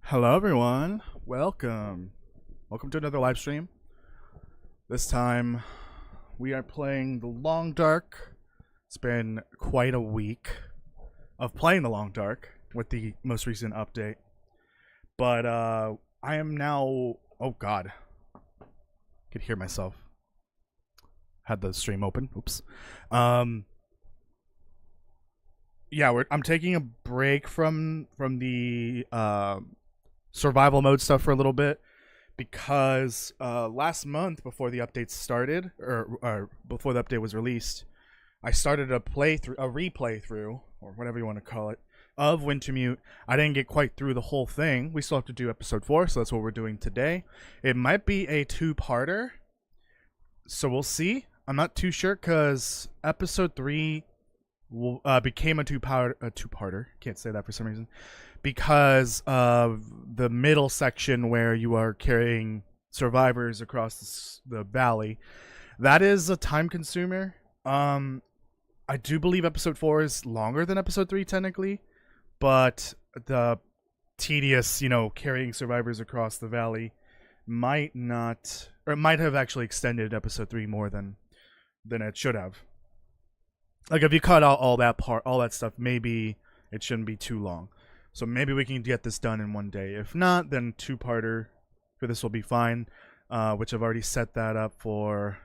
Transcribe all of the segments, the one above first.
Hello everyone, welcome to another live stream. This time we are playing the Long Dark. It's been quite a week of playing the Long Dark with the most recent update, but I am now, oh god, I could hear myself, had the stream open, oops. Yeah, I'm taking a break from the survival mode stuff for a little bit because last month before the update started, or before the update was released, I started a replay through, or whatever you want to call it, of Wintermute. I didn't get quite through the whole thing. We still have to do episode 4, so that's what we're doing today. It might be a two-parter, so we'll see. I'm not too sure because episode 3 became a two-parter. Can't say that for some reason. Because of the middle section where you are carrying survivors across the valley. That is a time consumer. I do believe episode 4 is longer than episode 3 technically, but the tedious, carrying survivors across the valley might not, or it might have actually extended episode 3 more than it should have. Like if you cut out all that stuff, maybe it shouldn't be too long. So maybe we can get this done in one day. If not, then two-parter for this will be fine. Which I've already set that up for.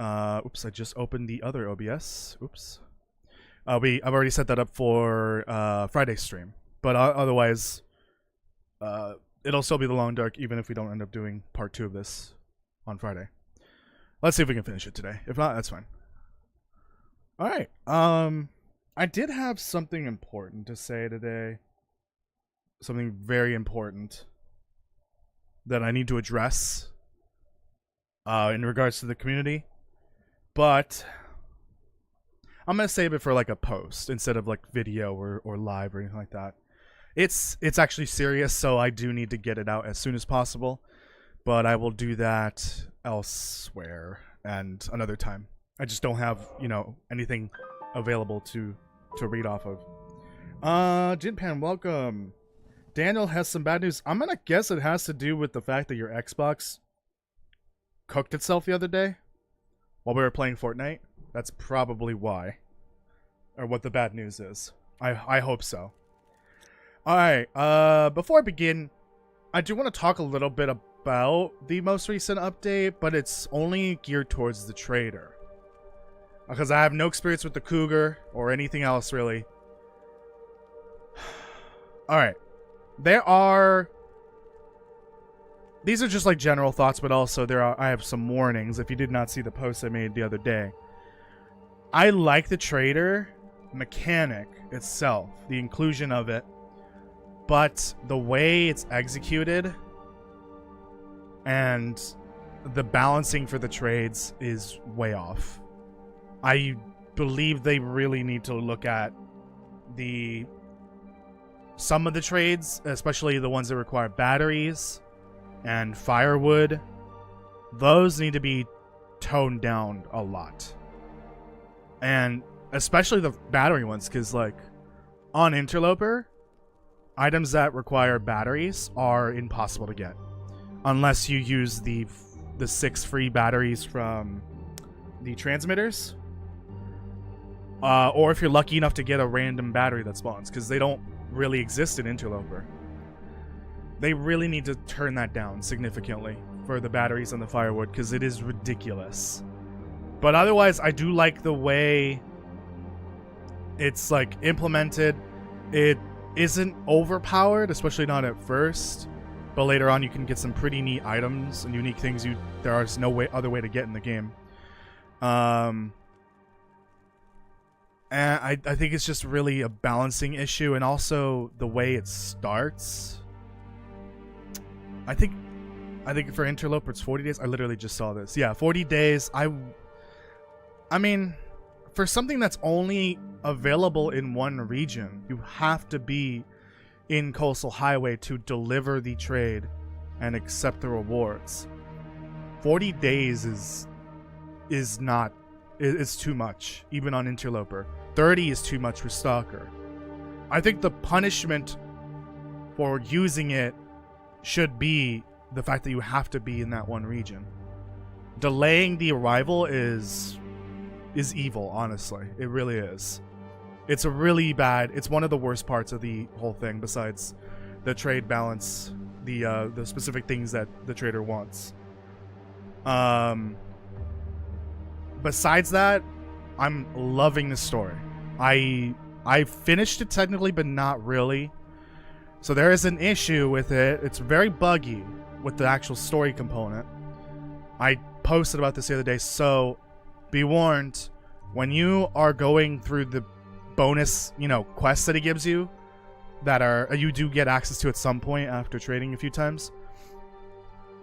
Oops, I just opened the other OBS. Oops. I've already set that up for Friday's stream. But otherwise, it'll still be the Long Dark, even if we don't end up doing part 2 of this on Friday. Let's see if we can finish it today. If not, that's fine. All right. I did have something important to say today. Something very important that I need to address in regards to the community. But I'm going to save it for like a post instead of like video or live or anything like that. It's actually serious, so I do need to get it out as soon as possible. But I will do that elsewhere and another time. I just don't have, anything available to read off of. Jinpan, welcome. Daniel has some bad news. I'm gonna guess it has to do with the fact that your Xbox cooked itself the other day while we were playing Fortnite. That's probably why. Or what the bad news is. I hope so. Alright, before I begin, I do want to talk a little bit about the most recent update, but it's only geared towards the trader. Because I have no experience with the Cougar or anything else, really. Alright. These are just like general thoughts, but also I have some warnings if you did not see the post I made the other day. I like the trader mechanic itself, the inclusion of it, but the way it's executed and the balancing for the trades is way off. I believe they really need to look at some of the trades, especially the ones that require batteries and firewood. Those need to be toned down a lot. And especially the battery ones, because like on Interloper, items that require batteries are impossible to get unless you use the 6 free batteries from the transmitters. Or if you're lucky enough to get a random battery that spawns, because they don't really exist in Interloper. They really need to turn that down significantly for the batteries and the firewood, because it is ridiculous. But otherwise, I do like the way it's like implemented. It isn't overpowered, especially not at first, but later on you can get some pretty neat items and unique things there is no other way to get in the game. And I think it's just really a balancing issue, and also the way it starts. I think for Interloper it's 40 days. I literally just saw this. Yeah, 40 days. I mean, for something that's only available in one region, you have to be in Coastal Highway to deliver the trade and accept the rewards. 40 days is not. It's too much, even on Interloper. 30 is too much for Stalker. I think the punishment for using it should be the fact that you have to be in that one region. Delaying the arrival is evil, honestly. It really is. It's a really bad, it's one of the worst parts of the whole thing besides the trade balance, the specific things that the trader wants. Besides that, I'm loving the story. I finished it technically, but not really. So there is an issue with it. It's very buggy with the actual story component. I posted about this the other day, so be warned, when you are going through the bonus, quests that it gives you, that are, you do get access to at some point after trading a few times,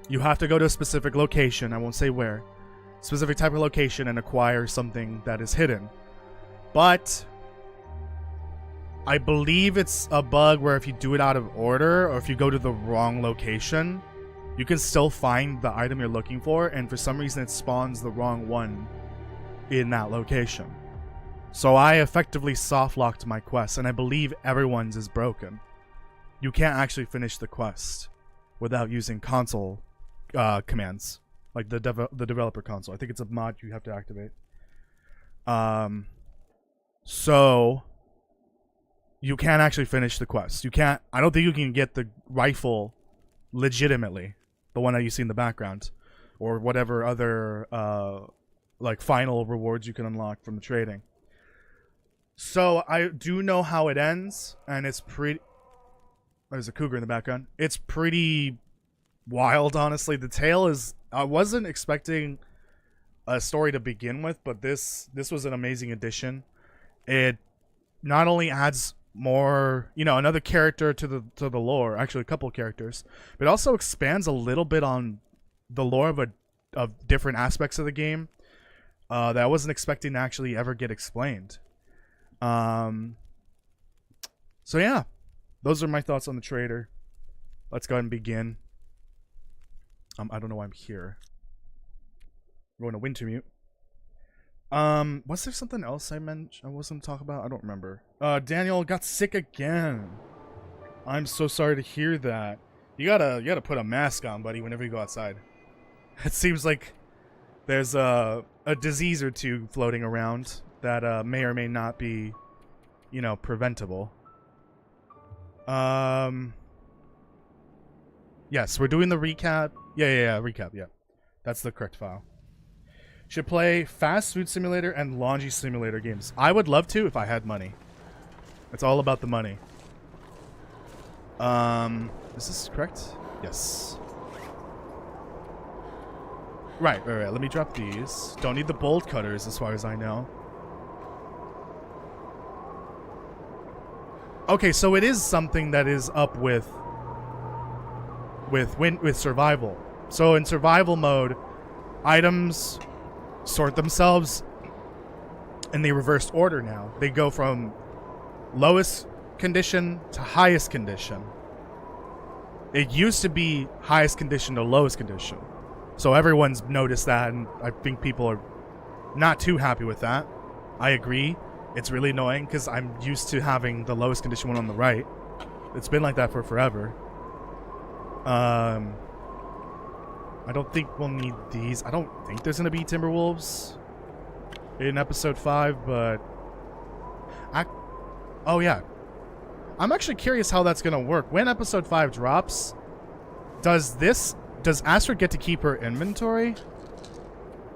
you have to go to a specific location, I won't say where, specific type of location, and acquire something that is hidden. But I believe it's a bug where if you do it out of order, or if you go to the wrong location, you can still find the item you're looking for, and for some reason it spawns the wrong one in that location. So I effectively soft-locked my quest, and I believe everyone's is broken. You can't actually finish the quest without using console commands, like the developer console. I think it's a mod you have to activate. So you can't actually finish the quest. You can't. I don't think you can get the rifle legitimately, the one that you see in the background, or whatever other like final rewards you can unlock from the trading. So I do know how it ends, and it's pretty. There's a cougar in the background. It's pretty wild, honestly. The tale is. I wasn't expecting a story to begin with, but this was an amazing addition. It not only adds more, another character to the lore, actually a couple characters, but it also expands a little bit on the lore of different aspects of the game that I wasn't expecting to actually ever get explained. So yeah, those are my thoughts on the trader. Let's go ahead and begin. I don't know why I'm here. I'm going to Wintermute. Was there something else I wasn't talking about? I don't remember. Daniel got sick again. I'm so sorry to hear that. You gotta put a mask on, buddy, whenever you go outside. It seems like there's a disease or two floating around that may or may not be, preventable. Yes, we're doing the recap. Yeah, recap, yeah. That's the correct file. Should play Fast Food Simulator and Laundry Simulator games. I would love to if I had money. It's all about the money. Is this correct? Yes. Right. Let me drop these. Don't need the bolt cutters as far as I know. Okay, so it is something that is up with survival. So in survival mode, items sort themselves in the reversed order now. They go from lowest condition to highest condition. It used to be highest condition to lowest condition. So everyone's noticed that, and I think people are not too happy with that. I agree. It's really annoying because I'm used to having the lowest condition one on the right. It's been like that for forever. I don't think we'll need these. I don't think there's going to be Timberwolves in episode 5, but oh yeah. I'm actually curious how that's going to work. When episode 5 drops, does Astrid get to keep her inventory?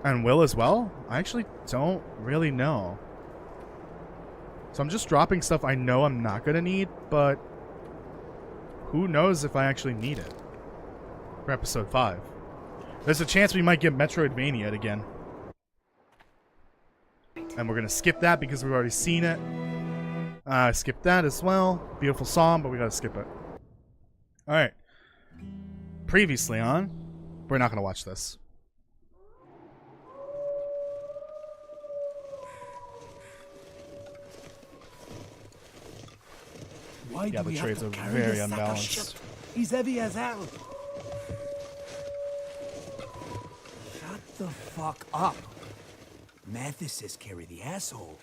And Will as well? I actually don't really know. So I'm just dropping stuff I know I'm not going to need, but who knows if I actually need it for episode 5. There's a chance we might get Metroidvania again. And we're going to skip that because we've already seen it. Skip that as well. Beautiful song, but we got to skip it. Alright. Previously on, we're not going to watch this. Why yeah, the trades are very unbalanced. He's heavy as hell. Shut the fuck up. Mathis says carry the asshole.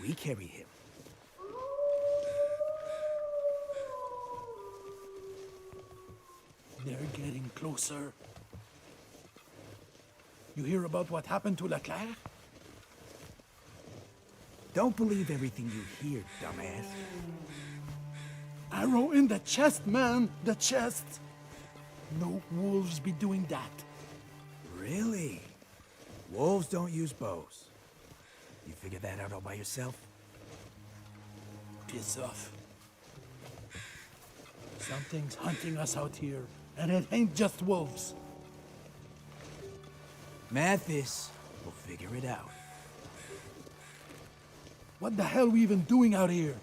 We carry him. They're getting closer. You hear about what happened to Leclerc? Don't believe everything you hear, dumbass. Arrow in the chest, man. The chest. No wolves be doing that. Really? Wolves don't use bows. You figured that out all by yourself? Piss off. Something's hunting us out here, and it ain't just wolves. Mathis will figure it out. What the hell are we even doing out here?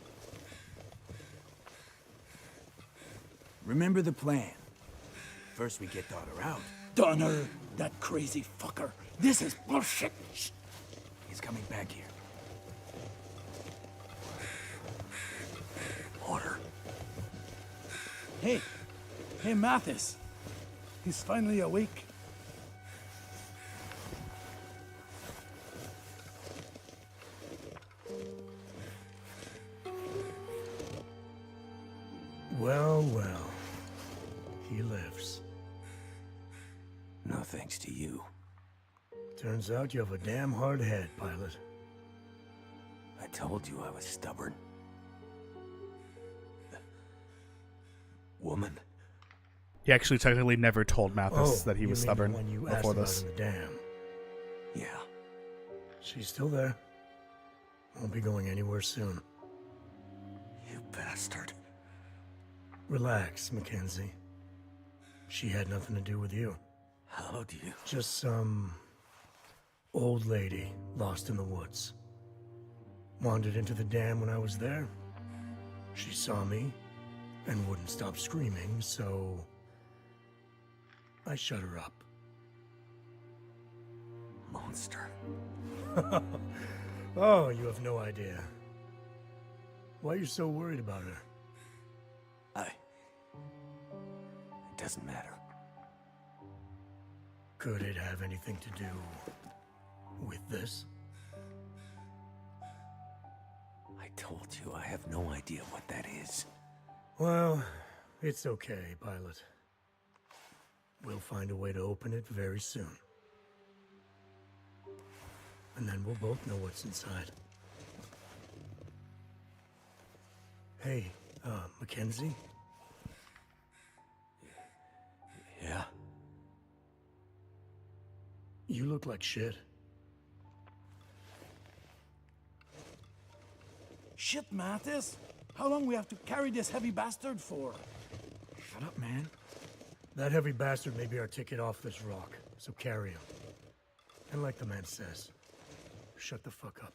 Remember the plan. First we get daughter out. Donner, that crazy fucker. This is bullshit. Shh. He's coming back here. Order. Hey, Mathis. He's finally awake. Well, well. He lives. No thanks to you. Turns out you have a damn hard head, pilot. I told you I was stubborn. Woman. He actually technically never told Mathis that he you was mean stubborn the one you before asked this. about in the dam. Yeah. She's still there. Won't be going anywhere soon. You bastard. Relax, Mackenzie. She had nothing to do with you. How do you... Just some old lady lost in the woods. Wandered into the dam when I was there. She saw me and wouldn't stop screaming, so I shut her up. Monster. Oh, you have no idea. Why are you so worried about her? It doesn't matter. Could it have anything to do with this? I told you I have no idea what that is. Well, it's okay, pilot. We'll find a way to open it very soon. And then we'll both know what's inside. Hey, Mackenzie? Yeah? You look like shit. Shit, Mathis. How long we have to carry this heavy bastard for? Shut up, man. That heavy bastard may be our ticket off this rock, so carry him. And like the man says, shut the fuck up.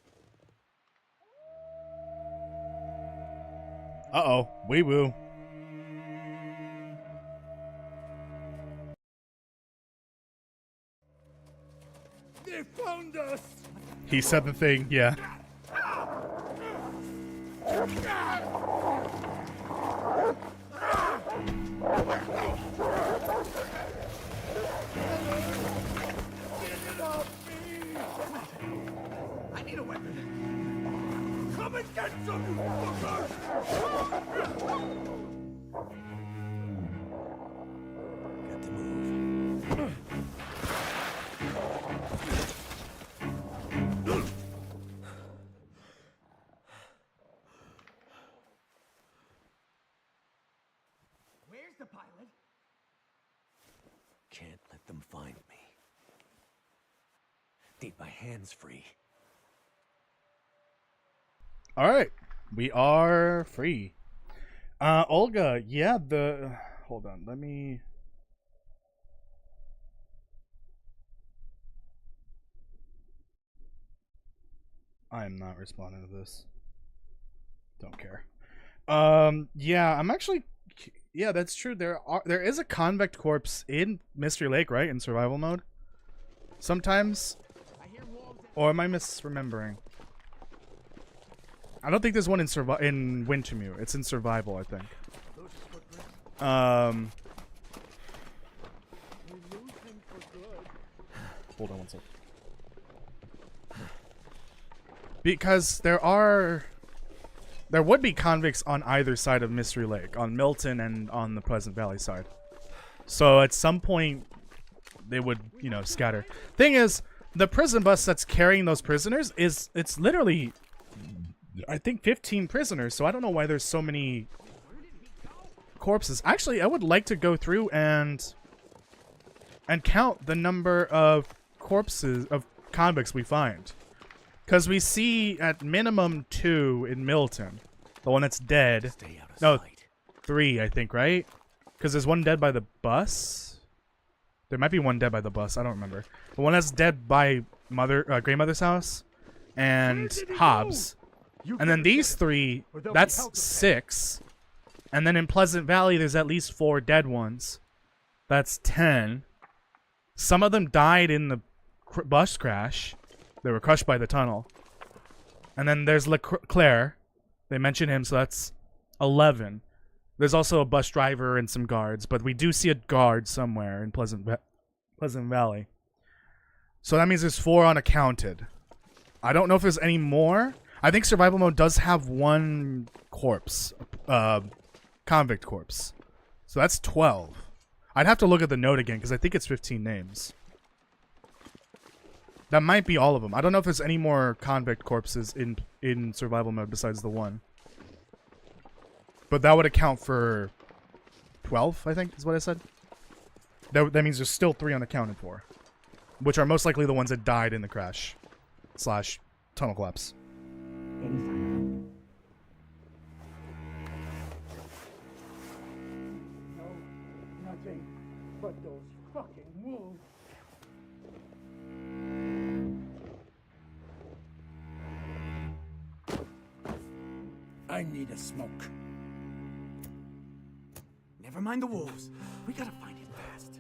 Uh-oh. Wee woo. They found us! He said the thing, yeah. I need a weapon. Come and get some, you fucker! Got to move. Where's the pilot? Can't let them find me. Need my hands free. All right. We are free. Olga, yeah, hold on. Let me I am not responding to this. Don't care. Yeah, I'm actually yeah, that's true. There is a convict corpse in Mystery Lake, right? In survival mode. Sometimes. Or am I misremembering? I don't think there's one in Wintermute. It's in survival, I think. Hold on one sec. Because there would be convicts on either side of Mystery Lake, on Milton and on the Pleasant Valley side. So at some point, they would, you know, scatter. Thing is, the prison bus that's carrying those prisoners it's literally, I think, 15 prisoners. So I don't know why there's so many corpses. Actually, I would like to go through and count the number of corpses of convicts we find, because we see at minimum 2 in Milton, the one that's dead. Stay out of No, sight. 3, I think, right? Because there's one dead by the bus. There might be one dead by the bus. I don't remember. The one that's dead by grandmother's house and Hobbs. And then these 3, that's 6. And then in Pleasant Valley, there's at least 4 dead ones. That's 10. Some of them died in the bus crash. They were crushed by the tunnel. And then there's Leclerc. They mention him, so that's 11. There's also a bus driver and some guards, but we do see a guard somewhere in Pleasant Valley. So that means there's 4 unaccounted. I don't know if there's any more. I think survival mode does have 1 corpse, convict corpse. So that's 12. I'd have to look at the note again because I think it's 15 names. That might be all of them. I don't know if there's any more convict corpses in survival mode besides the 1. But that would account for 12, I think, is what I said. That means there's still 3 unaccounted for, which are most likely the ones that died in the crash / tunnel collapse. No, nothing but those fucking wolves. I need a smoke. Never mind the wolves. We gotta find him fast.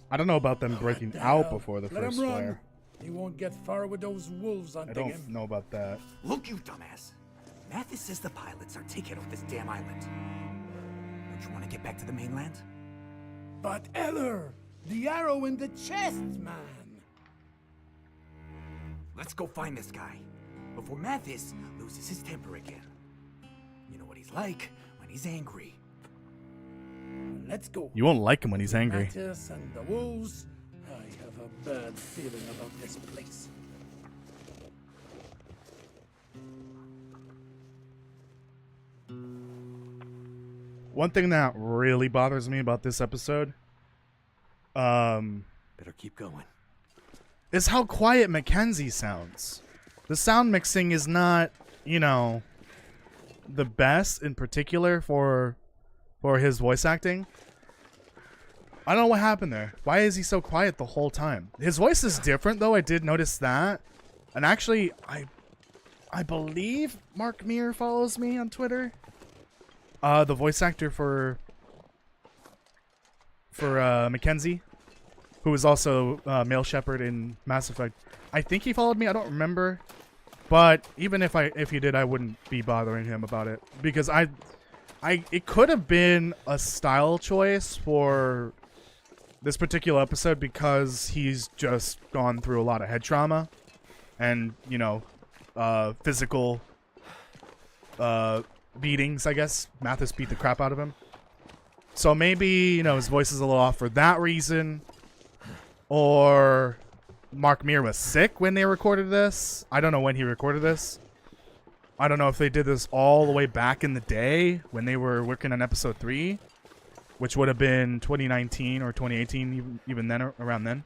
I don't know about them breaking The out hell? before the Let first him run. fire. He won't get far with those wolves I hunting don't him. know about that. Look, you dumbass. Mathis says the pilot's our ticket off this damn island. Don't you want to get back to the mainland? But Eller, the arrow in the chest, man. Let's go find this guy before Mathis loses his temper again. You know what he's like when he's angry. Let's go. You won't like him when he's angry. Mattis and the wolves. I have a bad feeling about this place. One thing that really bothers me about this episode, Better keep going. is how quiet Mackenzie sounds. The sound mixing is not, you know, the best in particular for his voice acting. I don't know what happened there. Why is he so quiet the whole time? His voice is different though. I did notice that. And actually, I believe Mark Meir follows me on Twitter. The voice actor for Mackenzie, who is also Male Shepherd in Mass Effect. I think he followed me. I don't remember. But even if he did, I wouldn't be bothering him about it because it could have been a style choice for this particular episode because he's just gone through a lot of head trauma and, you know, physical beatings, I guess. Mathis beat the crap out of him. So maybe, you know, his voice is a little off for that reason. Or Mark Meir was sick when they recorded this. I don't know when he recorded this. I don't know if they did this all the way back in the day when they were working on episode 3, which would have been 2019 or 2018, even then, around then.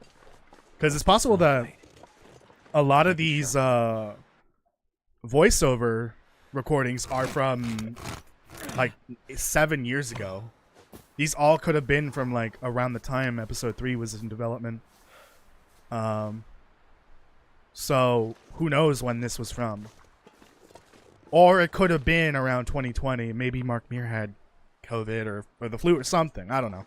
Because it's possible that a lot of these voiceover recordings are from like 7 years ago. These all could have been from like around the time episode 3 was in development. So who knows when this was from? Or it could have been around 2020. Maybe Mark Meir had COVID or the flu or something. I don't know.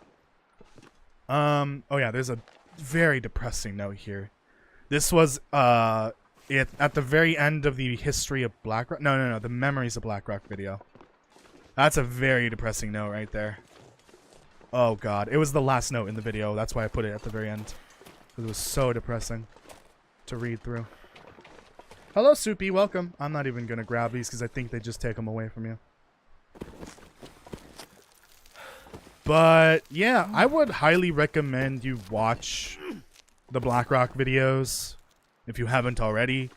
Oh yeah, there's a very depressing note here. This was at the very end of the history of Blackrock. No, the memories of Blackrock video. That's a very depressing note right there. Oh god, it was the last note in the video. That's why I put it at the very end. It was so depressing to read through. Hello, Soupy. Welcome. I'm not even gonna grab these because I think they just take them away from you. But yeah, I would highly recommend you watch the Blackrock videos if you haven't already,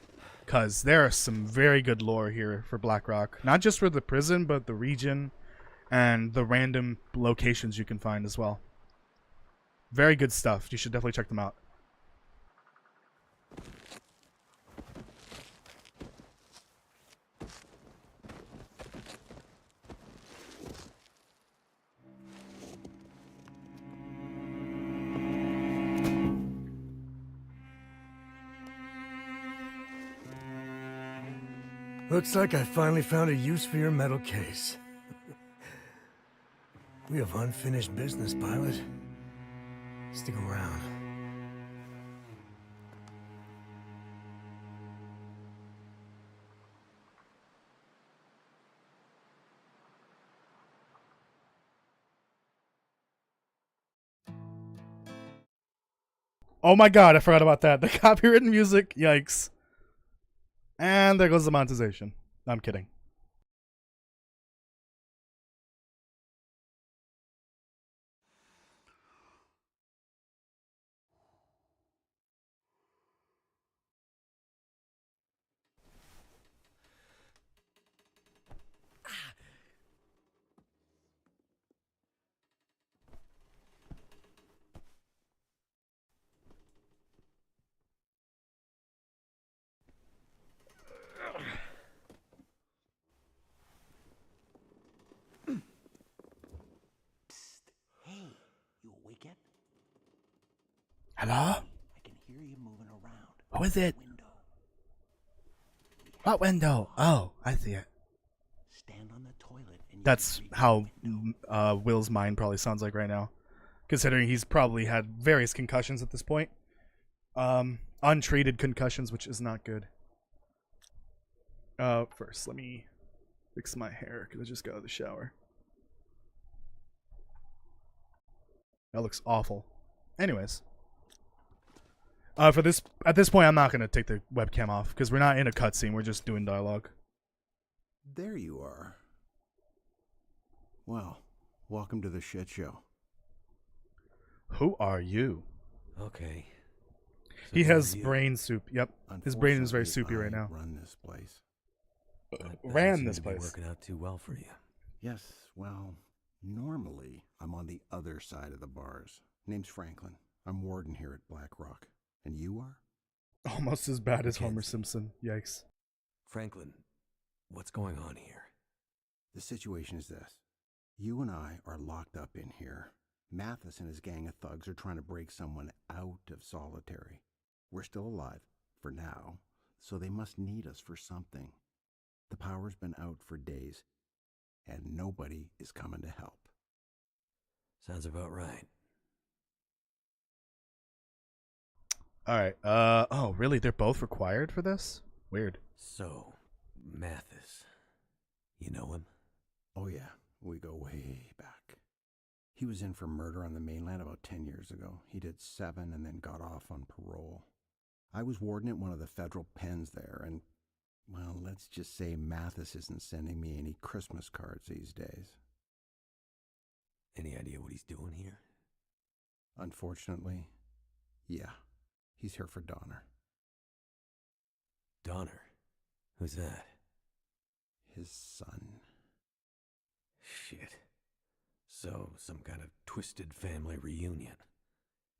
because there are some very good lore here for Blackrock. Not just for the prison, but the region and the random locations you can find as well. Very good stuff. You should definitely check them out. Looks like I finally found a use for your metal case. We have unfinished business, pilot. Stick around. Oh my god, I forgot about that. The copyrighted music, yikes. And there goes the monetization. I'm kidding. Hey, you awake yet? Hello? I can hear you moving around. Who is it? Window. What window? Oh, I see it. Stand on the toilet and That's how Will's mind probably sounds like right now, considering he's probably had various concussions at this point. Untreated concussions, which is not good. First, let me fix my hair because I just got out of the shower. That looks awful. Anyways, at this point, I'm not gonna take the webcam off because we're not in a cutscene. We're just doing dialogue. There you are. Well, welcome to the shit show. Who are you? Okay. He has brain soup. Yep, his brain is very soupy right now. Run this place. Ran this place. Working out too well for you. Yes, well, normally I'm on the other side of the bars. Name's Franklin. I'm Warden here at Blackrock. And you are? Almost as bad as Homer Simpson. Yikes. Franklin, what's going on here? The situation is this. You and I are locked up in here. Mathis and his gang of thugs are trying to break someone out of solitary. We're still alive, for now, so they must need us for something. The power's been out for days, and nobody is coming to help. Sounds about right. Alright, oh, really? They're both required for this? Weird. So, Mathis, you know him? Oh yeah, we go way back. He was in for murder on the mainland about 10 years ago. He did 7 and then got off on parole. I was warden at one of the federal pens there, and, well, let's just say Mathis isn't sending me any Christmas cards these days. Any idea what he's doing here? Unfortunately, yeah. He's here for Donner. Donner? Who's that? His son. Shit. So, some kind of twisted family reunion.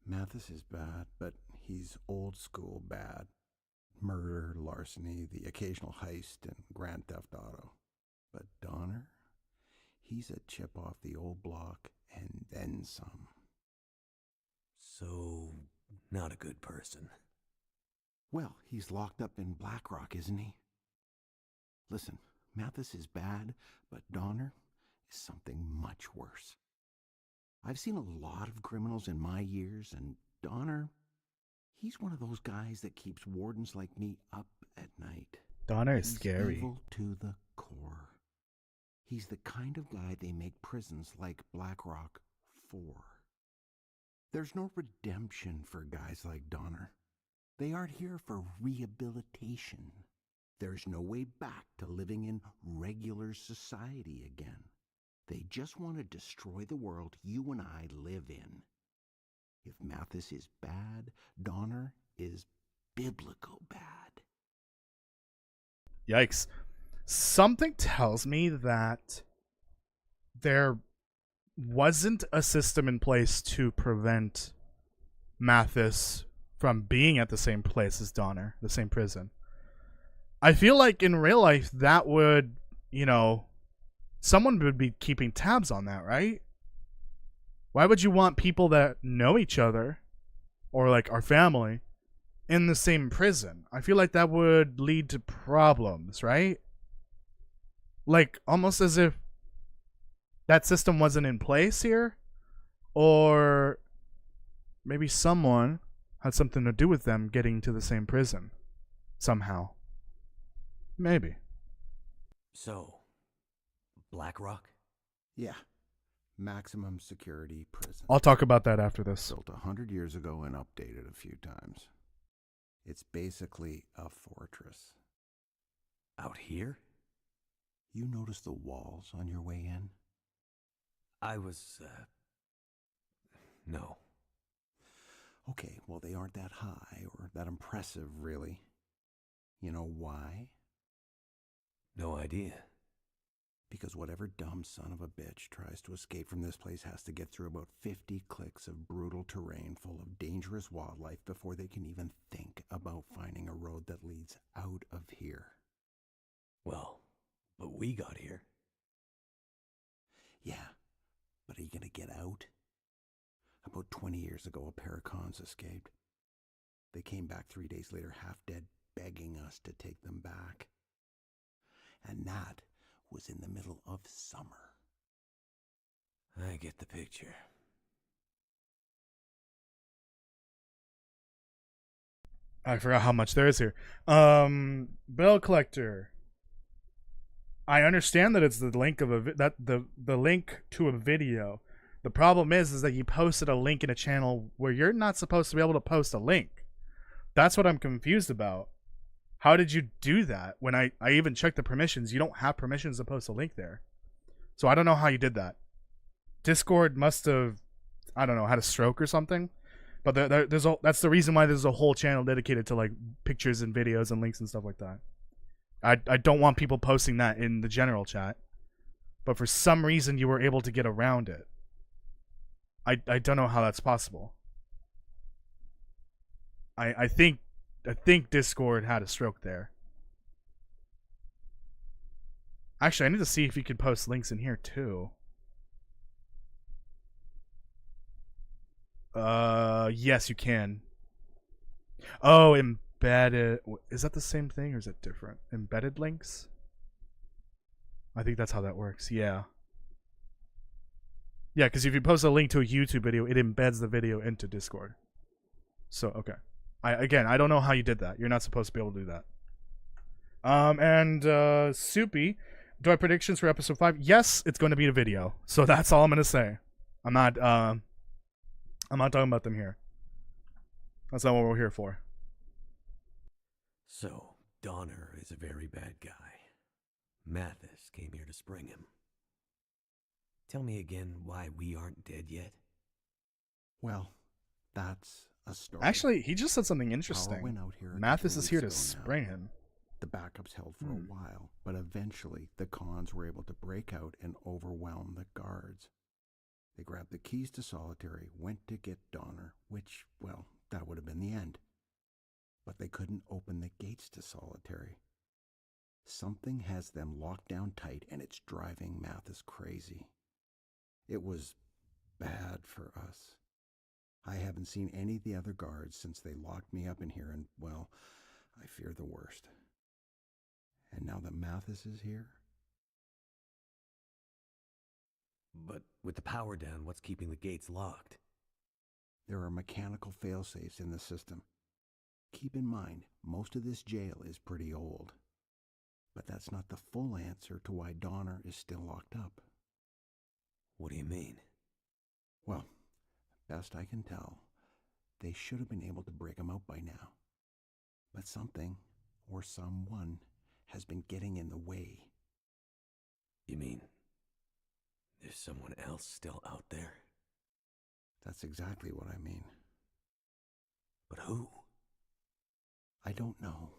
Mathis is bad, but he's old school bad. Murder, larceny, the occasional heist, and grand theft auto. But Donner? He's a chip off the old block, and then some. So, not a good person. Well, he's locked up in Blackrock, isn't he? Listen, Mathis is bad, but Donner is something much worse. I've seen a lot of criminals in my years, and Donner, he's one of those guys that keeps wardens like me up at night. Donner is He's scary. Evil to the core. He's the kind of guy they make prisons like Blackrock for. There's no redemption for guys like Donner. They aren't here for rehabilitation. There's no way back to living in regular society again. They just want to destroy the world you and I live in. If Mathis is bad, Donner is biblical bad. Yikes. Something tells me that there wasn't a system in place to prevent Mathis from being at the same place as Donner, the same prison. I feel like in real life that would, someone would be keeping tabs on that, right? Why would you want people that know each other, or like our family, in the same prison? I feel like that would lead to problems, right? Like, almost as if that system wasn't in place here, or maybe someone had something to do with them getting to the same prison somehow. Maybe. So, Blackrock? Yeah. Maximum security prison. I'll talk about that after this. Built 100 years ago and updated a few times. It's basically a fortress. Out here? You noticed the walls on your way in? I was, no. Okay, well, they aren't that high or that impressive, really. You know why? No idea. Because whatever dumb son of a bitch tries to escape from this place has to get through about 50 clicks of brutal terrain full of dangerous wildlife before they can even think about finding a road that leads out of here. Well, but we got here. Yeah, but are you gonna get out? About 20 years ago, a pair of cons escaped. They came back 3 days later, half dead, begging us to take them back. And that was in the middle of summer. I get the picture. I forgot how much there is here. Bill Collector. I understand that it's the link of the link to a video. The problem is that you posted a link in a channel where you're not supposed to be able to post a link. That's what I'm confused about. How did you do that? When I even checked the permissions, you don't have permissions to post a link there. So I don't know how you did that. Discord must have, I don't know, had a stroke or something. But that's the reason why there's a whole channel dedicated to like pictures and videos and links and stuff like that. I don't want people posting that in the general chat. But for some reason you were able to get around it. I don't know how that's possible. I think Discord had a stroke there. Actually, I need to see if you can post links in here too. Yes, you can. Oh, embedded. Is that the same thing or is it different? Embedded links? I think that's how that works. Yeah. Yeah, because if you post a link to a YouTube video, it embeds the video into Discord. So, okay. I don't know how you did that. You're not supposed to be able to do that. Soupy, do I have predictions for episode 5? Yes, it's going to be a video. So that's all I'm going to say. I'm not talking about them here. That's not what we're here for. So, Donner is a very bad guy. Mathis came here to spring him. Tell me again why we aren't dead yet. Well, that's a story. Actually, he just said something Power interesting. went out here a Mathis couple is here to weeks ago now. spring him. The backups held for a while, but eventually the cons were able to break out and overwhelm the guards. They grabbed the keys to Solitary, went to get Donner, which, well, that would have been the end. But they couldn't open the gates to Solitary. Something has them locked down tight, and it's driving Mathis crazy. It was bad for us. I haven't seen any of the other guards since they locked me up in here, and, well, I fear the worst. And now that Mathis is here? But with the power down, what's keeping the gates locked? There are mechanical failsafes in the system. Keep in mind, most of this jail is pretty old. But that's not the full answer to why Donner is still locked up. What do you mean? Well, best I can tell, they should have been able to break him out by now. But something, or someone, has been getting in the way. You mean There's someone else still out there. That's exactly what I mean. But who? I don't know.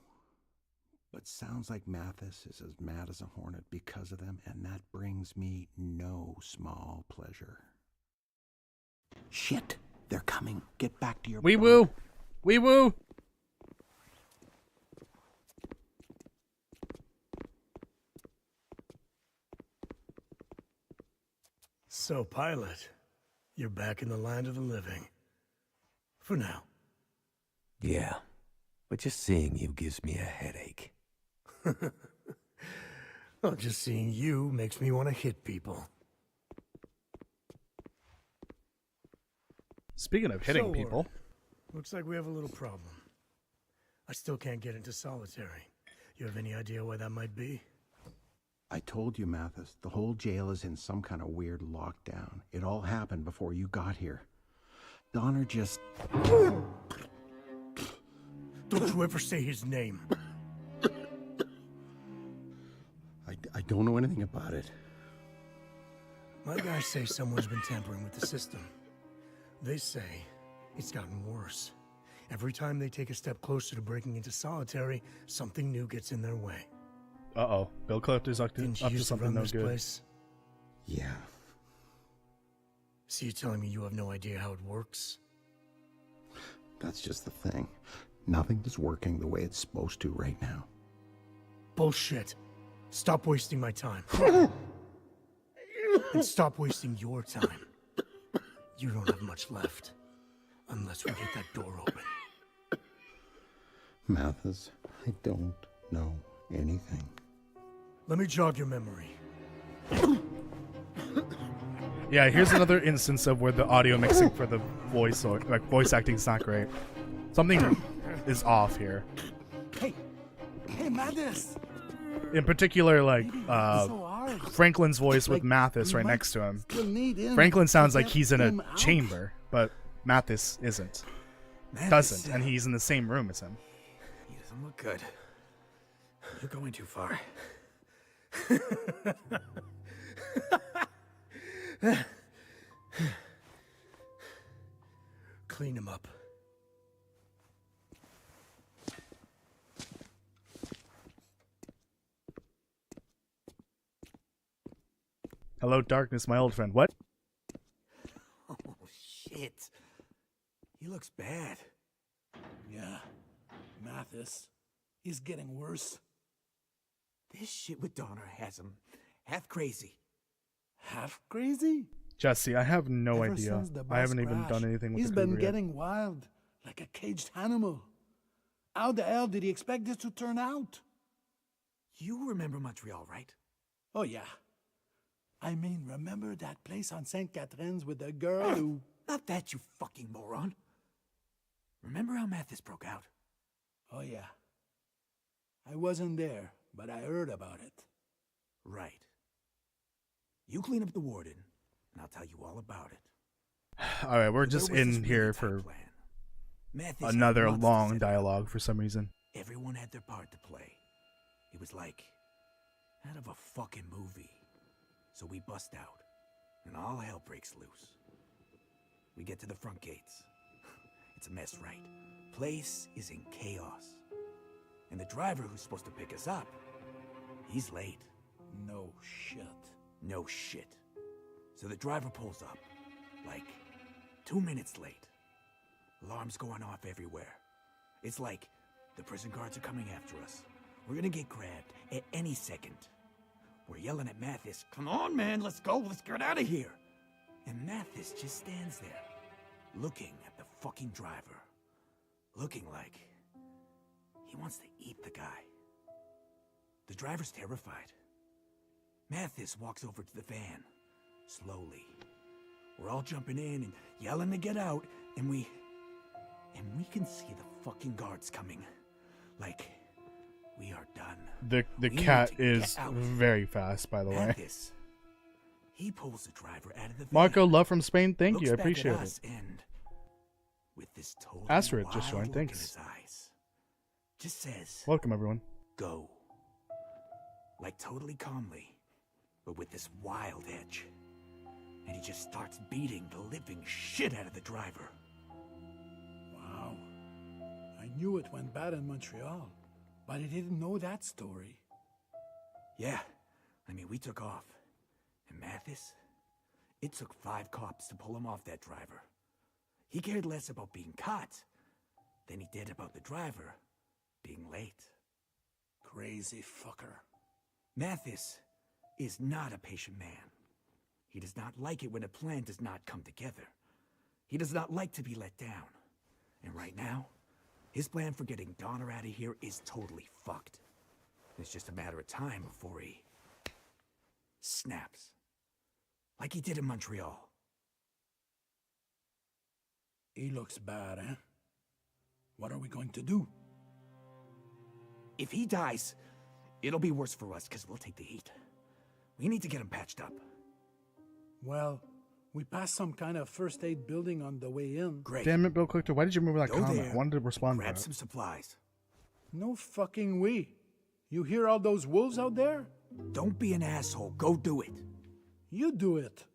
But sounds like Mathis is as mad as a hornet because of them, and that brings me no small pleasure. Shit! They're coming. Get back to your... Wee woo! Wee woo! So, pilot, you're back in the land of the living. For now. Yeah, but just seeing you gives me a headache. Well, just seeing you makes me want to hit people. Speaking of hitting So, people, Warden, looks like we have a little problem. I still can't get into solitary. You have any idea why that might be? I told you, Mathis, the whole jail is in some kind of weird lockdown. It all happened before you got here. Donner just... Don't you ever say his name. I don't know anything about it. My guys say someone's been tampering with the system. They say it's gotten worse. Every time they take a step closer to breaking into solitary, something new gets in their way. uh-oh. Bill Collector's up to Didn't you used to something run no this good. place? Yeah. So you're telling me you have no idea how it works? That's just the thing. Nothing is working the way it's supposed to right now. Bullshit. Stop wasting my time. And stop wasting your time. You don't have much left. Unless we get that door open. Mathis, I don't know anything. Let me jog your memory. Yeah, here's another instance of where the audio mixing for the voice or like voice acting is not great. Something is off here. Hey, Mathis! In particular, like So hard. Franklin's voice with Like, Mathis we right might next to him. Still need him Franklin sounds to like get he's in him a out. chamber, but Mathis isn't. Mathis, Doesn't, and he's in the same room as him. He doesn't look good. You're going too far. Clean him up. Hello, darkness, my old friend. What? Oh, shit. He looks bad. Yeah. Mathis. He's getting worse. This shit with Donner has him half crazy. Half crazy? Jesse, I have no Ever idea. since the I bus haven't even crash, done anything with he's the been cougar yet. getting wild, like a caged animal. How the hell did he expect this to turn out? You remember Montreal, right? Oh, yeah. I mean, remember that place on St. Catherine's with the girl who... Not that, you fucking moron. Remember how Mathis broke out? Oh, yeah. I wasn't there, but I heard about it. Right. You clean up the Warden, and I'll tell you all about it. All right, we're There just was this in really here tight for plan. Mathis had another months to long set it up. dialogue for some reason. Everyone had their part to play. It was like out of a fucking movie. So we bust out, and all hell breaks loose. We get to the front gates. It's a mess, right? Place is in chaos. And the driver who's supposed to pick us up, he's late. No shit. No shit. So the driver pulls up, like 2 minutes late. Alarms going off everywhere. It's like the prison guards are coming after us. We're gonna get grabbed at any second. We're yelling at Mathis, "Come on, man, let's go, let's get out of here." And Mathis just stands there, looking at the fucking driver. Looking like he wants to eat the guy. The driver's terrified. Mathis walks over to the van, slowly. We're all jumping in and yelling to get out, and we can see the fucking guards coming. Like, we are done. The We need cat to is get out. very fast, by the way. Mathis, he pulls the driver out of the van. Marco, love from Spain. Thank looks you. I back at appreciate us, it. And with this totally Astrid just wild joined, look in thanks. his eyes, just says, Welcome, everyone. "Go." Like totally calmly, but with this wild edge. and he just starts beating the living shit out of the driver. Wow. I knew it went bad in Montreal, but I didn't know that story. Yeah, I mean, we took off. And Mathis? It took 5 cops to pull him off that driver. He cared less about being caught than he did about the driver being late. Crazy fucker. Mathis is not a patient man. He does not like it when a plan does not come together. He does not like to be let down. And right now, his plan for getting Donner out of here is totally fucked. It's just a matter of time before he snaps. Like he did in Montreal. He looks bad, eh? What are we going to do? If he dies, it'll be worse for us because we'll take the heat. We need to get him patched up. Well, we passed some kind of first aid building on the way in. Great. Damn it, Bill Clifton. Why did you remove that Go comment? there, I wanted to respond to grab that. some supplies. No fucking way. You hear all those wolves out there? Don't be an asshole. Go do it. You do it.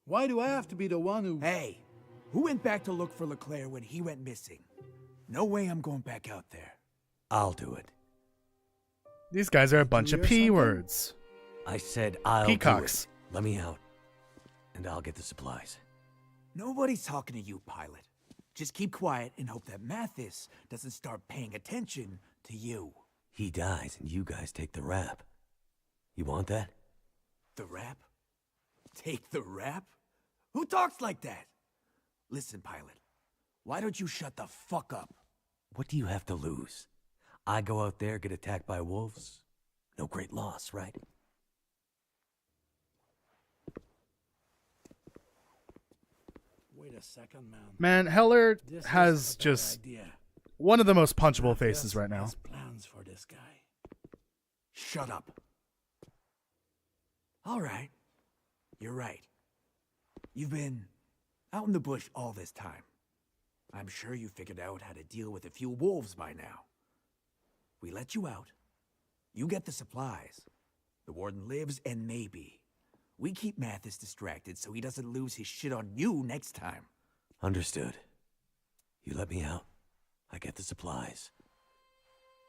Why do I have to be the one who... Hey, who went back to look for LeClaire when he went missing? No way I'm going back out there. I'll do it. These guys are a bunch you of hear P something? words. I said I'll Peacocks. do it. Let me out, and I'll get the supplies. Nobody's talking to you, pilot. Just keep quiet and hope that Mathis doesn't start paying attention to you. He dies, and you guys take the rap. You want that? The rap? Take the rap? Who talks like that? Listen, pilot. Why don't you shut the fuck up? What do you have to lose? I go out there, get attacked by wolves? No great loss, right? Wait a second, man. Man, Heller This has is a bad just idea. one of the most punchable Matthias faces right now. has plans for this guy. Shut up. All right. You're right. You've been out in the bush all this time. I'm sure you figured out how to deal with a few wolves by now. We let you out. You get the supplies. The Warden lives, and maybe we keep Mathis distracted so he doesn't lose his shit on you next time. Understood. You let me out. I get the supplies.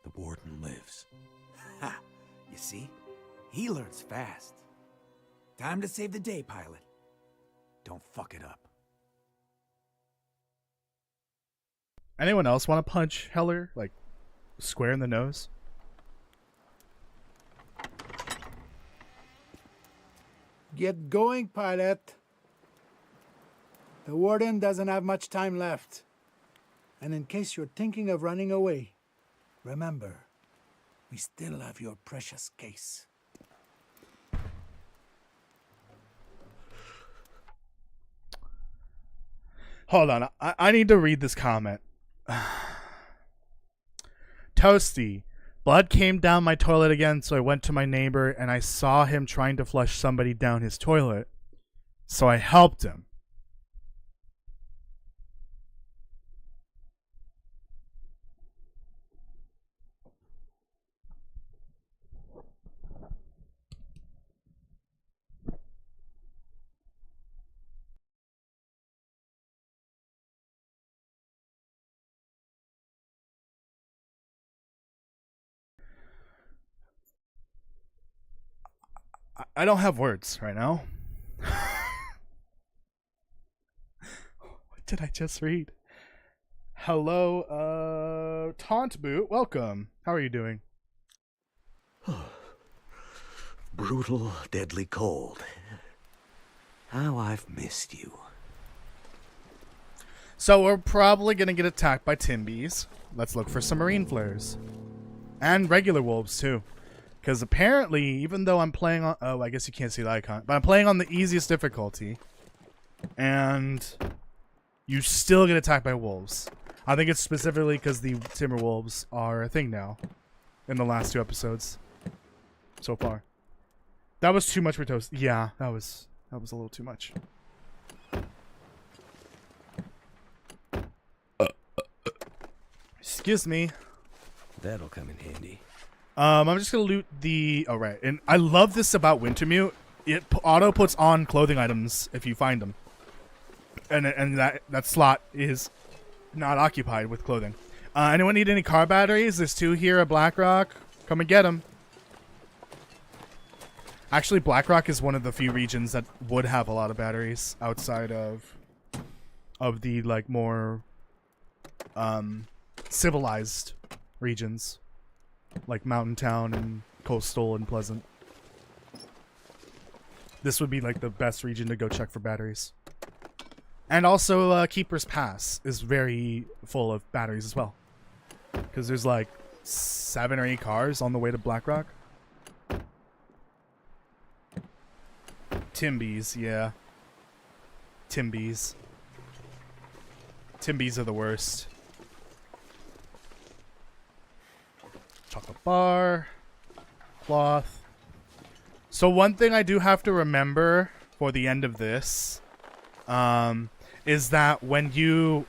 The Warden lives. Ha! You see? He learns fast. Time to save the day, pilot. Don't fuck it up. Anyone else want to punch Heller, like, square in the nose? Get going, pilot. The Warden doesn't have much time left. And in case you're thinking of running away, remember, we still have your precious case. Hold on, I need to read this comment. Toasty. Blood came down my toilet again, so I went to my neighbor and I saw him trying to flush somebody down his toilet. So I helped him. I don't have words right now. What did I just read? Hello, Taunt Boot. Welcome. How are you doing? Brutal, deadly cold. How I've missed you. So we're probably going to get attacked by Timbies. Let's look for some marine flares. And regular wolves, too. Because apparently, even though I'm playing on... Oh, I guess you can't see the icon. But I'm playing on the easiest difficulty. And you still get attacked by wolves. I think it's specifically because the timber wolves are a thing now. In the last 2 episodes. So far. That was too much for Toast. Yeah, that was a little too much. Excuse me. That'll come in handy. I'm just gonna loot the... Oh, right. And I love this about Wintermute. it auto puts on clothing items if you find them, and that slot is not occupied with clothing. Anyone need any car batteries? There's 2 here at Blackrock. Come and get them. Actually, Blackrock is one of the few regions that would have a lot of batteries outside of the like more civilized regions, like Mountain Town and Coastal and Pleasant. This would be like the best region to go check for batteries. And also, Keeper's Pass is very full of batteries as well, because there's like 7 or 8 cars on the way to Blackrock. Timbies, yeah. Timbies. Timbies are the worst. Chocolate bar. Cloth. So one thing I do have to remember for the end of this is that when you...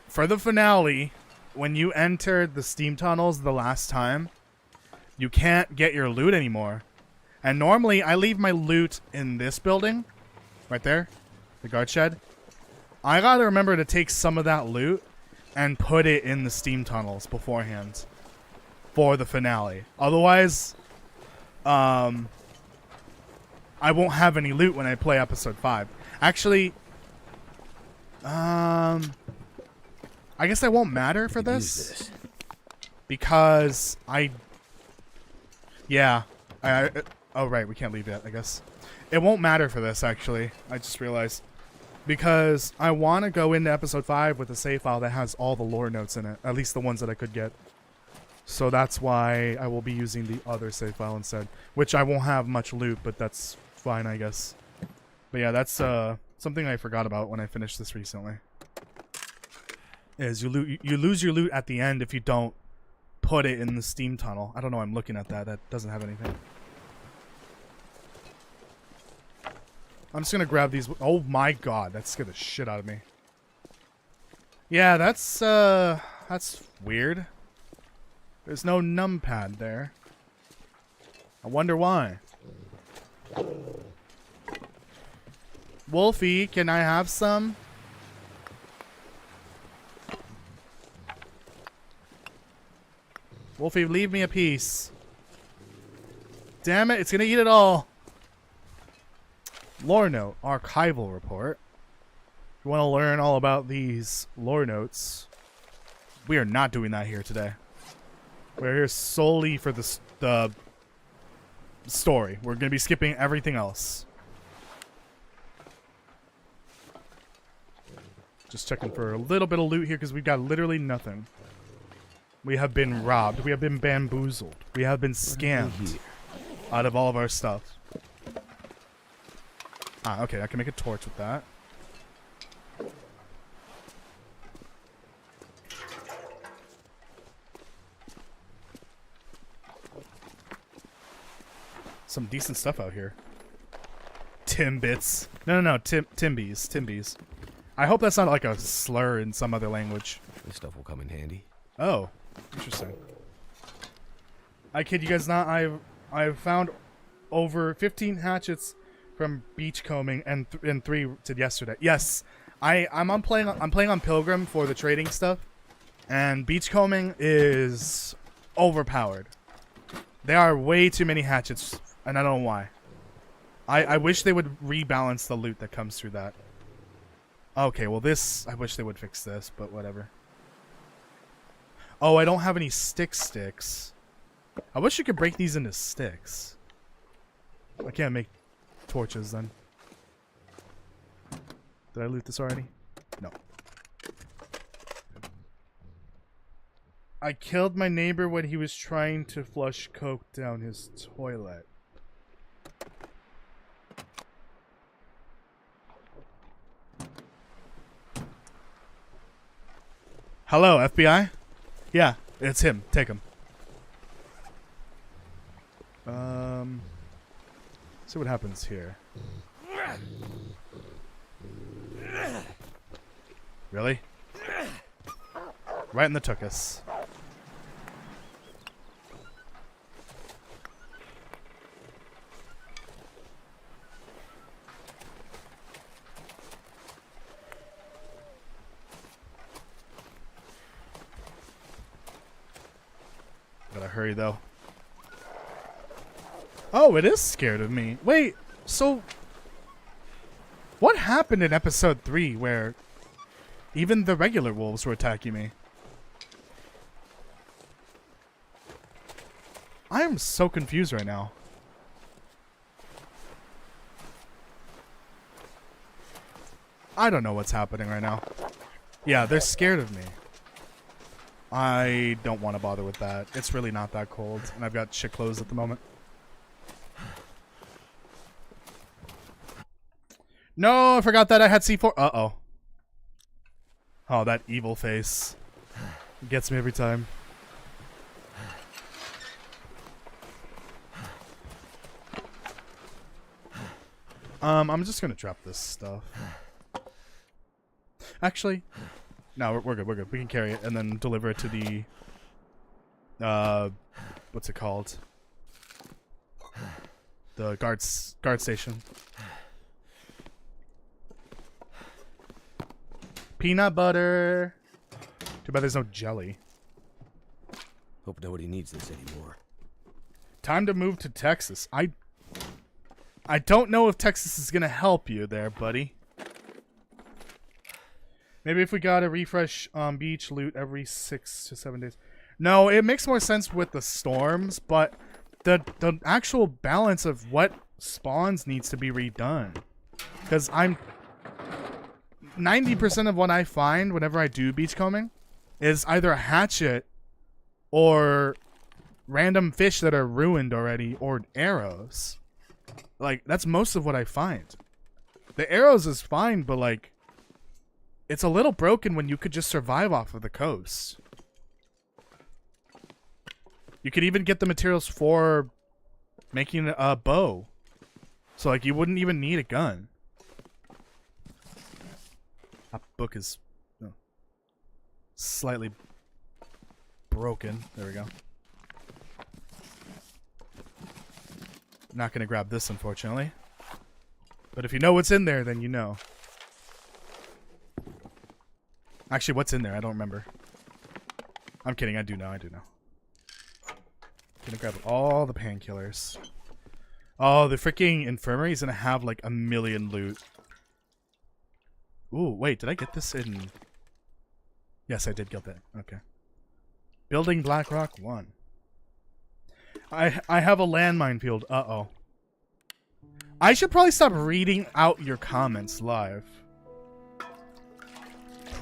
for the finale, when you entered the steam tunnels the last time, you can't get your loot anymore. And normally, I leave my loot in this building. Right there. The guard shed. I gotta remember to take some of that loot and put it in the steam tunnels beforehand. For the finale. Otherwise, I won't have any loot when I play episode 5. Actually, I guess that won't matter for this. Because yeah. Oh, right, we can't leave yet, I guess. It won't matter for this, actually. I just realized. Because I want to go into episode 5 with a save file that has all the lore notes in it. At least the ones that I could get. So that's why I will be using the other save file instead. Which I won't have much loot, but that's fine, I guess. But yeah, that's something I forgot about when I finished this recently. Is you lose your loot at the end if you don't put it in the steam tunnel. I don't know, I'm looking at that. That doesn't have anything. I'm just gonna grab these. Oh my god, that scared the shit out of me. Yeah, that's weird. There's no numpad there. I wonder why. Wolfie, can I have some? Wolfie, leave me a piece. Damn it, it's gonna eat it all. Lore note, archival report. If you want to learn all about these lore notes, we are not doing that here today. We're here solely for the story. We're going to be skipping everything else. Just checking for a little bit of loot here because we've got literally nothing. We have been robbed. We have been bamboozled. We have been scammed out of all of our stuff. Ah, okay, I can make a torch with that. Some decent stuff out here. Timbits. No, Timbies. Timbies. I hope that's not like a slur in some other language. This stuff will come in handy. Oh, interesting. I kid you guys not, I've found over 15 hatchets from beachcombing and 3 to yesterday. Yes, I'm playing on Pilgrim for the trading stuff, and beachcombing is overpowered. There are way too many hatchets, and I don't know why. I wish they would rebalance the loot that comes through that. Okay, well this, I wish they would fix this, but whatever. Oh, I don't have any sticks. I wish you could break these into sticks. I can't make torches then. Did I loot this already? No. I killed my neighbor when he was trying to flush coke down his toilet. Hello, FBI? Yeah, it's him. Take him. See what happens here. Really? Right in the tuchus. hurry, though. Oh, it is scared of me. Wait, so... what happened in episode 3 where even the regular wolves were attacking me? I am so confused right now. I don't know what's happening right now. Yeah, they're scared of me. I don't want to bother with that. It's really not that cold, and I've got shit clothes at the moment. No, I forgot that I had C4. Uh-oh. Oh, that evil face. It gets me every time. I'm just gonna drop this stuff. Actually, no, we're good. We're good. We can carry it and then deliver it to the what's it called? The guard station. Peanut butter. Too bad there's no jelly. Hope nobody needs this anymore. Time to move to Texas. I don't know if Texas is gonna help you there, buddy. Maybe if we gotta refresh beach loot every 6 to 7 days. No, it makes more sense with the storms, but the actual balance of what spawns needs to be redone. Because 90% of what I find whenever I do beachcombing is either a hatchet or random fish that are ruined already or arrows. Like, that's most of what I find. The arrows is fine, but like, it's a little broken when you could just survive off of the coast. You could even get the materials for making a bow. So like, you wouldn't even need a gun. That book is slightly broken. There we go. Not gonna grab this, unfortunately. But if you know what's in there, then you know. Actually, what's in there? I don't remember. I'm kidding. I do know. Gonna grab all the painkillers. Oh, the freaking infirmary is gonna have like a million loot. Ooh, wait. Did I get this in... Yes, I did get that. Okay. Building Blackrock 1. I have a landmine field. Uh-oh. I should probably stop reading out your comments live.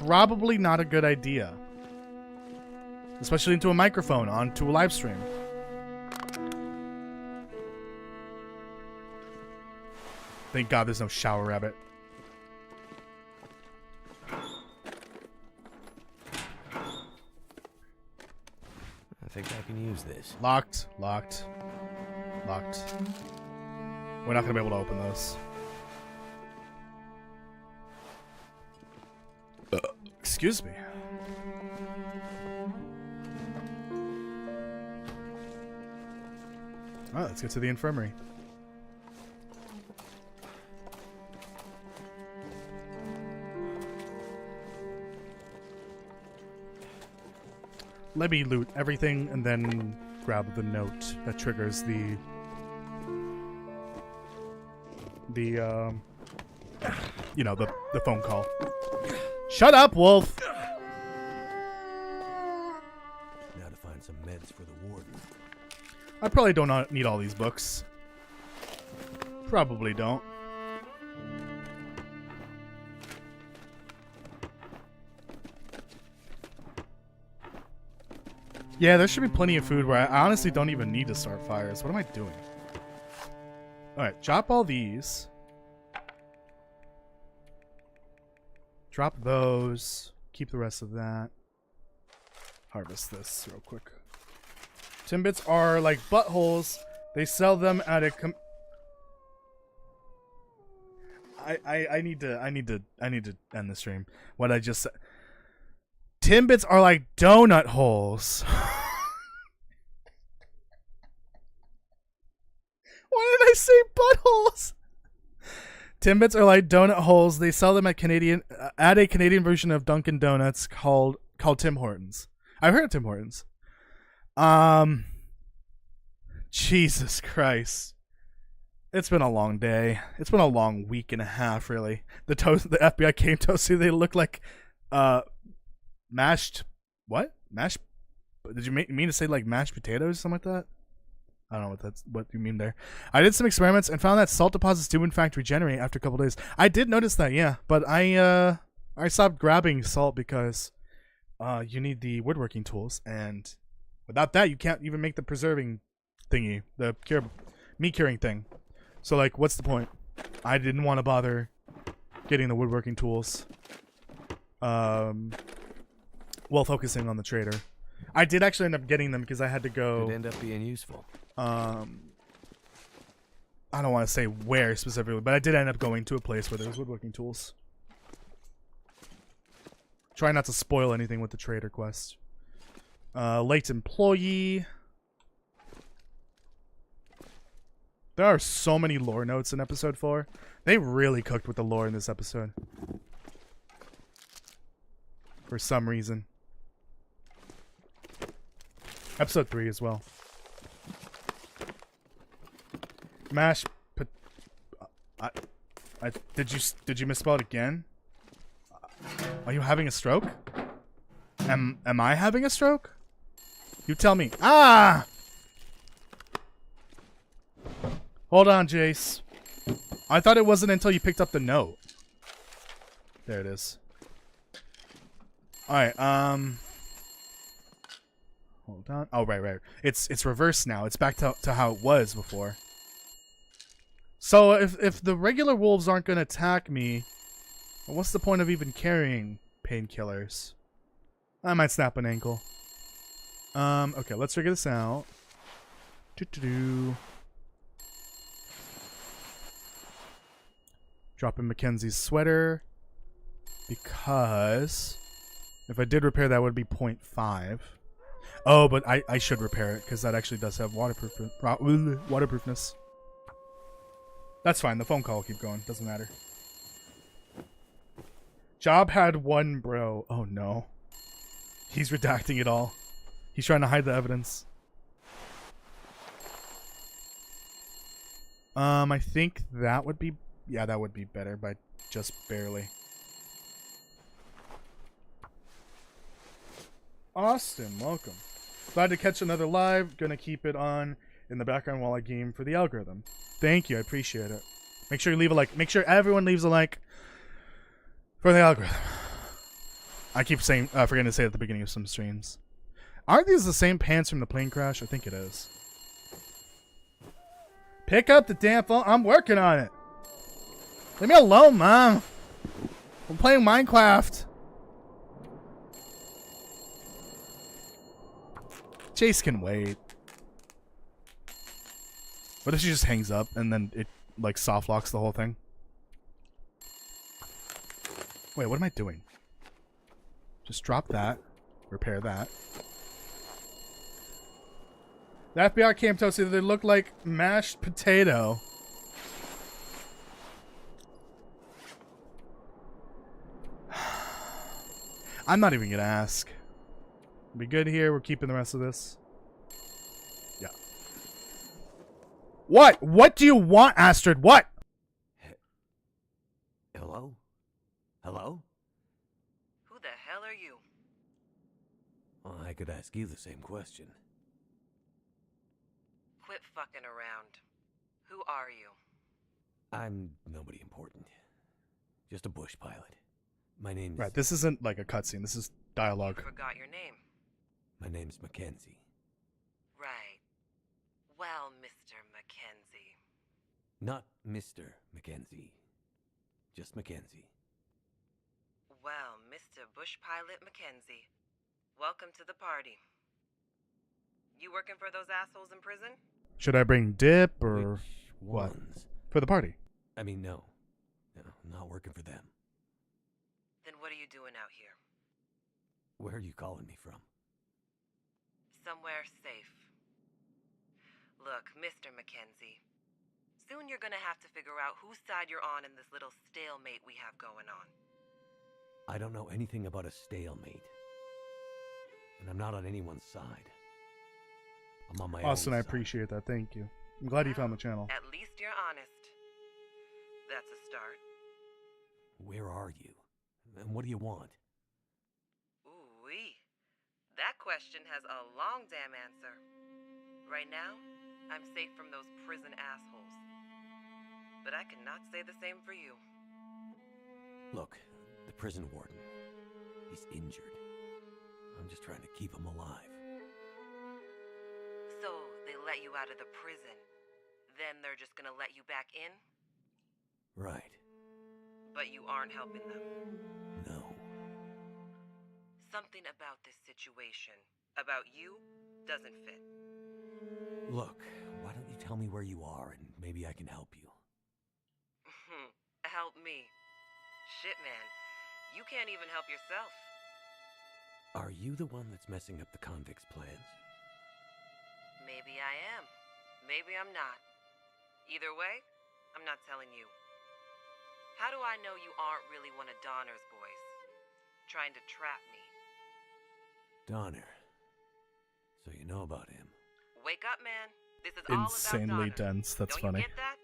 Probably not a good idea. Especially into a microphone, onto a live stream. Thank God there's no shower rabbit. I think I can use this. Locked. We're not gonna be able to open those. Excuse me. Alright, let's get to the infirmary. Let me loot everything and then grab the note that triggers the phone call. Shut up, Wolf! Now to find some meds for the Warden. I probably don't need all these books. Probably don't. Yeah, there should be plenty of food where I honestly don't even need to start fires. What am I doing? Alright, drop all these. Drop those. Keep the rest of that. Harvest this real quick. Timbits are like buttholes. They sell them at a I need to end the stream. What I just said. Timbits are like donut holes. Why did I say buttholes? Timbits are like donut holes. They sell them at a Canadian version of Dunkin' Donuts called Tim Hortons. I've heard of Tim Hortons. Jesus Christ. It's been a long day. It's been a long week and a half, really. The FBI came Toasty. They look like mashed. What? Mashed? Did you mean to say like mashed potatoes, something like that? I don't know what you mean there. I did some experiments and found that salt deposits do in fact regenerate after a couple days. I did notice that, yeah, but I stopped grabbing salt because you need the woodworking tools, and without that you can't even make the preserving thingy, the meat curing thing. So like, what's the point? I didn't want to bother getting the woodworking tools while focusing on the trader. I did actually end up getting them because I had to go. Could end up being useful. I don't want to say where specifically, but I did end up going to a place where there was woodworking tools. Try not to spoil anything with the trader quest. Late employee. There are so many lore notes in episode 4. They really cooked with the lore in this episode. For some reason. Episode 3 as well. Mash. Did you misspell it again? Are you having a stroke? Am I having a stroke? You tell me. Ah! Hold on, Jace. I thought it wasn't until you picked up the note. There it is. Alright, hold on. Oh, right. It's reversed now. It's back to how it was before. So if the regular wolves aren't going to attack me, what's the point of even carrying painkillers? I might snap an ankle. Okay, let's figure this out. Drop in Mackenzie's sweater. Because if I did repair that, would be 0.5. Oh, but I should repair it because that actually does have waterproofness. That's fine. The phone call will keep going. Doesn't matter. Job had one bro. Oh no. He's redacting it all. He's trying to hide the evidence. I think that would be... Yeah, that would be better by just barely. Austin, welcome. Glad to catch another live. Gonna keep it on in the background while I game for the algorithm. Thank you, I appreciate it. Make sure you leave a like. Make sure everyone leaves a like for the algorithm. I keep saying, forgetting to say it at the beginning of some streams. Aren't these the same pants from the plane crash? I think it is. Pick up the damn phone. I'm working on it. Leave me alone, Mom. I'm playing Minecraft. Jace can wait. What if she just hangs up and then it like soft locks the whole thing? Wait, what am I doing? Just drop that. Repair that. The FBI came to us that they look like mashed potato. I'm not even gonna ask. We good here? We're keeping the rest of this. Yeah. What? What do you want, Astrid? What? Hello? Hello? Who the hell are you? Well, I could ask you the same question. Quit fucking around. Who are you? I'm nobody important. Just a bush pilot. My name's... Right, this isn't like a cutscene. This is dialogue. Forgot your name. My name's Mackenzie. Right. Well, Mr. Mackenzie. Not Mr. Mackenzie. Just Mackenzie. Well, Mr. Bush Pilot Mackenzie. Welcome to the party. You working for those assholes in prison? Should I bring dip or Which what? ones? For the party. I mean, no. No, I'm not working for them. Then what are you doing out here? Where are you calling me from? Somewhere safe. Look, Mr. Mackenzie. Soon you're gonna have to figure out whose side you're on in this little stalemate we have going on. I don't know anything about a stalemate. And I'm not on anyone's side. I'm on my Austin, own I side. appreciate that. Thank you. I'm glad you found the channel. At least you're honest. That's a start. Where are you? And what do you want? Ooh-wee. That question has a long damn answer. Right now, I'm safe from those prison assholes. But I cannot say the same for you. Look, the prison warden. He's injured. I'm just trying to keep him alive. So, they let you out of the prison. Then they're just gonna let you back in? Right. But you aren't helping them. No. Something about this situation, about you, doesn't fit. Look, why don't you tell me where you are and maybe I can help you? Help me. Shit, man. You can't even help yourself. Are you the one that's messing up the convicts' plans? Maybe I am. Maybe I'm not. Either way, I'm not telling you. How do I know you aren't really one of Donner's boys? Trying to trap me. Donner. So you know about him. Wake up, man. This is all Insanely about Donner. dense. That's Don't funny. you get that?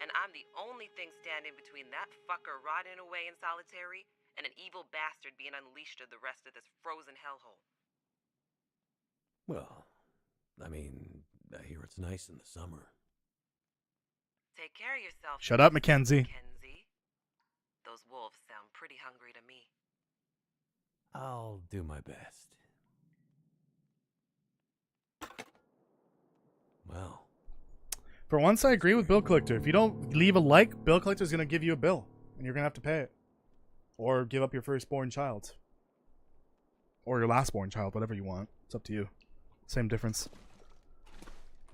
And I'm the only thing standing between that fucker rotting away in solitary and an evil bastard being unleashed to the rest of this frozen hellhole. Well, I mean, I hear it's nice in the summer. Take care of yourself. Shut up, Mackenzie. Mackenzie. Those wolves sound pretty hungry to me. I'll do my best. Well. For once, I agree with Bill Collector. If you don't leave a like, Bill Collector's going to give you a bill. And you're going to have to pay it. Or give up your firstborn child. Or your lastborn child, whatever you want. It's up to you. Same difference.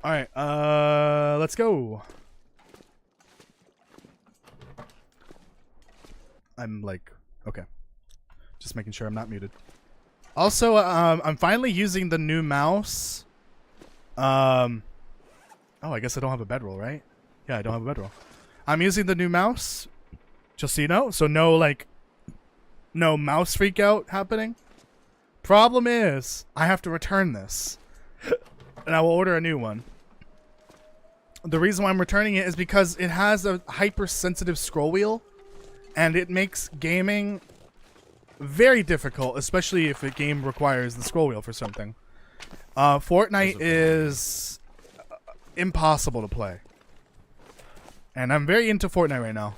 Alright, let's go. I'm like, okay. Just making sure I'm not muted. Also, I'm finally using the new mouse. Oh, I guess I don't have a bedroll, right? Yeah, I don't have a bedroll. I'm using the new mouse, just so you know. So no, like, no mouse freak out happening. Problem is, I have to return this. And I will order a new one. The reason why I'm returning it is because it has a hypersensitive scroll wheel. And it makes gaming very difficult, especially if a game requires the scroll wheel for something. Fortnite is impossible to play. And I'm very into Fortnite right now.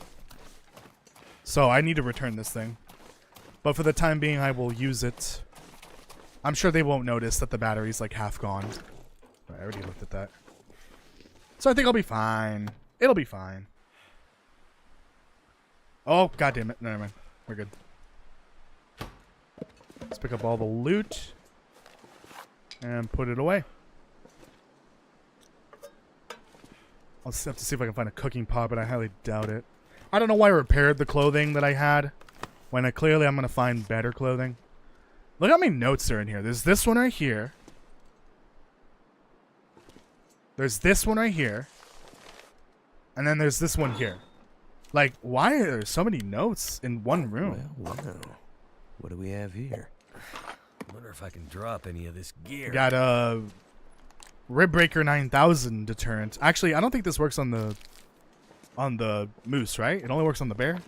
So I need to return this thing. But for the time being, I will use it. I'm sure they won't notice that the battery's like half gone. I already looked at that. So I think I'll be fine. It'll be fine. Oh, god damn it. Never mind. We're good. Let's pick up all the loot. And put it away. I'll have to see if I can find a cooking pot, but I highly doubt it. I don't know why I repaired the clothing that I had, when clearly I'm going to find better clothing. Look how many notes are in here. There's this one right here. There's this one right here. And then there's this one here. Like, why are there so many notes in one room? Well. What do we have here? I wonder if I can drop any of this gear. We got a Ribbreaker 9000 deterrent. Actually, I don't think this works on the moose, right? It only works on the bear.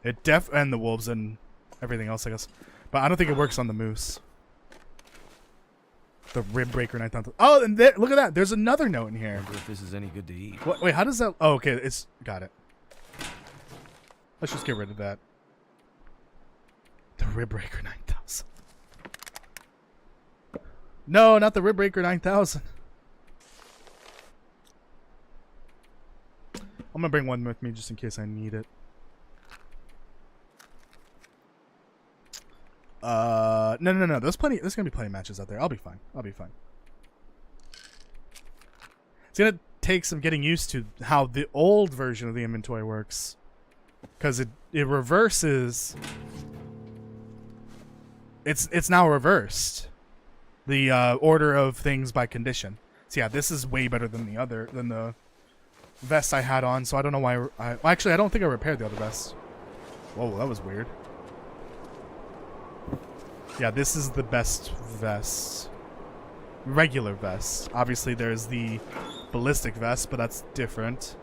It and the wolves and everything else, I guess. But I don't think it works on the moose. The Ribbreaker 9000. Oh, and look at that. There's another note in here. Wonder if this is any good to eat. What, wait, how does that? Oh, okay. It's got it. Let's just get rid of that. The Ribbreaker 9000. No, not the Ribbreaker 9000. I'm gonna bring one with me just in case I need it. No. There's gonna be plenty of matches out there. I'll be fine. It's gonna take some getting used to how the old version of the inventory works, because it reverses. It's now reversed. The order of things by condition. So yeah, this is way better than the vest I had on. So I don't know why. Actually, I don't think I repaired the other vest. Whoa, that was weird. Yeah, this is the best vest. regular vests. Obviously, there's the ballistic vest, but that's different.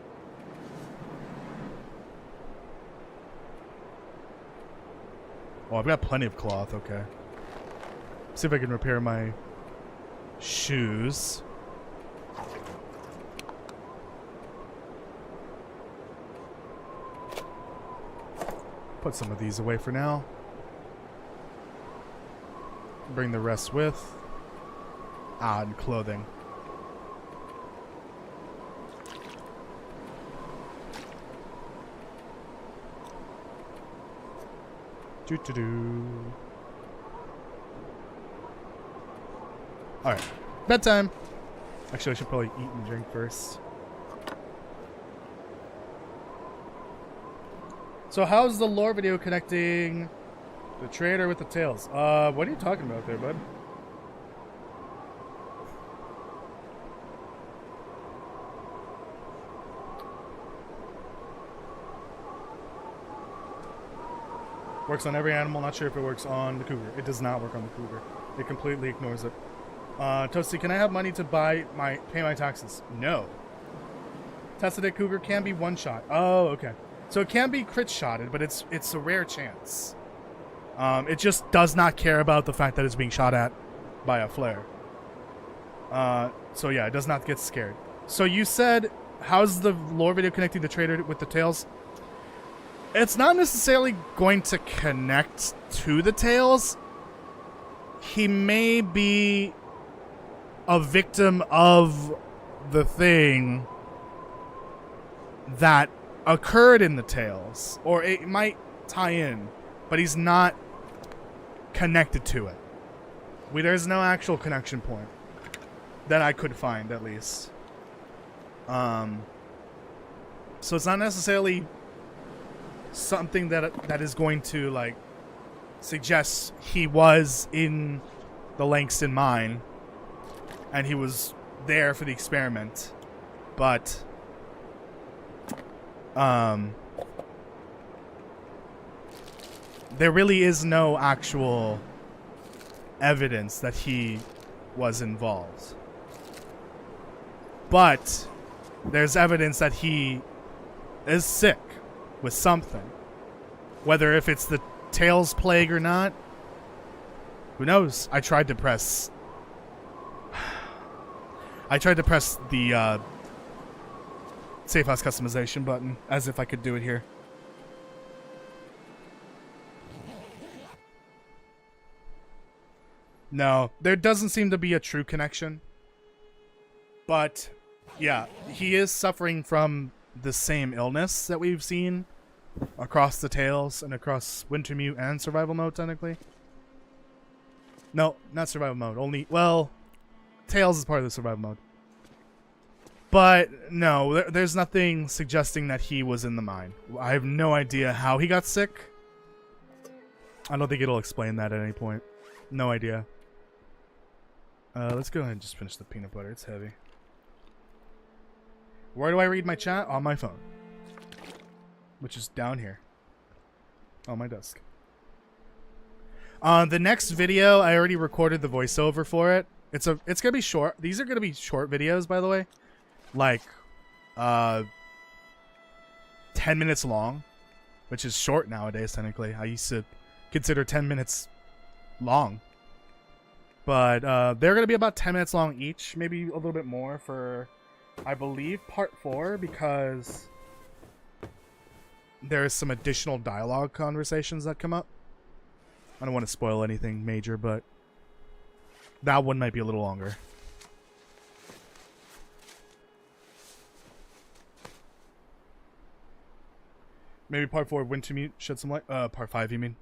Oh, I've got plenty of cloth. Okay. See if I can repair my shoes. Put some of these away for now. Bring the rest with. And clothing. Doo-doo-doo. Alright. Bedtime. Actually, I should probably eat and drink first. So how's the lore video connecting the trader with the tails? What are you talking about there, bud? Works on every animal, not sure if it works on the cougar. It does not work on the cougar. It completely ignores it. Toasty, can I have money to pay my taxes? No. Tested cougar can be one shot. Oh, okay. So it can be crit shotted, but it's a rare chance. It just does not care about the fact that it's being shot at by a flare. So yeah, it does not get scared. So you said, how's the lore video connecting the trader with the tails? It's not necessarily going to connect to the tails. He may be a victim of the thing that occurred in the tails, or it might tie in, but he's not connected to it. There's no actual connection point that I could find, at least. So it's not necessarily something that is going to like suggest he was in the Langston mine and he was there for the experiment, but there really is no actual evidence that he was involved. But there's evidence that he is sick with something. Whether if it's the Tails plague or not, who knows? I tried to press the safe house customization button as if I could do it here. No, there doesn't seem to be a true connection. But yeah, he is suffering from the same illness that we've seen across the Tales and across Wintermute and survival mode, technically. No, not survival mode. Only, well, Tales is part of the survival mode. But no, there's nothing suggesting that he was in the mine. I have no idea how he got sick. I don't think it'll explain that at any point. No idea. Let's go ahead and just finish the peanut butter. It's heavy. Where do I read my chat? On my phone. Which is down here. On my desk. The next video, I already recorded the voiceover for it. It's gonna be short. These are gonna be short videos, by the way. Like, 10 minutes long. Which is short nowadays, technically. I used to consider 10 minutes long. But they're going to be about 10 minutes long each. Maybe a little bit more for, I believe, part 4. Because there's some additional dialogue conversations that come up. I don't want to spoil anything major, but that one might be a little longer. Maybe part 4 of Wintermute shed some light. Part 5, you mean?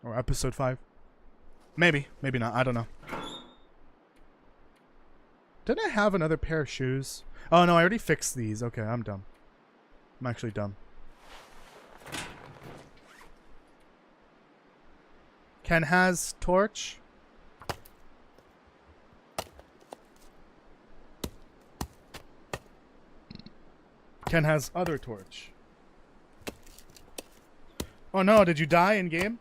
Or episode 5? Maybe. Maybe not. I don't know. Didn't I have another pair of shoes? Oh, no. I already fixed these. Okay, I'm dumb. I'm actually dumb. Ken has torch. Ken has other torch. Oh no, did you die in game?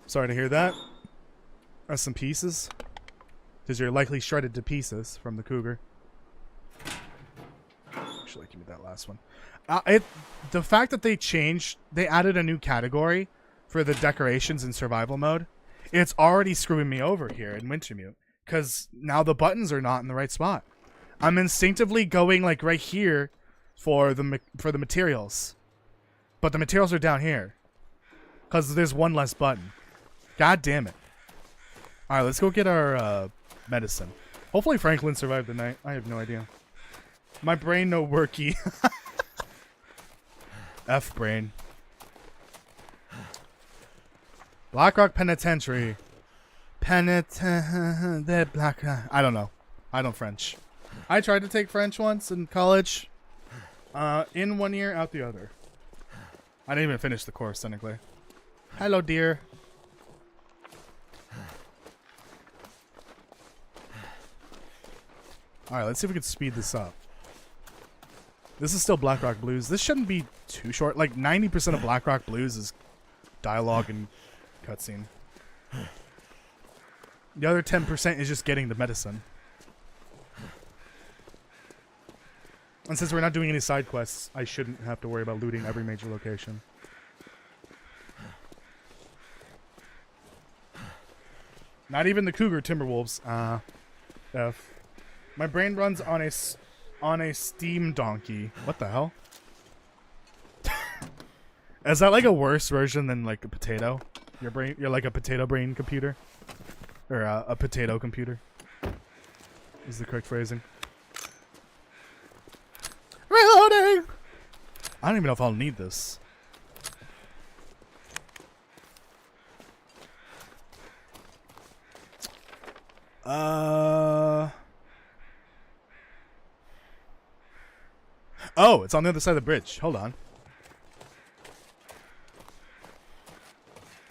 Sorry to hear that. As some pieces. Because you're likely shredded to pieces from the cougar. Actually, give me that last one. The fact that they added a new category for the decorations in survival mode, it's already screwing me over here in Wintermute. Because now the buttons are not in the right spot. I'm instinctively going like right here for the materials. But the materials are down here. Because there's one less button. God damn it. Alright, let's go get our medicine. Hopefully Franklin survived the night. I have no idea. My brain no worky. F brain. Blackrock Penitentiary. Blackrock. I don't know. I don't French. I tried to take French once in college. In one ear, out the other. I didn't even finish the course, technically. Hello, dear. Alright, let's see if we can speed this up. This is still Blackrock Blues. This shouldn't be too short. Like, 90% of Blackrock Blues is dialogue and cutscene. The other 10% is just getting the medicine. And since we're not doing any side quests, I shouldn't have to worry about looting every major location. Not even the Cougar Timberwolves. F. My brain runs on a steam donkey. What the hell? Is that like a worse version than like a potato? You're like a potato brain computer? Or a potato computer? Is the correct phrasing. Reloading! I don't even know if I'll need this. Oh, it's on the other side of the bridge. Hold on.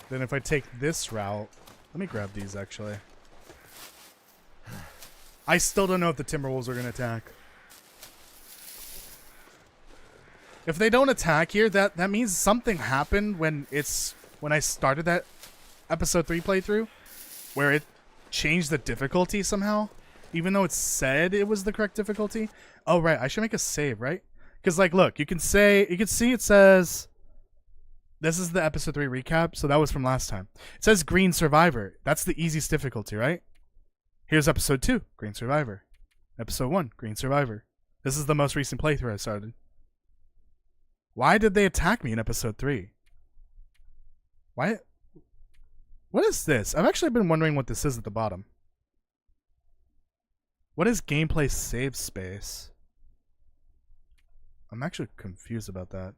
Then if I take this route... Let me grab these, actually. I still don't know if the Timberwolves are going to attack. If they don't attack here, that means something happened when I started that episode 3 playthrough, where it changed the difficulty somehow, even though it said it was the correct difficulty. Oh right, I should make a save, right? Because like, look, you can see it says this is the episode 3 recap, so that was from last time. It says Green Survivor. That's the easiest difficulty, right? Here's episode 2, Green Survivor. Episode 1, Green Survivor. This is the most recent playthrough I started. Why did they attack me in episode 3? Why? What is this? I've actually been wondering what this is at the bottom. What is gameplay save space? I'm actually confused about that.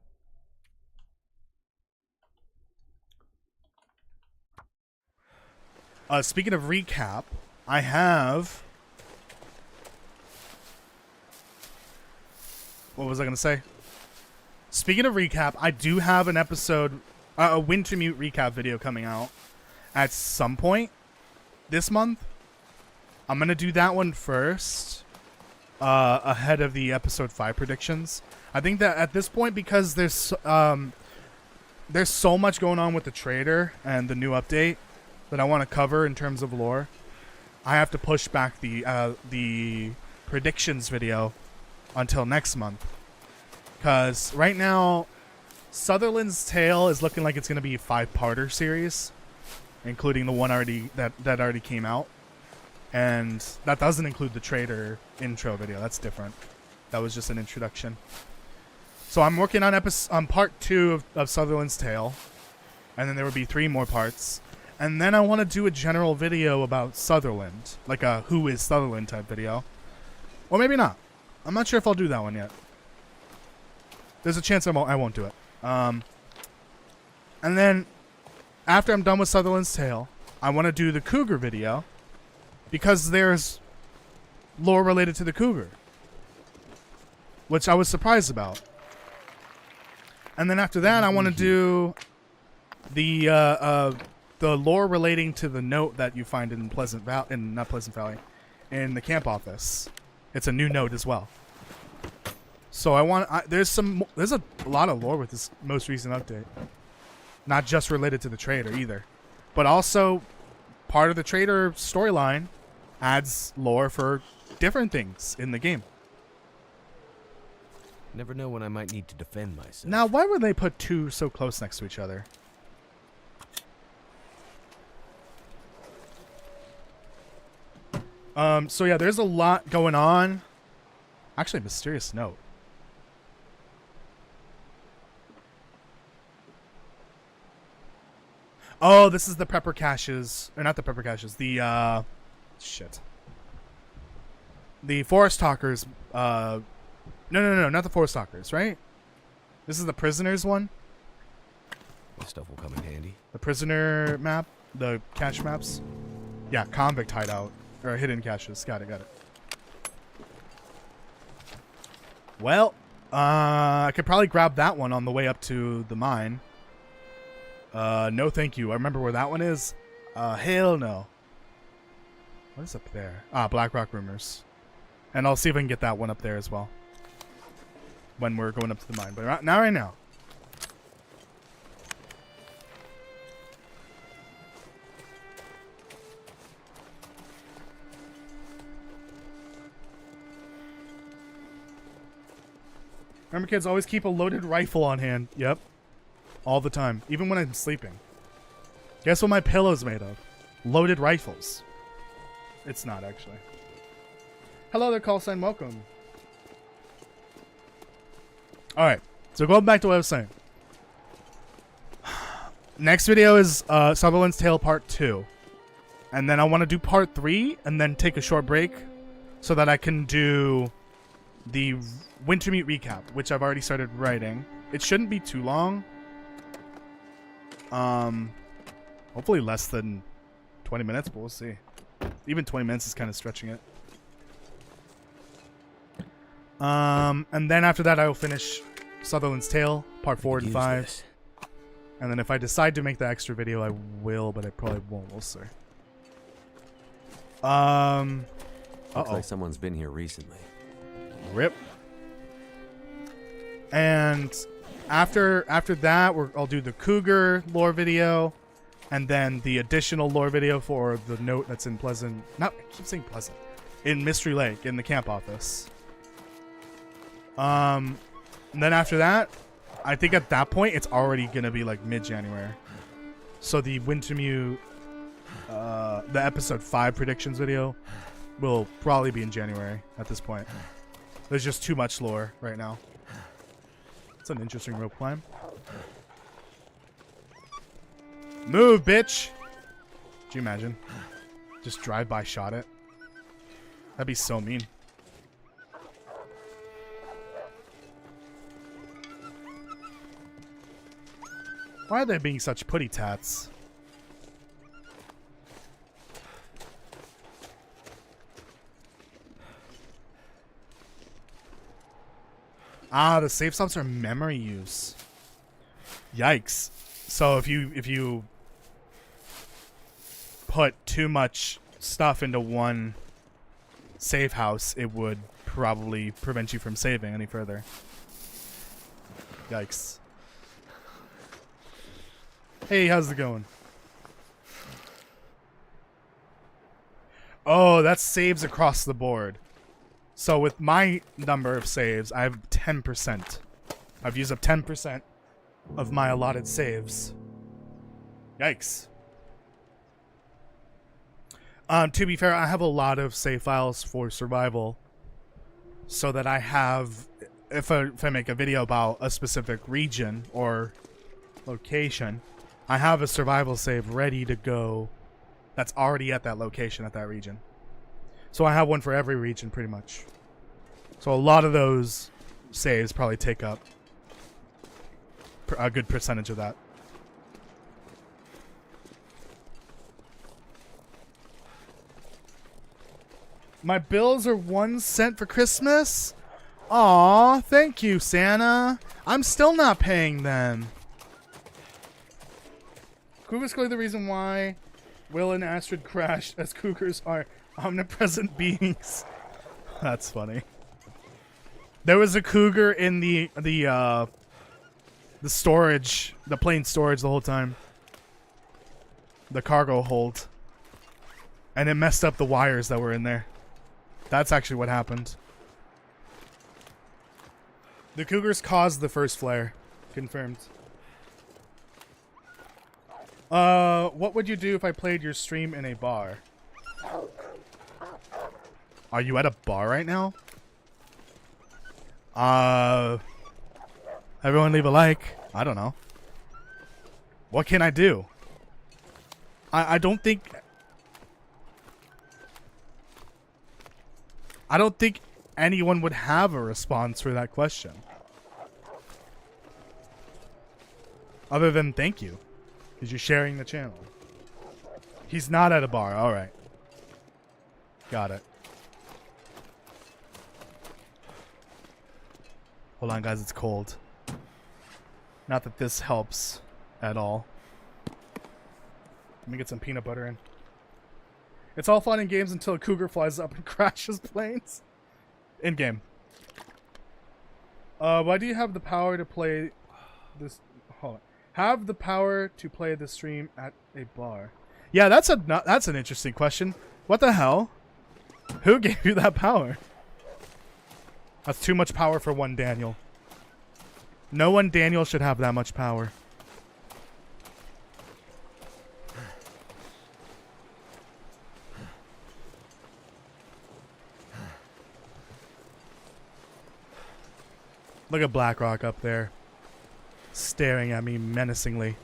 Speaking of recap, I have... What was I going to say? Speaking of recap, I do have an episode, a Wintermute recap video coming out at some point this month. I'm going to do that one first, ahead of the episode 5 predictions. I think that at this point, because there's so much going on with the trader and the new update that I want to cover in terms of lore, I have to push back the predictions video until next month. Because right now, Sutherland's Tale is looking like it's going to be a 5-parter series, including the one that already came out. And that doesn't include the trader intro video. That's different. That was just an introduction. So I'm working on part 2 of Sutherland's Tale. And then there would be 3 more parts. And then I want to do a general video about Sutherland. Like a Who is Sutherland type video. Or maybe not. I'm not sure if I'll do that one yet. There's a chance I won't do it. And then, after I'm done with Sutherland's Tale, I want to do the Cougar video. Because there's lore related to the Cougar. Which I was surprised about. And then after that, I want to do the lore relating to the note that you find in not Pleasant Valley, in the camp office. It's a new note as well. So there's a lot of lore with this most recent update. Not just related to the trader either. But also part of the trader storyline adds lore for different things in the game. Never know when I might need to defend myself. Now, why would they put two so close next to each other? So yeah, there's a lot going on. Actually, a mysterious note. Oh, this is the pepper caches. Or not the pepper caches. The, shit. The forest talkers, no, not the forest talkers, right? This is the prisoners one? This stuff will come in handy. The prisoner map? The cache maps? Yeah, convict hideout. Or hidden caches. Got it. Well, I could probably grab that one on the way up to the mine. No thank you. I remember where that one is. Hell no. What is up there? Ah, Blackrock rumors. And I'll see if I can get that one up there as well. When we're going up to the mine. But right now. Remember, kids, always keep a loaded rifle on hand. Yep. All the time. Even when I'm sleeping. Guess what my pillow's made of? Loaded rifles. It's not, actually. Hello there, call sign. Welcome. Alright. So going back to what I was saying. Next video is Sutherland's Tale Part 2. And then I want to do Part 3 and then take a short break so that I can do the Wintermute recap, which I've already started writing. It shouldn't be too long. Hopefully less than 20 minutes, but we'll see. Even 20 minutes is kind of stretching it. And then after that, I will finish Sutherland's Tale, Part 4 and 5. And then if I decide to make the extra video, I will, but I probably won't. We'll see. Looks like someone's been here recently. Rip. And after that, I'll do the Cougar lore video, and then the additional lore video for the note that's in Pleasant. I keep saying Pleasant. In Mystery Lake, in the camp office. And then after that, I think at that point it's already gonna be like mid-January. So the Wintermute, the episode 5 predictions video will probably be in January at this point. There's just too much lore right now. It's an interesting rope climb. Move, bitch! Could you imagine? Just drive-by shot it. That'd be so mean. Why are they being such putty tats? Ah, the save stops are memory use. Yikes. So if you put too much stuff into one save house, it would probably prevent you from saving any further. Yikes. Hey, how's it going? Oh, that's saves across the board. So with my number of saves, I have 10%. I've used up 10% of my allotted saves. Yikes. To be fair, I have a lot of save files for survival, so that I have, if I make a video about a specific region or location, I have a survival save ready to go that's already at that location, at that region. So I have one for every region, pretty much. So a lot of those saves probably take up a good percentage of that. My bills are 1 cent for Christmas? Aw, thank you, Santa. I'm still not paying them. Cougar's clearly the reason why Will and Astrid crashed, as cougars are omnipresent beings. That's funny. There was a cougar in the storage, the plane storage the whole time. The cargo hold. And it messed up the wires that were in there. That's actually what happened. The cougars caused the first flare. Confirmed. What would you do if I played your stream in a bar? Are you at a bar right now? Everyone leave a like. I don't know. What can I do? I don't think anyone would have a response for that question. Other than thank you. Because you're sharing the channel. He's not at a bar. Alright. Got it. Hold on, guys. It's cold. Not that this helps at all. Let me get some peanut butter in. It's all fun and games until a cougar flies up and crashes planes. In game. Why do you have the power to play this? Hold on. Have the power to play the stream at a bar? Yeah, that's an interesting question. What the hell? Who gave you that power? That's too much power for one Daniel. No one Daniel should have that much power. Look at Blackrock up there, staring at me menacingly.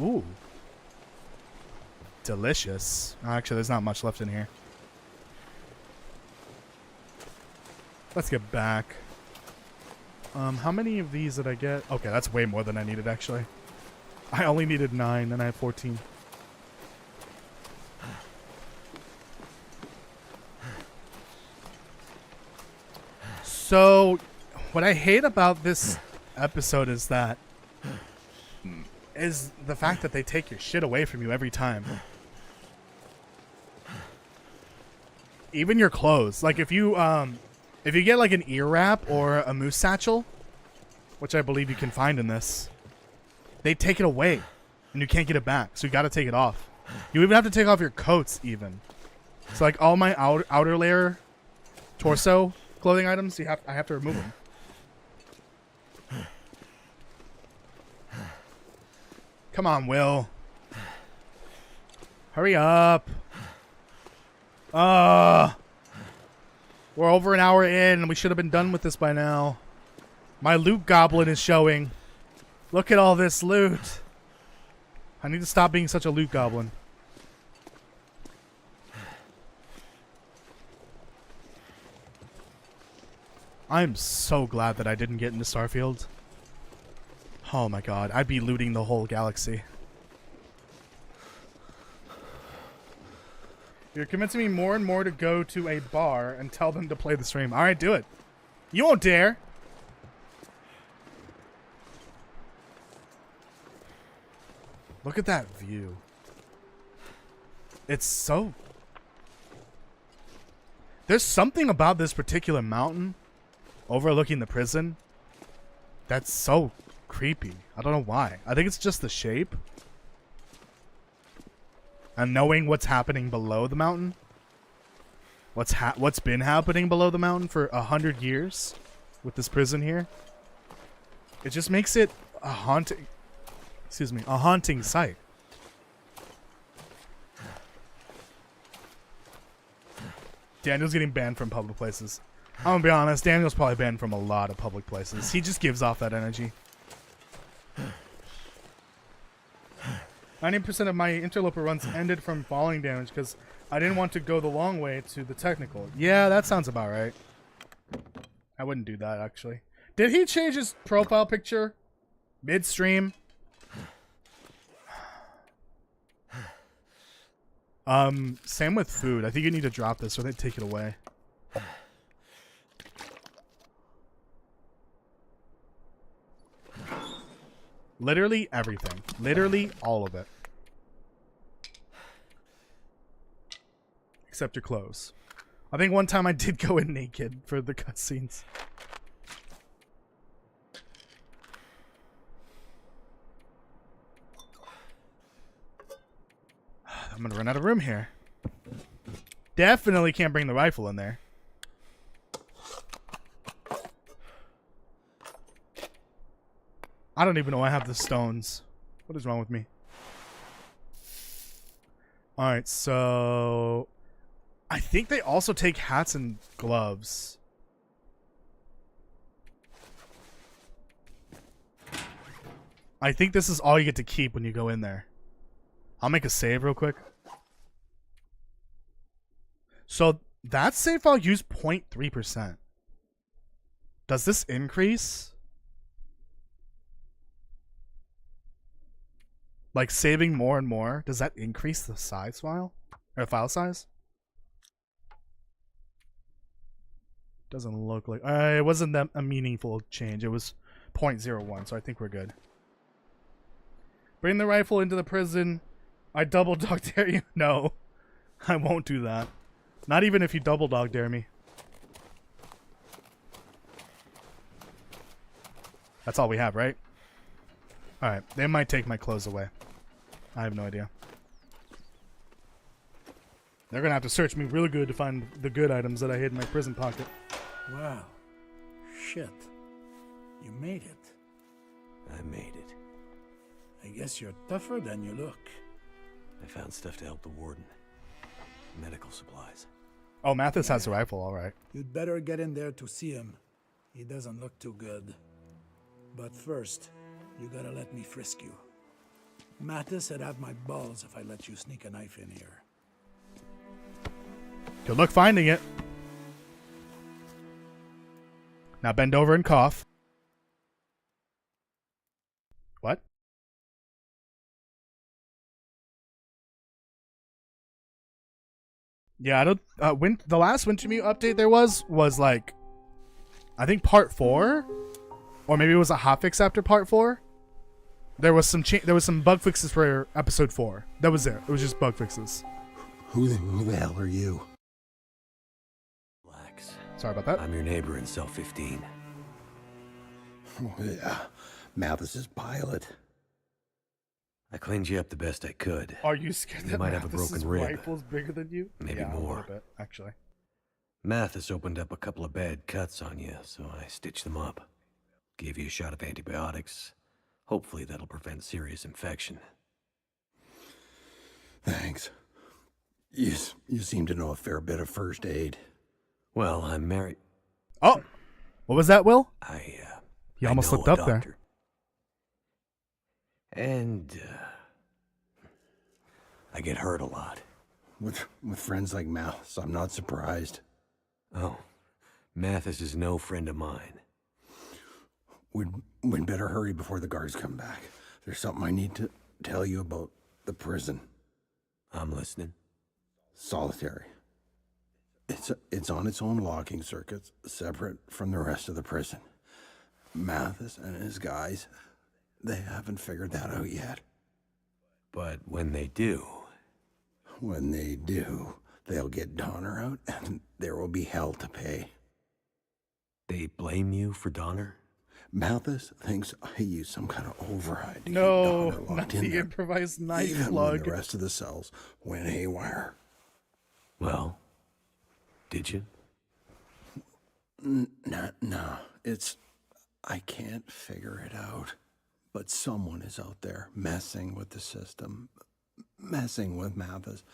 Ooh. Delicious. Actually, there's not much left in here. Let's get back. How many of these did I get? Okay, that's way more than I needed, actually. I only needed 9, and I have 14. So, what I hate about this episode is the fact that they take your shit away from you every time. Even your clothes. Like if you get like an ear wrap or a moose satchel, which I believe you can find in this, they take it away and you can't get it back. So you got to take it off. You even have to take off your coats even. So like all my outer layer torso clothing items, I have to remove them. Come on, Will. Hurry up. We're over an hour in and we should have been done with this by now. My loot goblin is showing. Look at all this loot. I need to stop being such a loot goblin. I'm so glad that I didn't get into Starfield. Oh my god, I'd be looting the whole galaxy. You're convincing me more and more to go to a bar and tell them to play the stream. Alright, do it. You won't dare. Look at that view. It's so... There's something about this particular mountain overlooking the prison that's so creepy. I don't know why. I think it's just the shape. And knowing what's happening below the mountain. What's been happening below the mountain for 100 years with this prison here. It just makes it a haunting... Excuse me. A haunting sight. Daniel's getting banned from public places. I'm gonna be honest, Daniel's probably banned from a lot of public places. He just gives off that energy. 90% of my interloper runs ended from falling damage because I didn't want to go the long way to the technical. Yeah, that sounds about right. I wouldn't do that, actually. Did he change his profile picture midstream? Same with food. I think you need to drop this or they take it away. Literally everything. Literally all of it. Except your clothes. I think one time I did go in naked for the cutscenes. I'm gonna run out of room here. Definitely can't bring the rifle in there. I don't even know I have the stones. What is wrong with me? Alright, so... I think they also take hats and gloves. I think this is all you get to keep when you go in there. I'll make a save real quick. So that save file used 0.3%. Does this increase? Like saving more and more, does that increase the size file? Or file size? Doesn't look like... it wasn't that a meaningful change. It was 0.01, so I think we're good. Bring the rifle into the prison. I double dog dare you. No, I won't do that. Not even if you double dog dare me. That's all we have, right? Alright, they might take my clothes away. I have no idea. They're gonna have to search me really good to find the good items that I hid in my prison pocket. Wow. Shit. You made it. I made it. I guess you're tougher than you look. I found stuff to help the Warden. Medical supplies. Oh, Mathis has a rifle, alright. You'd better get in there to see him. He doesn't look too good. But first, you gotta let me frisk you. Mathis would have my balls if I let you sneak a knife in here. Good luck finding it. Now bend over and cough. What? Yeah, I don't. The last Wintermute update there was like, I think part 4, or maybe it was a hotfix after part 4. There was some bug fixes for episode 4. That was it. It was just bug fixes. Who the hell are you? Relax. Sorry about that. I'm your neighbor in cell 15. Oh, yeah, Mathis's pilot. I cleaned you up the best I could. Are you scared You that might have a Mathis's broken rib. rifle's bigger than you? Maybe Yeah, more. A little bit, actually. Mathis opened up a couple of bad cuts on you, so I stitched them up. Gave you a shot of antibiotics. Hopefully that'll prevent serious infection. Thanks. You seem to know a fair bit of first aid. Well, I'm married. Oh! What was that, Will? You almost slipped up there. And, I get hurt a lot. With friends like Mathis, I'm not surprised. Oh, Mathis is no friend of mine. We'd better hurry before the guards come back. There's something I need to tell you about the prison. I'm listening. Solitary. It's on its own locking circuits, separate from the rest of the prison. Mathis and his guys, they haven't figured that out yet. But when they do... When they do, they'll get Donner out, and there will be hell to pay. They blame you for Donner? Mathis thinks I used some kind of override to keep No, Donner not locked in the there, improvised knife even plug. when the rest of the cells went haywire. Well, did you? No, I can't figure it out. But someone is out there messing with the system, messing with Mathis,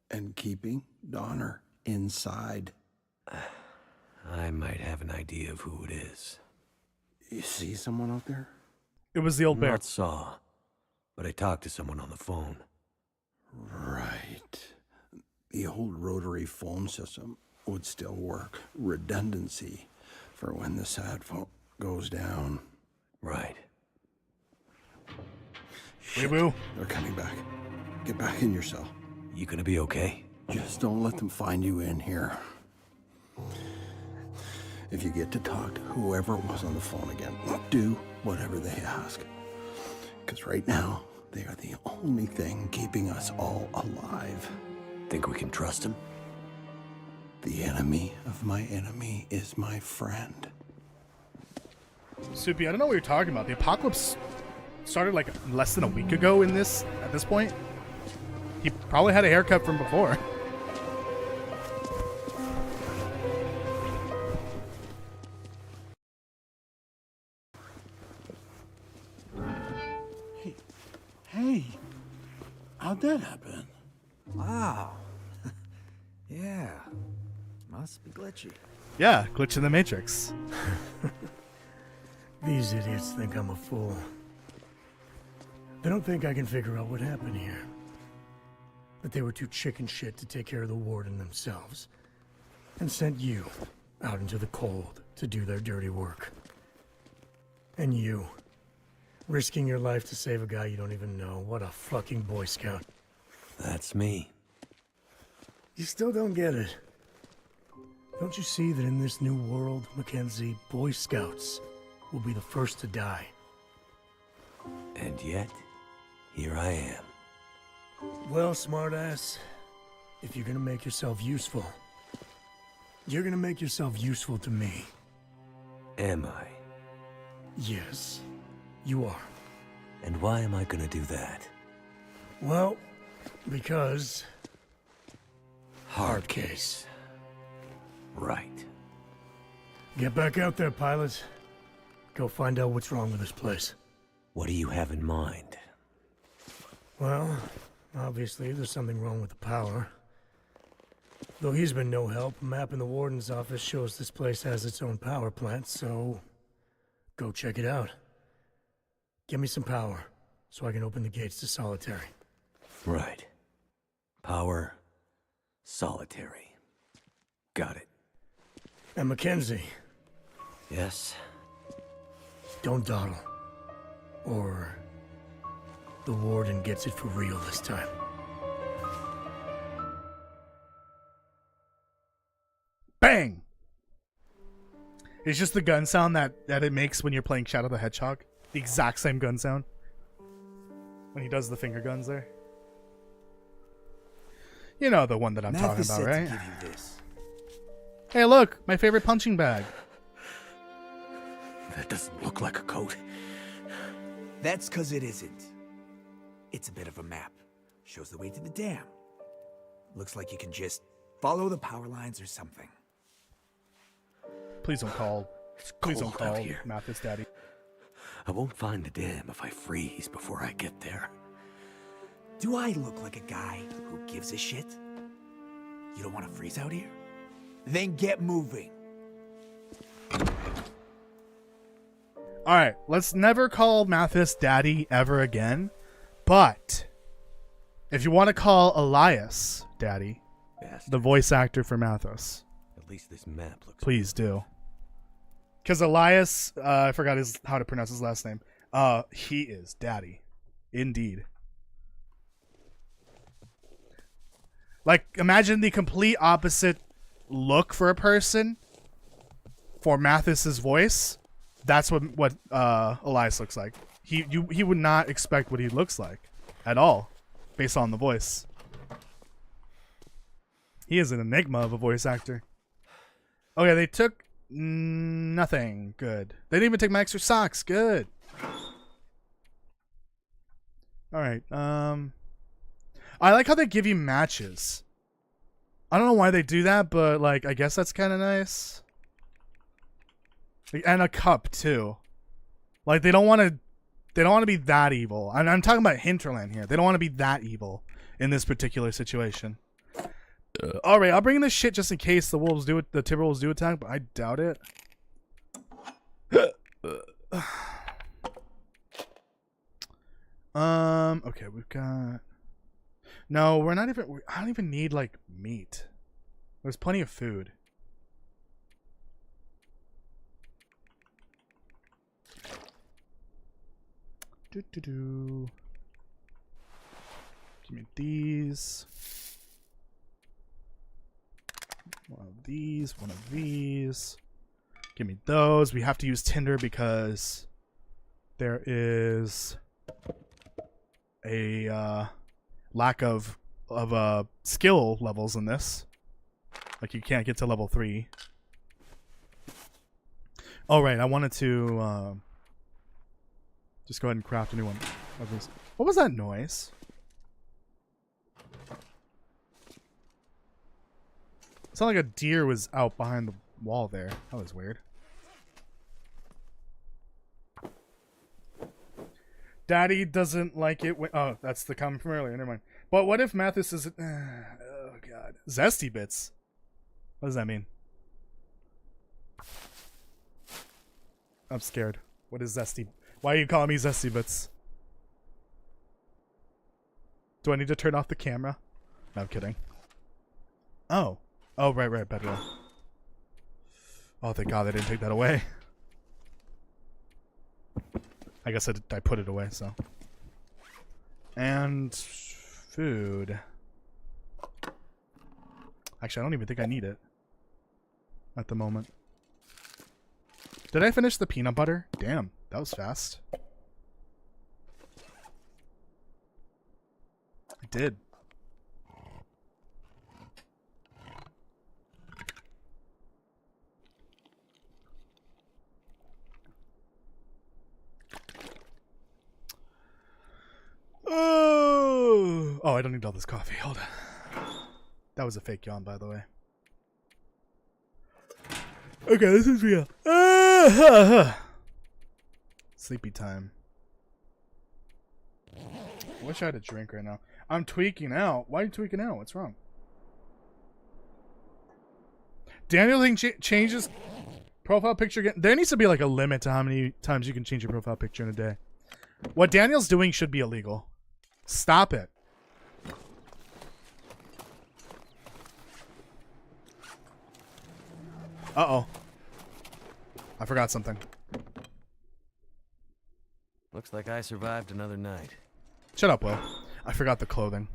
and keeping Donner inside. I might have an idea of who it is. You see someone out there? It was the old bear. Not saw, but I talked to someone on the phone. Right. The old rotary phone system would still work. Redundancy for when the SAT phone goes down. Right. Shit, Wee-woo. they're coming back. Get back in your cell. You gonna be okay? Just don't let them find you in here. If you get to talk to whoever was on the phone again, do whatever they ask. Because right now, they are the only thing keeping us all alive. Think we can trust him? The enemy of my enemy is my friend. Soupy, I don't know what you're talking about. The apocalypse started like less than a week ago at this point. He probably had a haircut from before. Hey, how'd that happen? Wow. Yeah. Must be glitchy. Yeah, glitch in the Matrix. These idiots think I'm a fool. They don't think I can figure out what happened here. But they were too chicken shit to take care of the Warden themselves. And sent you out into the cold to do their dirty work. And you, risking your life to save a guy you don't even know. What a fucking Boy Scout. That's me. You still don't get it. Don't you see that in this new world, Mackenzie, Boy Scouts will be the first to die? And yet, here I am. Well, smartass, if you're gonna make yourself useful, you're gonna make yourself useful to me. Am I? Yes, you are. And why am I gonna do that? Well, because... Hard case. Right. Get back out there, pilot. Go find out what's wrong with this place. What do you have in mind? Well, obviously there's something wrong with the power. Though he's been no help, a map in the Warden's office shows this place has its own power plant, so... go check it out. Give me some power, so I can open the gates to Solitary. Right. Power. Solitary. Got it. And Mackenzie, Yes? don't dawdle. Or... the Warden gets it for real this time. Bang! It's just the gun sound that it makes when you're playing Shadow the Hedgehog. The exact same gun sound. When he does the finger guns there. You know the one that I'm talking about, right? To give you this. Hey, look! My favorite punching bag. That doesn't look like a coat. That's because it isn't. It's a bit of a map. Shows the way to the dam. Looks like you can just follow the power lines or something. Please don't call. Please don't cold out call here. Mathis Daddy. I won't find the dam if I freeze before I get there. Do I look like a guy who gives a shit? You don't want to freeze out here? Then get moving. Alright, let's never call Mathis Daddy ever again. But, if you want to call Elias Daddy, Bastard. the voice actor for Mathis, At least this map looks... please do. Because Elias, I forgot how to pronounce his last name. He is Daddy. Indeed. Like, imagine the complete opposite look for a person for Mathis's voice. That's what Elias looks like. He would not expect what he looks like at all, based on the voice. He is an enigma of a voice actor. Okay, they took nothing. Good. They didn't even take my extra socks. Good. All right. I like how they give you matches. I don't know why they do that, but like I guess that's kind of nice. And a cup too. Like they don't want to be that evil. And I'm talking about Hinterland here. They don't want to be that evil in this particular situation. All right, I'll bring this shit just in case the Timberwolves do attack, but I doubt it. Okay, we've got. No, we're not even. I don't even need like meat. There's plenty of food. Give me these. One of these. One of these. Give me those. We have to use Tinder because there is a lack of skill levels in this. Like you can't get to level 3. Oh right, I wanted to just go ahead and craft a new one of this. What was that noise? sounded like a deer was out behind the wall there. That was weird. Daddy doesn't like it when... Oh, that's the comment from earlier. Never mind. But what if Mathis is... Oh, God. ToastyBits. What does that mean? I'm scared. What is Zesty? Why are you calling me ToastyBits? Do I need to turn off the camera? No, I'm kidding. Oh. Oh, right. Better. Oh, thank God they didn't take that away. I guess I put it away, so. And food. Actually, I don't even think I need it at the moment. Did I finish the peanut butter? Damn, that was fast. I did. Oh, I don't need all this coffee. Hold on. That was a fake yawn, by the way. Okay, this is real. Sleepy time. I wish I had a drink right now. I'm tweaking out. Why are you tweaking out? What's wrong? Daniel changes profile picture again. There needs to be like a limit to how many times you can change your profile picture in a day. What Daniel's doing should be illegal. Stop it. Uh-oh. I forgot something. Looks like I survived another night. Shut up, Will. I forgot the clothing.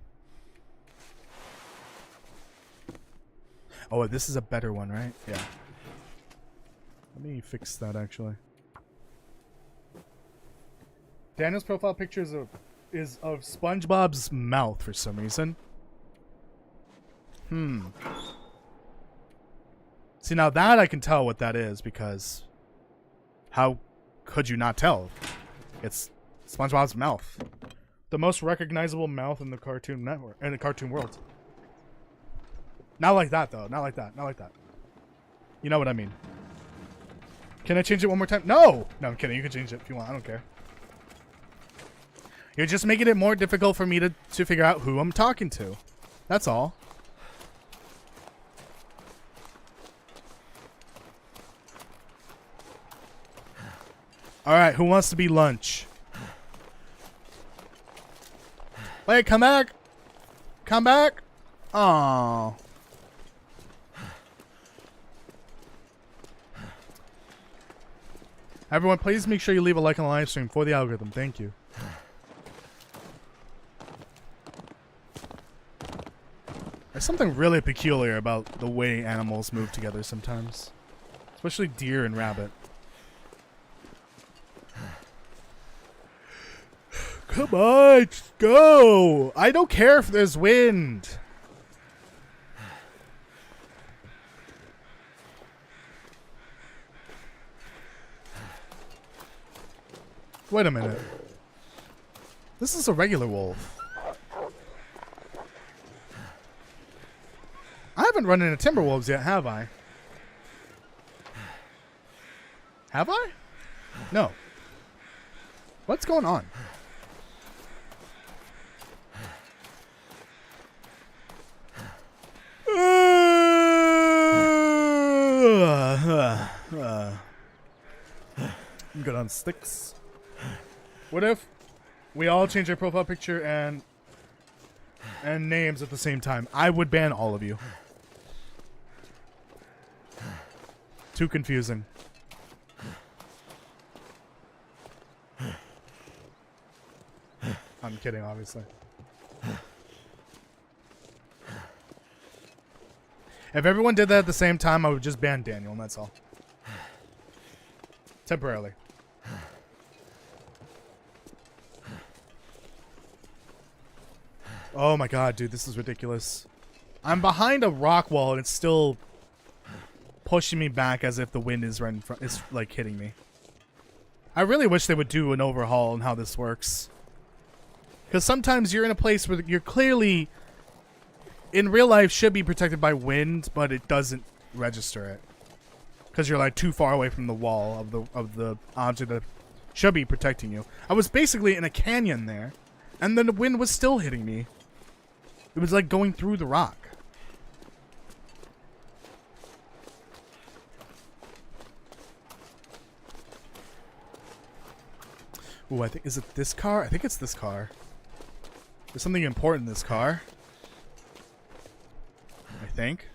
Oh, this is a better one, right? Yeah. Let me fix that, actually. Daniel's profile picture is of SpongeBob's mouth for some reason. See, now that I can tell what that is, because how could you not tell? It's SpongeBob's mouth. The most recognizable mouth in the Cartoon Network, in the cartoon world. Not like that, though. Not like that. Not like that. You know what I mean. Can I change it one more time? No! No, I'm kidding. You can change it if you want. I don't care. You're just making it more difficult for me to figure out who I'm talking to. That's all. Alright, who wants to be lunch? Wait, come back! Come back! Aww. Everyone, please make sure you leave a like on the live stream for the algorithm. Thank you. There's something really peculiar about the way animals move together sometimes. Especially deer and rabbit. Come on, just go! I don't care if there's wind. Wait a minute. This is a regular wolf. I haven't run into Timberwolves yet, have I? Have I? No. What's going on? I'm good on sticks. What if we all change our profile picture and names at the same time? I would ban all of you. Too confusing. I'm kidding, obviously. If everyone did that at the same time, I would just ban Daniel, and that's all. Temporarily. Oh my god, dude, this is ridiculous. I'm behind a rock wall, and it's still pushing me back as if the wind is right in front. It's like hitting me. I really wish they would do an overhaul on how this works. Because sometimes you're in a place where you're clearly in real life should be protected by wind, but it doesn't register it because you're like too far away from the wall of the object that should be protecting you. I was basically in a canyon there, and then the wind was still hitting me. It was like going through the rock. Ooh, I think, is it this car? I think it's this car. There's something important in this car. I think.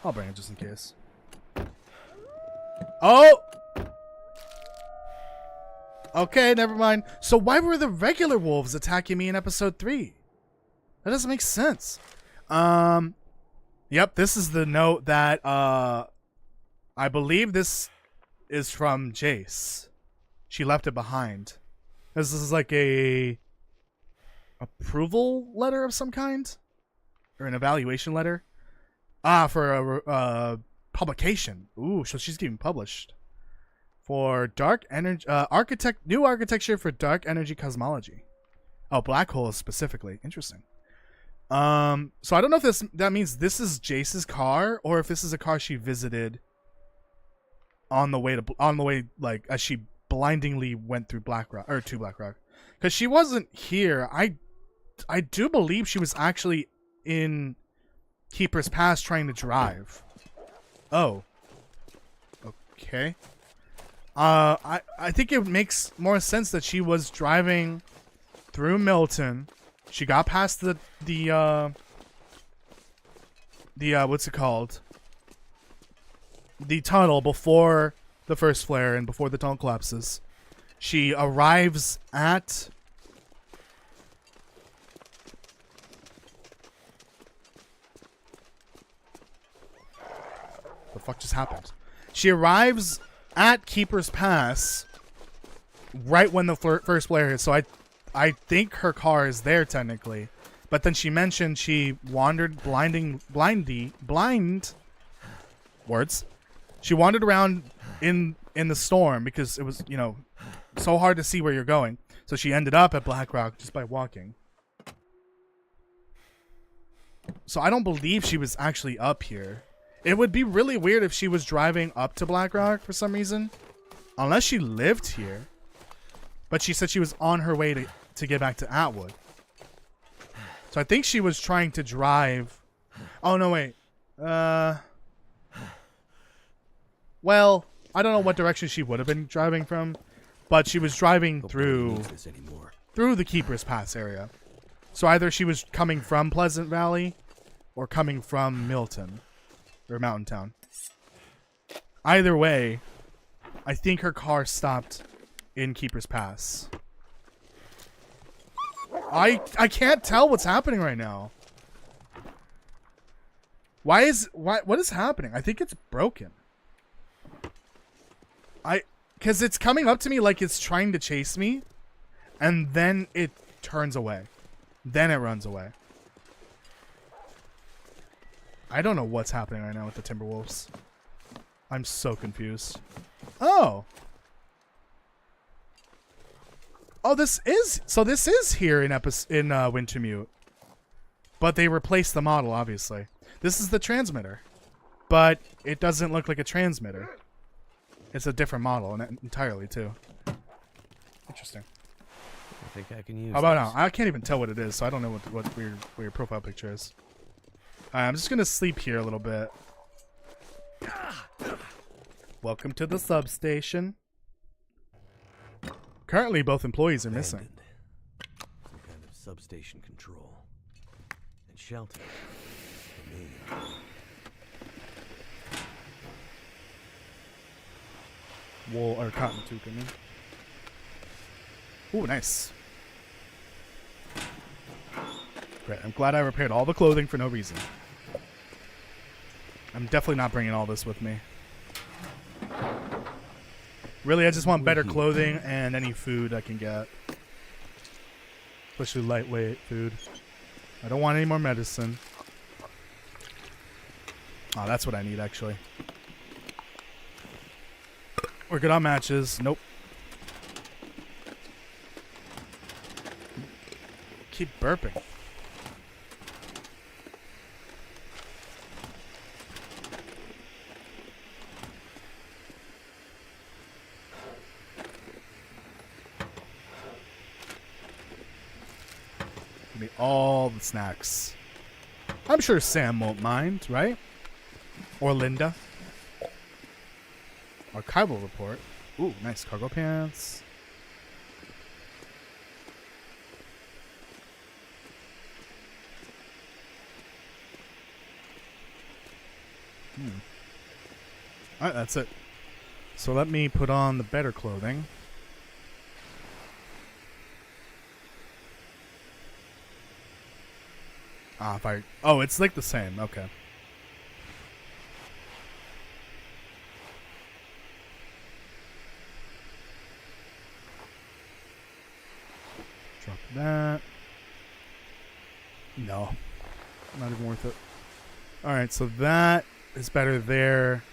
I'll bring it just in case. Oh! Okay, never mind. So why were the regular wolves attacking me in episode 3? That doesn't make sense. Yep, this is the note that, I believe this is from Jace. She left it behind. This is like a approval letter of some kind? Or an evaluation letter? Ah, for a publication. Ooh, so she's getting published. For dark energy, new architecture for dark energy cosmology. Oh, black holes specifically. Interesting. So I don't know if that means this is Jace's car or if this is a car she visited on the way like as she blindingly went through Blackrock or to Blackrock, because she wasn't here. I do believe she was actually in Keeper's Pass trying to drive. Oh, okay. I think it makes more sense that she was driving through Milton. She got past the what's it called? The tunnel before the first flare and before the tunnel collapses. She arrives at the fuck just happened? She arrives at Keeper's Pass right when the first flare hits. So I think her car is there technically, but then she mentioned she wandered She wandered around in the storm because it was, you know, so hard to see where you're going. So she ended up at Blackrock just by walking. So I don't believe she was actually up here. It would be really weird if she was driving up to Blackrock for some reason. Unless she lived here. But she said she was on her way to get back to Atwood. So I think she was trying to drive. Oh, no, wait. Well, I don't know what direction she would have been driving from. But she was driving through the Keeper's Pass area. So either she was coming from Pleasant Valley or coming from Milton. Or Mountain Town. Either way, I think her car stopped in Keeper's Pass. I can't tell what's happening right now. What is happening? I think it's broken. Because it's coming up to me like it's trying to chase me, and then it turns away. Then it runs away. I don't know what's happening right now with the Timberwolves. I'm so confused. Oh. Oh, this is here in Wintermute. But they replaced the model, obviously. This is the transmitter. But it doesn't look like a transmitter. It's a different model entirely, too. Interesting. I think I can use How about now? I can't even tell what it is, so I don't know what your profile picture is. I'm just gonna sleep here a little bit. Welcome to the substation. Currently, both employees are missing. Some kind of substation control and shelter for me. Wool or cotton tube, I mean. Ooh, nice. Great. I'm glad I repaired all the clothing for no reason. I'm definitely not bringing all this with me. Really, I just want better clothing and any food I can get. Especially lightweight food. I don't want any more medicine. Oh, that's what I need, actually. We're good on matches. Nope. keep burping. Give me all the snacks. I'm sure Sam won't mind, right? Or Linda. Archival report. Ooh, nice cargo pants. Alright, that's it. So let me put on the better clothing. Oh, it's like the same. Okay. Drop that. No. Not even worth it. Alright, so that is better there.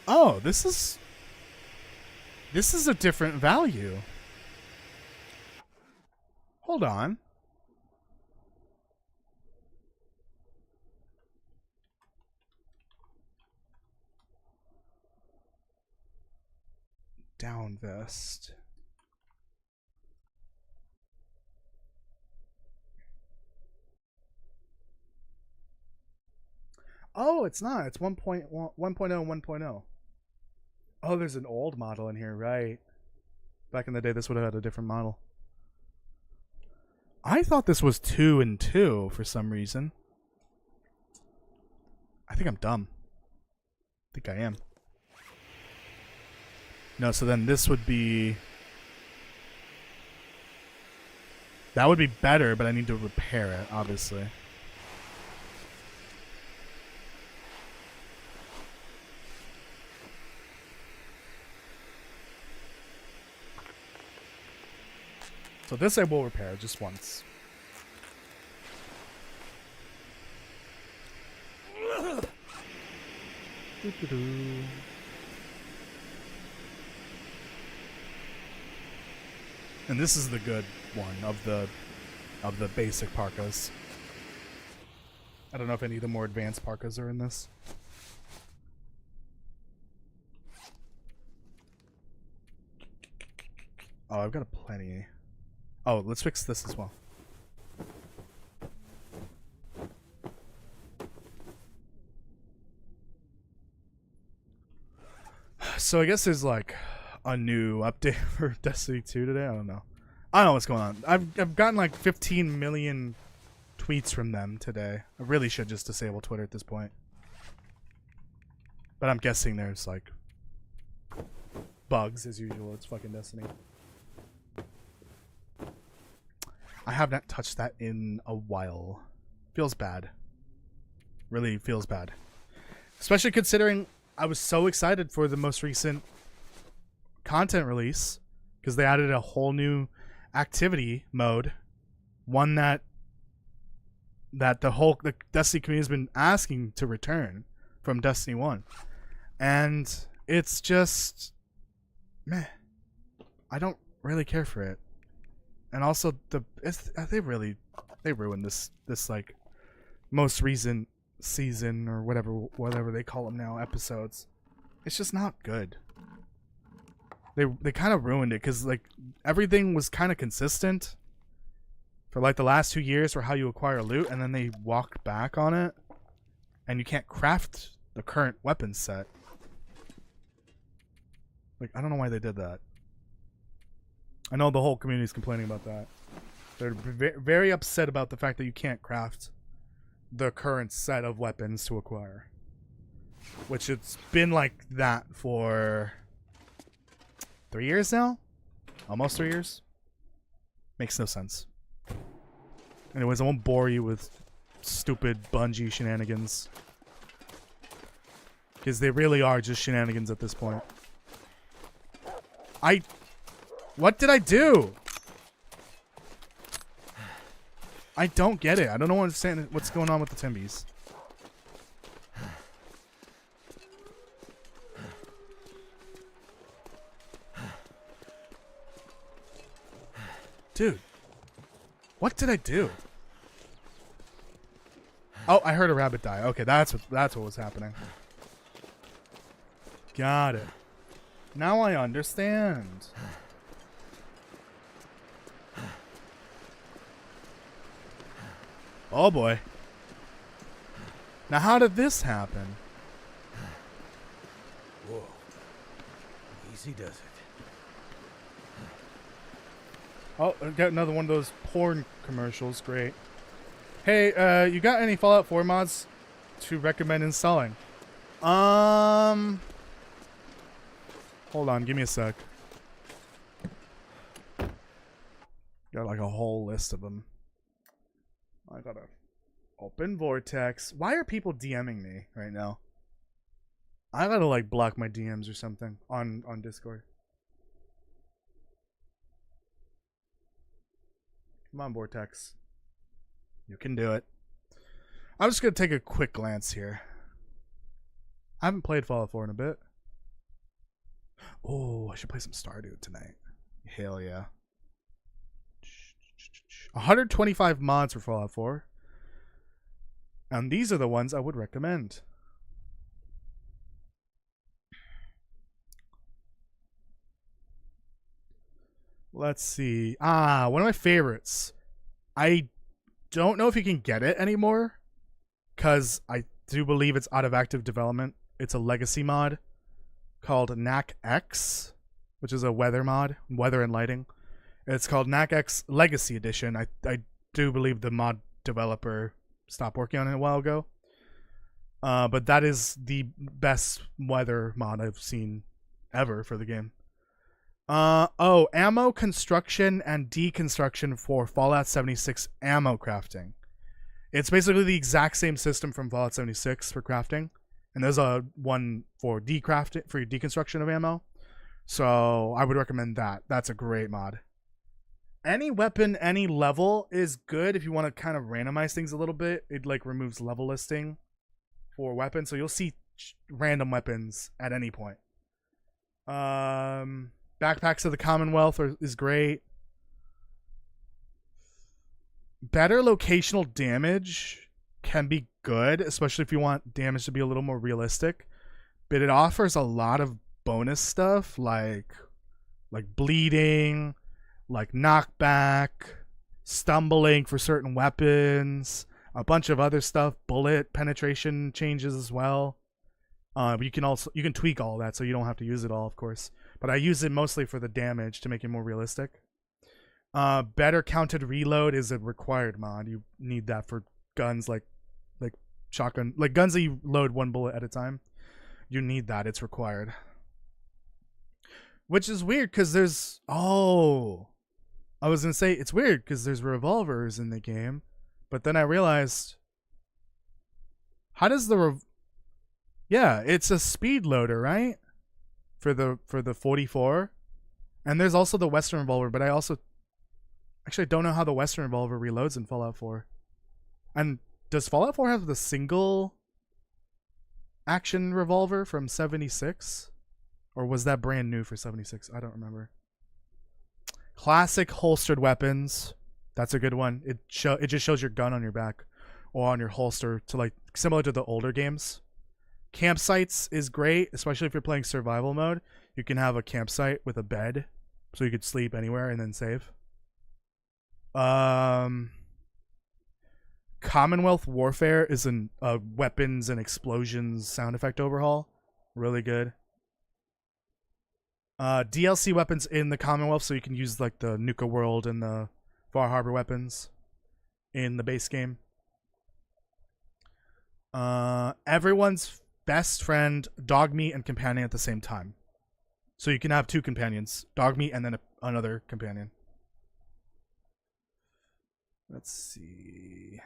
Oh, this is a different value. Hold on. Down vest. Oh, it's not. It's 1.1, 1.0, 1.0. Oh, there's an old model in here, right? Back in the day, this would have had a different model. I thought this was 2 and 2 for some reason. I think I'm dumb. I think I am. No, so then this would be... That would be better, but I need to repair it, obviously. So this I will repair just once. And this is the good one of the basic parkas. I don't know if any of the more advanced parkas are in this. Oh, I've got a plenty. Oh, let's fix this as well. So I guess there's like a new update for Destiny 2 today. I don't know what's going on. I've gotten like 15 million tweets from them today. I really should just disable Twitter at this point. But I'm guessing there's like bugs as usual. It's fucking Destiny. I have not touched that in a while. Feels bad. Really feels bad. Especially considering I was so excited for the most recent content release because they added a whole new activity mode. One that the Destiny community has been asking to return from Destiny 1. And it's just meh. I don't really care for it. And also they ruined this like most recent season or whatever they call them now, episodes. It's just not good. They kind of ruined it because like everything was kind of consistent for like the last 2 years for how you acquire loot, and then they walked back on it, and you can't craft the current weapon set. Like I don't know why they did that. I know the whole community is complaining about that. They're very upset about the fact that you can't craft the current set of weapons to acquire. Which it's been like that for 3 years now? Almost 3 years? Makes no sense. Anyways, I won't bore you with stupid Bungie shenanigans. Because they really are just shenanigans at this point. What did I do? I don't get it. I don't understand what's going on with the Timbies. Dude. What did I do? Oh, I heard a rabbit die. Okay, that's what was happening. Got it. Now I understand. Oh boy. Now how did this happen? Whoa. Easy does it. Oh, I got another one of those porn commercials. Great. Hey, you got any Fallout 4 mods to recommend installing? Hold on, give me a sec. Got like a whole list of them. I gotta open Vortex. Why are people DMing me right now? I gotta like block my DMs or something on Discord. Come on, Vortex. You can do it. I'm just gonna take a quick glance here. I haven't played Fallout 4 in a bit. Oh, I should play some Stardew tonight. Hell yeah. 125 mods for Fallout 4. And these are the ones I would recommend. Let's see. One of my favorites. I don't know if you can get it anymore, because I do believe it's out of active development. It's a legacy mod called NAC X, which is a weather mod, weather and lighting. It's called NAC X Legacy Edition. I do believe the mod developer stopped working on it a while ago. But that is the best weather mod I've seen ever for the game. Ammo construction and deconstruction for Fallout 76 ammo crafting. It's basically the exact same system from Fallout 76 for crafting, and there's a one for decrafting for your deconstruction of ammo. So I would recommend that. That's a great mod. Any weapon, any level is good if you want to kind of randomize things a little bit. It like removes level listing for weapons, so you'll see random weapons at any point. Backpacks of the Commonwealth is great. Better locational damage can be good, especially if you want damage to be a little more realistic. But it offers a lot of bonus stuff like bleeding, like knockback, stumbling for certain weapons, a bunch of other stuff, bullet penetration changes as well. But you can tweak all that, so you don't have to use it all, of course. But I use it mostly for the damage to make it more realistic. Better counted reload is a required mod. You need that for guns like shotgun, like guns that you load one bullet at a time. You need that. It's required. Which is weird because there's I was gonna say it's weird because there's revolvers in the game, but then I realized how does yeah, it's a speed loader, right? For the 44. And there's also the Western revolver, but I also actually don't know how the Western revolver reloads in Fallout 4. And does Fallout 4 have the single action revolver from 76? Or was that brand new for 76? I don't remember. Classic holstered weapons. That's a good one. It just shows your gun on your back or on your holster to like similar to the older games. Campsites is great, especially if you're playing survival mode. You can have a campsite with a bed, so you could sleep anywhere and then save. Commonwealth Warfare is a weapons and explosions sound effect overhaul. Really good. DLC weapons in the Commonwealth, so you can use like the Nuka World and the Far Harbor weapons in the base game. Everyone's best friend, dog meat, and companion at the same time. So you can have two companions, dog meat and then another companion. Let's see.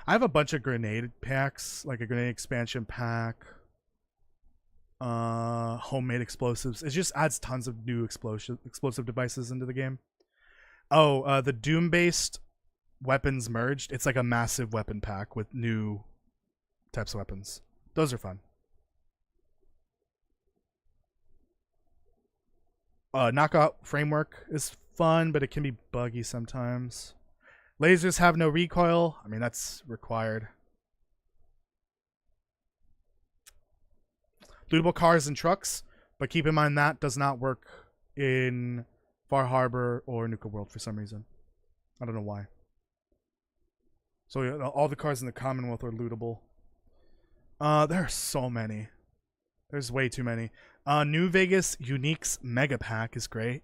I have a bunch of grenade packs, like a grenade expansion pack, homemade explosives. It just adds tons of new explosive devices into the game. The Doom-based weapons merged. It's like a massive weapon pack with new types of weapons. Those are fun. knockout framework is fun, but it can be buggy sometimes. Lasers have no recoil. I mean, that's required. Lootable cars and trucks, but keep in mind that does not work in Far Harbor or Nuka World for some reason. I don't know why. So yeah, all the cars in the Commonwealth are lootable. There are so many. There's way too many. New Vegas Uniques Mega Pack is great.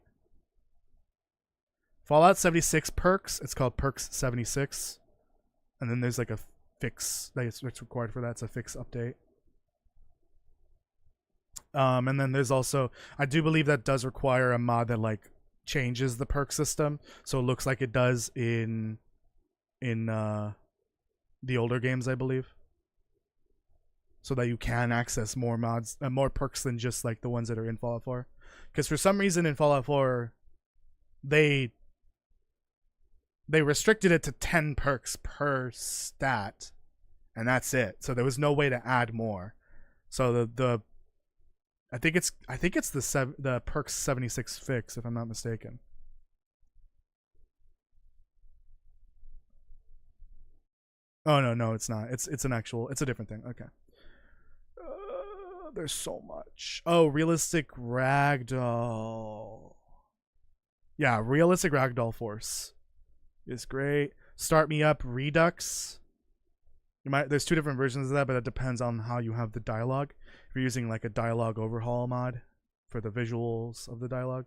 Fallout 76 perks. It's called Perks 76. And then there's like a fix that's required for that. It's a fix update. And then there's also, I do believe that does require a mod that like changes the perk system, so it looks like it does in the older games, I believe, so that you can access more mods, more perks than just like the ones that are in Fallout 4. Because for some reason in Fallout 4, they restricted it to 10 perks per stat, and that's it. So there was no way to add more. So the I think it's the perks 76 fix, if I'm not mistaken. Oh no, it's not. It's a different thing. Okay. There's so much. Oh, realistic ragdoll. Yeah, realistic ragdoll force is great. Start me up Redux. There's two different versions of that, but it depends on how you have the dialogue. If you're using like a dialogue overhaul mod for the visuals of the dialogue.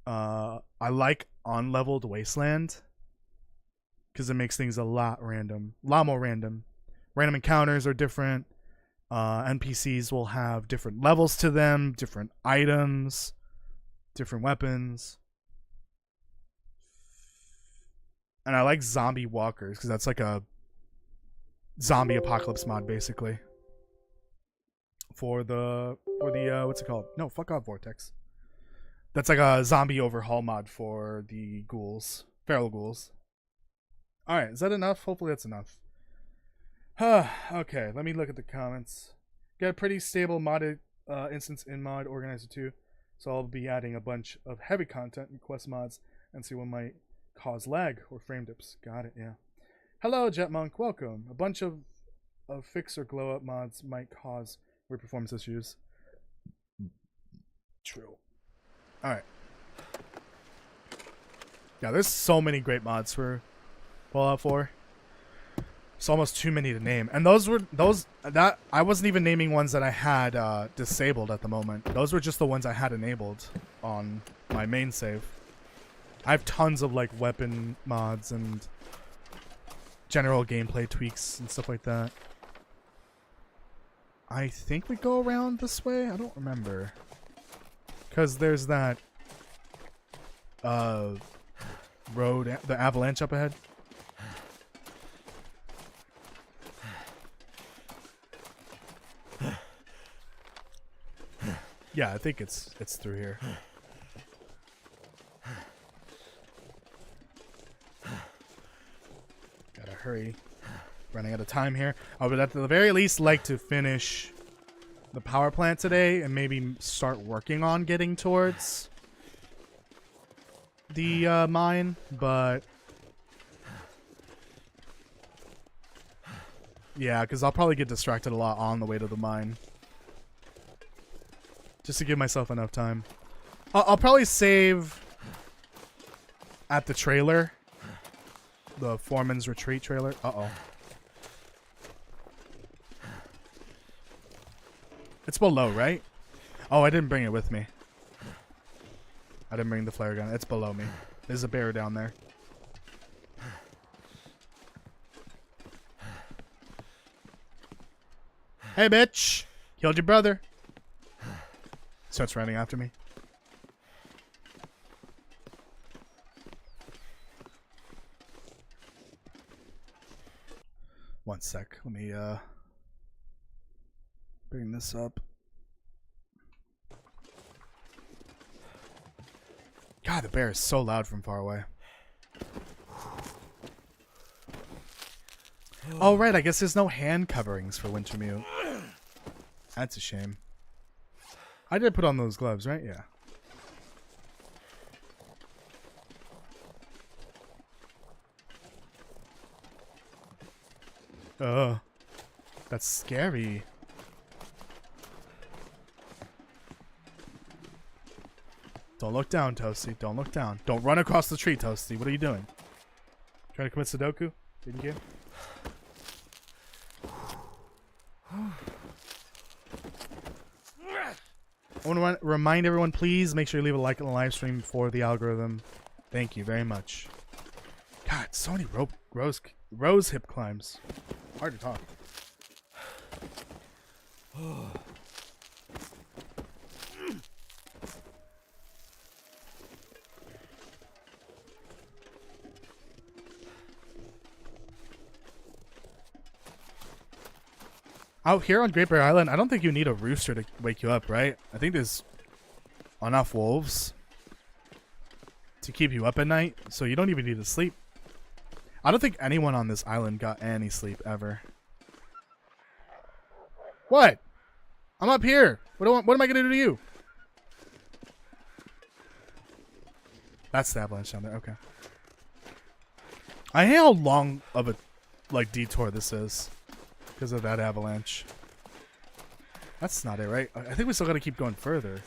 I like unleveled wasteland because it makes things a lot more random. Random encounters are different. NPCs will have different levels to them, different items, different weapons. And I like zombie walkers because that's like a zombie apocalypse mod basically. For the what's it called? No, fuck off, Vortex. That's like a zombie overhaul mod for the ghouls, feral ghouls. All right, is that enough? Hopefully that's enough. Okay, let me look at the comments. Got a pretty stable modded instance in Mod Organizer 2, so I'll be adding a bunch of heavy content and quest mods and see what might cause lag or frame dips. Got it, yeah. Hello, Jetmonk, welcome. A bunch of fix or glow up mods might cause weird performance issues. True. Alright. Yeah, there's so many great mods for Fallout 4. It's almost too many to name. And those that I wasn't even naming ones that I had disabled at the moment. Those were just the ones I had enabled on my main save. I have tons of like weapon mods and general gameplay tweaks and stuff like that. I think we go around this way. I don't remember. Because there's that road, the avalanche up ahead. Yeah, I think it's through here. Gotta hurry. Running out of time here. I would at the very least like to finish the power plant today and maybe start working on getting towards the mine, but yeah, because I'll probably get distracted a lot on the way to the mine. Just to give myself enough time. I'll probably save at the trailer. The Foreman's Retreat trailer. Uh-oh. It's below, right? Oh, I didn't bring it with me. I didn't bring the flare gun. It's below me. There's a bear down there. Hey, bitch! Killed your brother. Starts running after me. One sec. Let me bring this up. God, the bear is so loud from far away. Oh, right. I guess there's no hand coverings for Wintermute. That's a shame. I did put on those gloves, right? Yeah. Ugh. That's scary. Don't look down, Toasty. Don't look down. Don't run across the tree, Toasty. What are you doing? Trying to commit Sudoku? In game? I want to remind everyone, please make sure you leave a like on the live stream for the algorithm. Thank you very much. God, so many rose hip climbs. Hard to talk. Out here on Great Bear Island, I don't think you need a rooster to wake you up, right? I think there's enough wolves to keep you up at night, so you don't even need to sleep. I don't think anyone on this island got any sleep ever. What? I'm up here. What am I gonna do to you? That's the avalanche down there. Okay. I hate how long of a detour this is because of that avalanche. That's not it, right? I think we still gotta keep going further.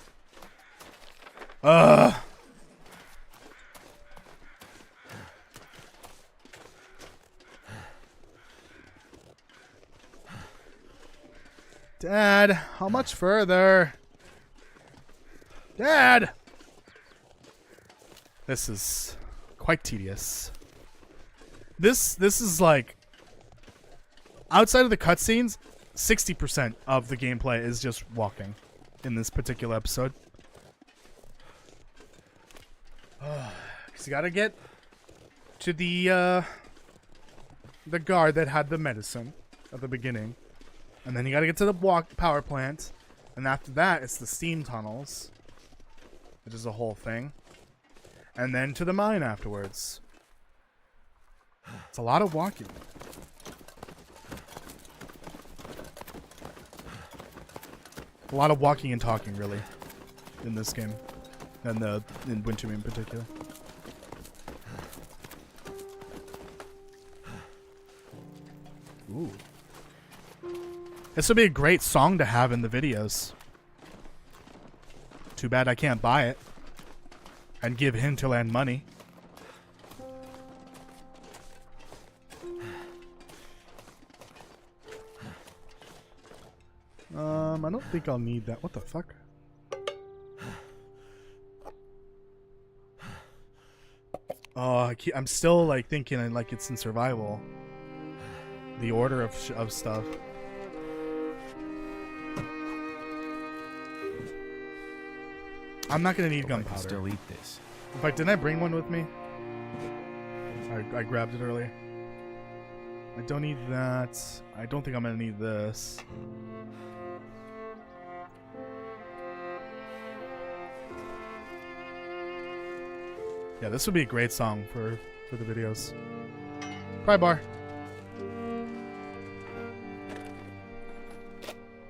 Dad, how much further? Dad! This is quite tedious. This is like, outside of the cutscenes, 60% of the gameplay is just walking in this particular episode. Cause you gotta get to the guard that had the medicine at the beginning. And then you gotta get to the power plant. And after that, it's the steam tunnels, which is a whole thing. And then to the mine afterwards. It's a lot of walking. A lot of walking and talking, really, in this game. And in Wintermute in particular. Ooh. This would be a great song to have in the videos. Too bad I can't buy it and give Hinterland money. I don't think I'll need that. What the fuck? Oh, I'm still like thinking like it's in survival. The order of stuff. I'm not gonna need gunpowder. Still eat this. In fact, didn't I bring one with me? I grabbed it earlier. I don't need that. I don't think I'm gonna need this. Yeah, this would be a great song for the videos. Pry bar.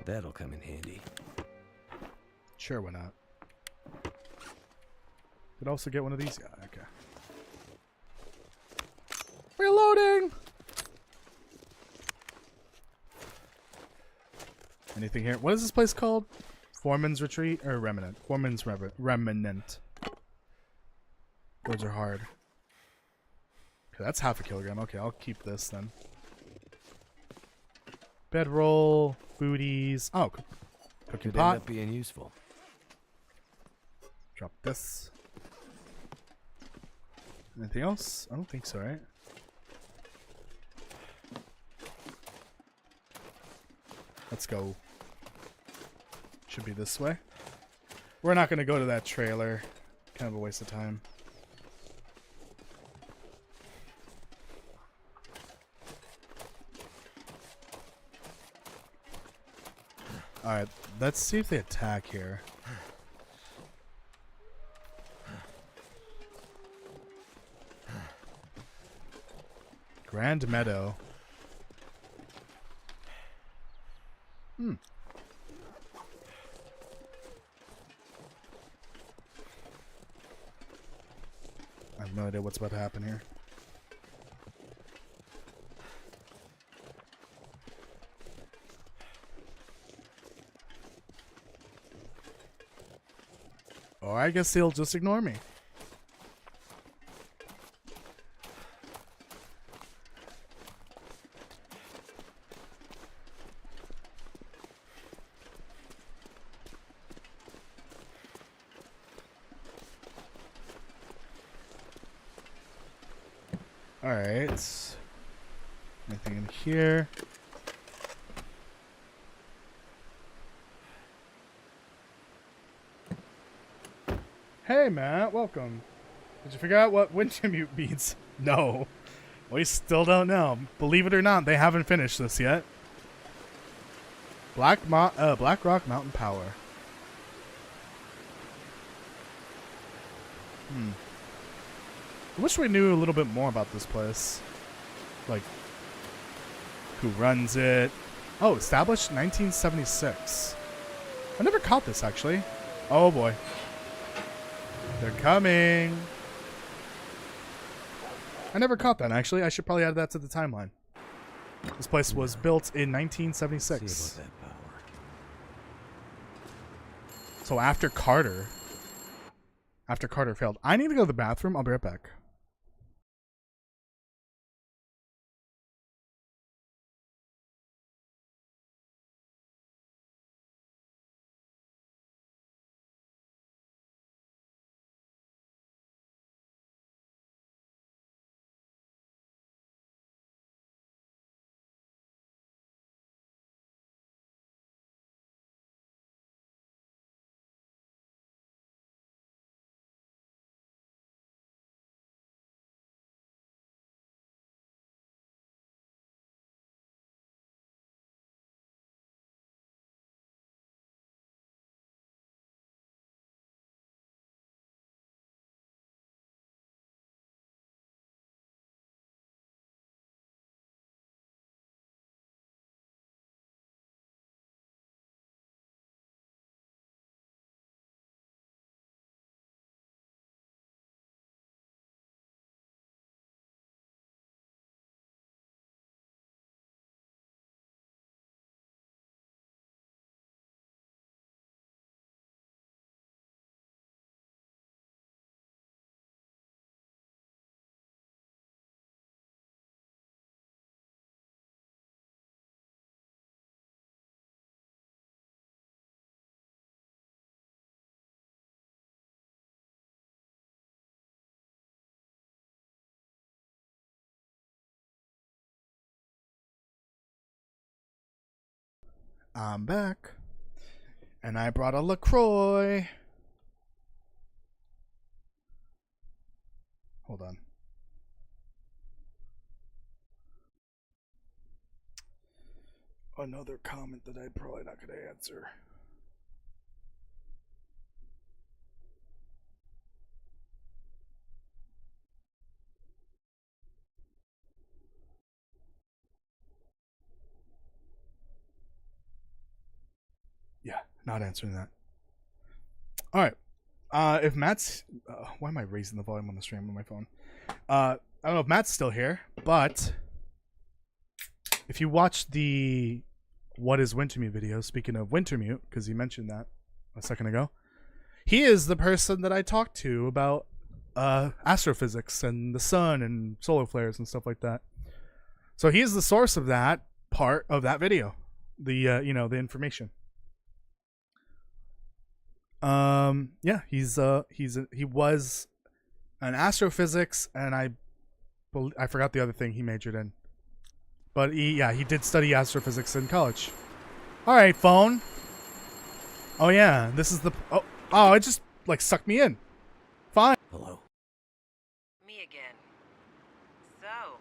That'll come in handy. Sure, why not? Could also get one of these. Yeah, okay. Reloading! Anything here? What is this place called? Foreman's Retreat or Remnant? Foreman's Remnant. Words are hard. Okay, that's half a kilogram. Okay, I'll keep this then. Bedroll, booties. Oh, cooking Could pot. end up being useful. Drop this. Anything else? I don't think so, right? Let's go. Should be this way. We're not going to go to that trailer. Kind of a waste of time. Alright, let's see if they attack here. Grand Meadow. I have no idea what's about to happen here. Or I guess he'll just ignore me. Alright. Anything in here? Hey Matt, welcome. Did you figure out what Wintermute means? No. We still don't know. Believe it or not, they haven't finished this yet. Blackrock Mountain Power. I wish we knew a little bit more about this place. Like, who runs it. Oh, established 1976. I never caught this, actually. Oh, boy. They're coming. I never caught that, actually. I should probably add that to the timeline. This place was built in 1976. See about that power. So after Carter failed. I need to go to the bathroom. I'll be right back. I'm back. And I brought a LaCroix. Hold on. Another comment that I'm probably not going to answer. Yeah, not answering that. All right. If Matt's... why am I raising the volume on the stream on my phone? I don't know if Matt's still here, but... if you watch the What is Wintermute video, speaking of Wintermute, because he mentioned that a second ago, he is the person that I talked to about astrophysics and the sun and solar flares and stuff like that. So he's the source of that part of that video, the the information. Yeah, he was an astrophysics, and I forgot the other thing he majored in. But he did study astrophysics in college. All right, phone. Oh yeah, this is the it just like sucked me in. Fine. Hello. Me again. So,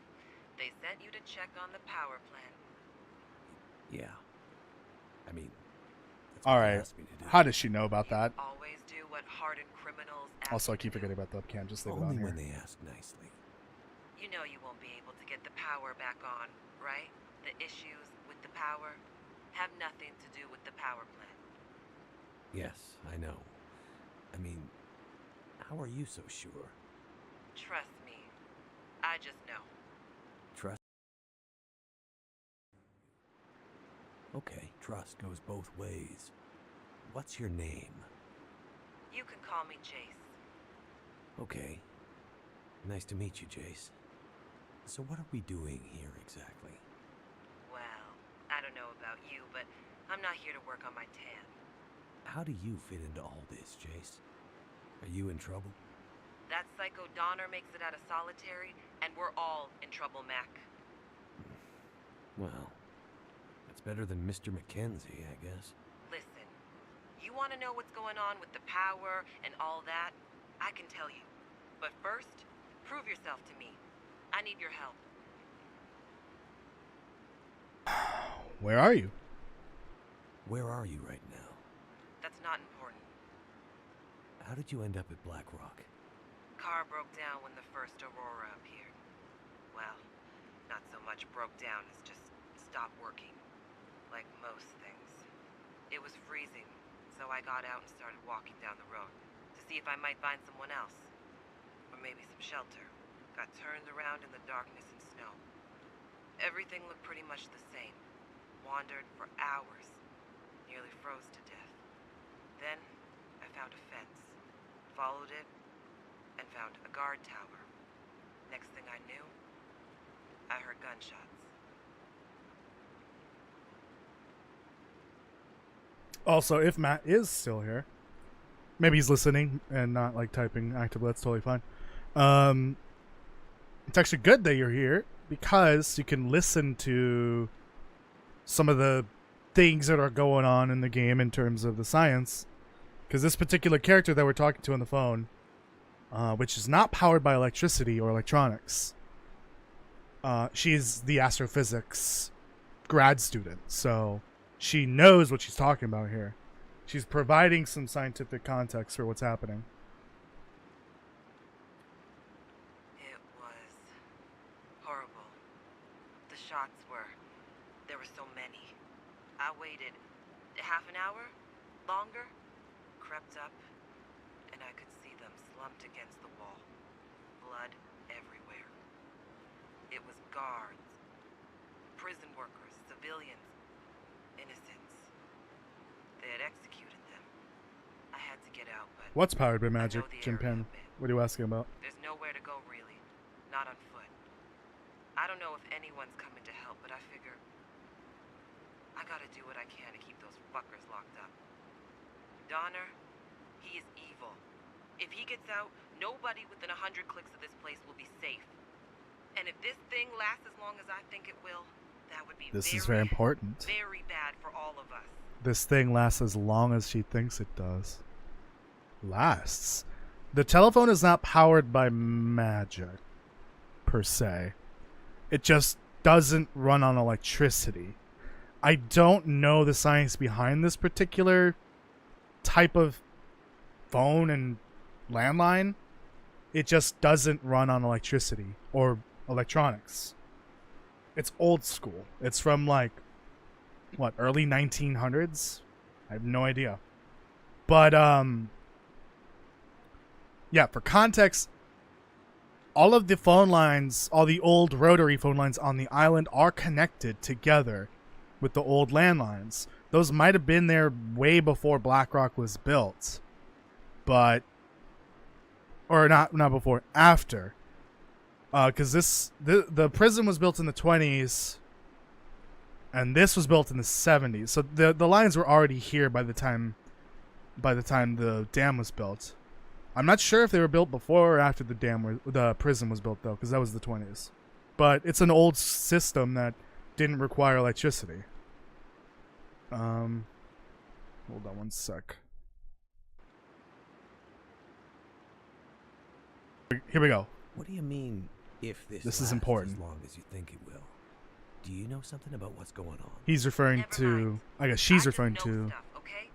they sent you to check on the power plant. Yeah. I mean, that's All what they right. asked me to do. How does she know about that? Always do what hardened criminals ask Also, I you keep to do. forgetting about the webcam. Just leave it on Only here. when they ask nicely. You know you won't be able to get the power back on, right? The issues with the power have nothing to do with the power plant. Yes, I know. I mean, how are you so sure? Trust me. I just know. Trust? Okay, trust goes both ways. What's your name? You You can call me Jace. Okay. Nice to meet you, Jace. So what are we doing here exactly? Well, I don't know about you, but I'm not here to work on my tan. How do you fit into all this, Jace? Are you in trouble? That psycho Donner makes it out of solitary, and we're all in trouble, Mac. Well, that's better than Mr. Mackenzie, I guess. Listen, you want to know what's going on with the power and all that? I can tell you. But first, prove yourself to me. I need your help. Where are you? Where are you right now? That's not important. How did you end up at Blackrock? Car broke down when the first Aurora appeared. Well, not so much broke down as just stopped working. Like most things. It was freezing, so I got out and started walking down the road to see if I might find someone else. Or maybe some shelter. Got turned around in the darkness and snow. Everything looked pretty much the same. Wandered for hours. Nearly froze to death. Then, I found a fence. Followed it, and found a guard tower. Next thing I knew, I heard gunshots. Also, if Matt is still here, maybe he's listening and not like typing actively. That's totally fine. It's actually good that you're here because you can listen to some of the things that are going on in the game in terms of the science. Because this particular character that we're talking to on the phone, which is not powered by electricity or electronics, she's the astrophysics grad student, so she knows what she's talking about here. She's providing some scientific context for what's happening. It was horrible. The shots there were so many. I waited half an hour? Longer? Crept up, and I could see them slumped against the wall. Blood everywhere. It was guards, prison workers, civilians, innocents. They had executed them. I had to get out, but What's powered by I know magic, the Jim area Penn? a bit. What are you asking about? There's nowhere to go, really. Not on foot. I don't know if anyone's coming to help, but I figure I gotta do what I can to keep those fuckers locked up. Donner, he is evil. If he gets out, nobody within 100 clicks of this place will be safe. And if this thing lasts as long as I think it will, that would be This is very important. very bad for all of us. This thing lasts as long as she thinks it does. Lasts. The telephone is not powered by magic, per se. It just doesn't run on electricity. I don't know the science behind this particular type of phone and landline. It just doesn't run on electricity or electronics. It's old school. It's from like, what, early 1900s? I have no idea. But, yeah, for context, all of the phone lines, all the old rotary phone lines on the island are connected together with the old landlines. Those might have been there way before Blackrock was built. But, or not before, after. Because the prison was built in the 20s, and this was built in the 70s. So the lines were already here by the time the dam was built. I'm not sure if they were built before or after the prison was built, though, because that was the 20s. But it's an old system that didn't require electricity. Hold on one sec. Here we go. What do you mean, if this This is lasts important. as long as you think it will? Do you know something about what's going on? He's referring Never to, mind. I guess she's I just referring know to stuff, okay?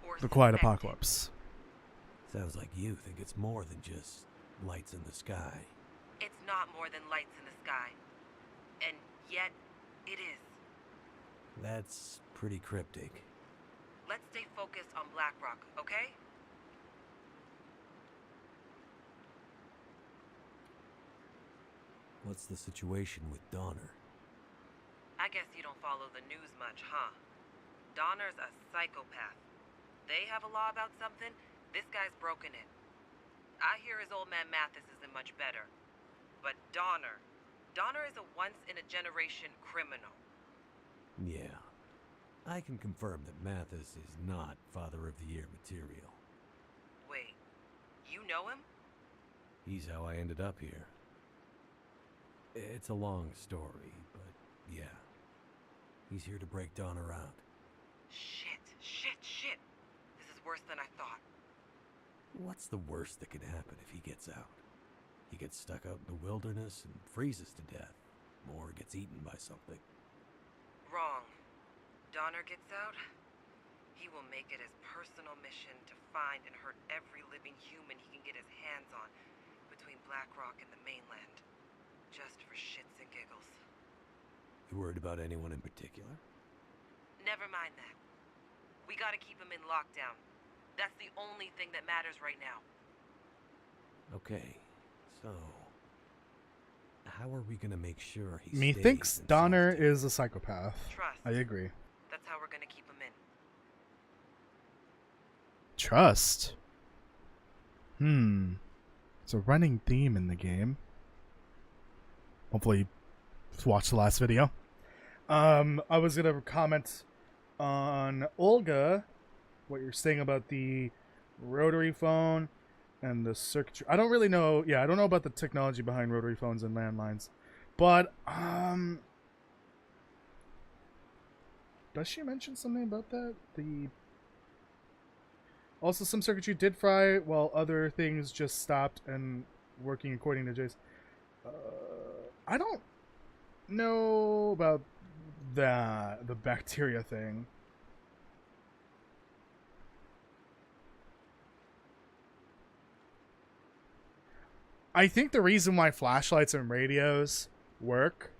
Or the Quiet suspect it. Apocalypse. Sounds like you think it's more than just lights in the sky. It's not more than lights in the sky. And yet, it is. That's pretty cryptic. Let's stay focused on Blackrock, okay? What's the situation with Donner? I guess you don't follow the news much, huh? Donner's a psychopath. They have a law about something, This guy's broken it. I hear his old man Mathis isn't much better. But Donner is a once-in-a-generation criminal. Yeah. I can confirm that Mathis is not Father of the Year material. Wait, you know him? He's how I ended up here. It's a long story, but yeah. He's here to break Donner out. Shit. This is worse than I thought. What's the worst that could happen if he gets out? He gets stuck out in the wilderness and freezes to death, or gets eaten by something. Wrong. Donner gets out, he will make it his personal mission to find and hurt every living human he can get his hands on between Blackrock and the mainland. Just for shits and giggles. You worried about anyone in particular? Never mind that. We gotta keep him in lockdown. That's the only thing that matters right now. Okay, so... how are we gonna make sure he Methinks stays in Donner safety? is a psychopath. Trust. I agree. That's how we're gonna keep him in. Trust. It's a running theme in the game. Hopefully you watched the last video. I was gonna comment on Olga, what you're saying about the rotary phone and the circuitry. I don't really know. Yeah, I don't know about the technology behind rotary phones and landlines, but does she mention something about that? Also, some circuitry did fry while other things just stopped and working according to Jace. I don't know about that, the bacteria thing. I think the reason why flashlights and radios work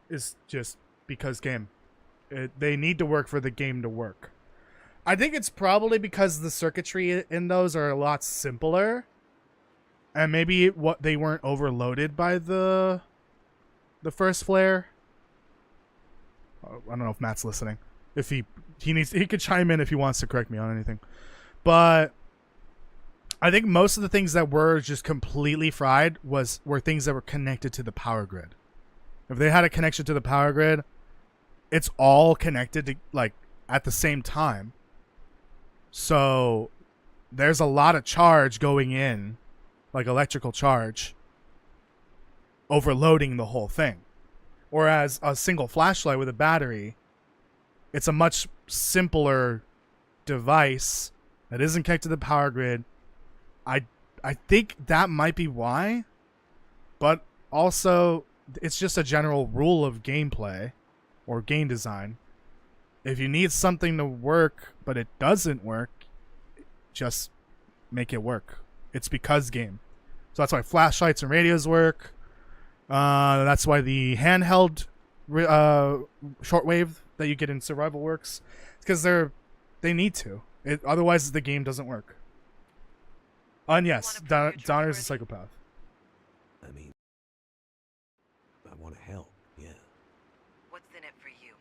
is just because game. They need to work for the game to work. I think it's probably because the circuitry in those are a lot simpler, and maybe what they weren't overloaded by the first flare. I don't know if Matt's listening. If he could chime in if he wants to correct me on anything. But I think most of the things that were just completely fried were things that were connected to the power grid. If they had a connection to the power grid, it's all connected to, like, at the same time. So there's a lot of charge going in, like electrical charge, overloading the whole thing. Whereas a single flashlight with a battery, it's a much simpler device that isn't connected to the power grid. I think that might be why, but also it's just a general rule of gameplay or game design. If you need something to work but it doesn't work, just make it work. It's because game. So that's why flashlights and radios work. That's why the handheld shortwave that you get in survival works. It's because they need to. Otherwise the game doesn't work. And yes, Donner's a psychopath. I mean, I want to help, yeah. What's in it for you?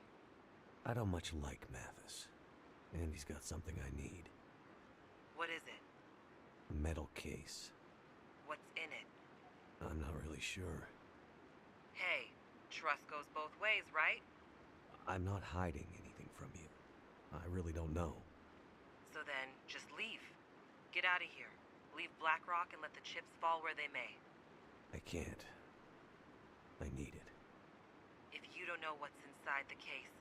I don't much like Mathis, and he's got something I need. What is it? A metal case. What's in it? I'm not really sure. Hey, trust goes both ways, right? I'm not hiding anything from you. I really don't know. So then, just leave. Get out of here. Leave Blackrock and let the chips fall where they may. I can't. I need it. If you don't know what's inside the case,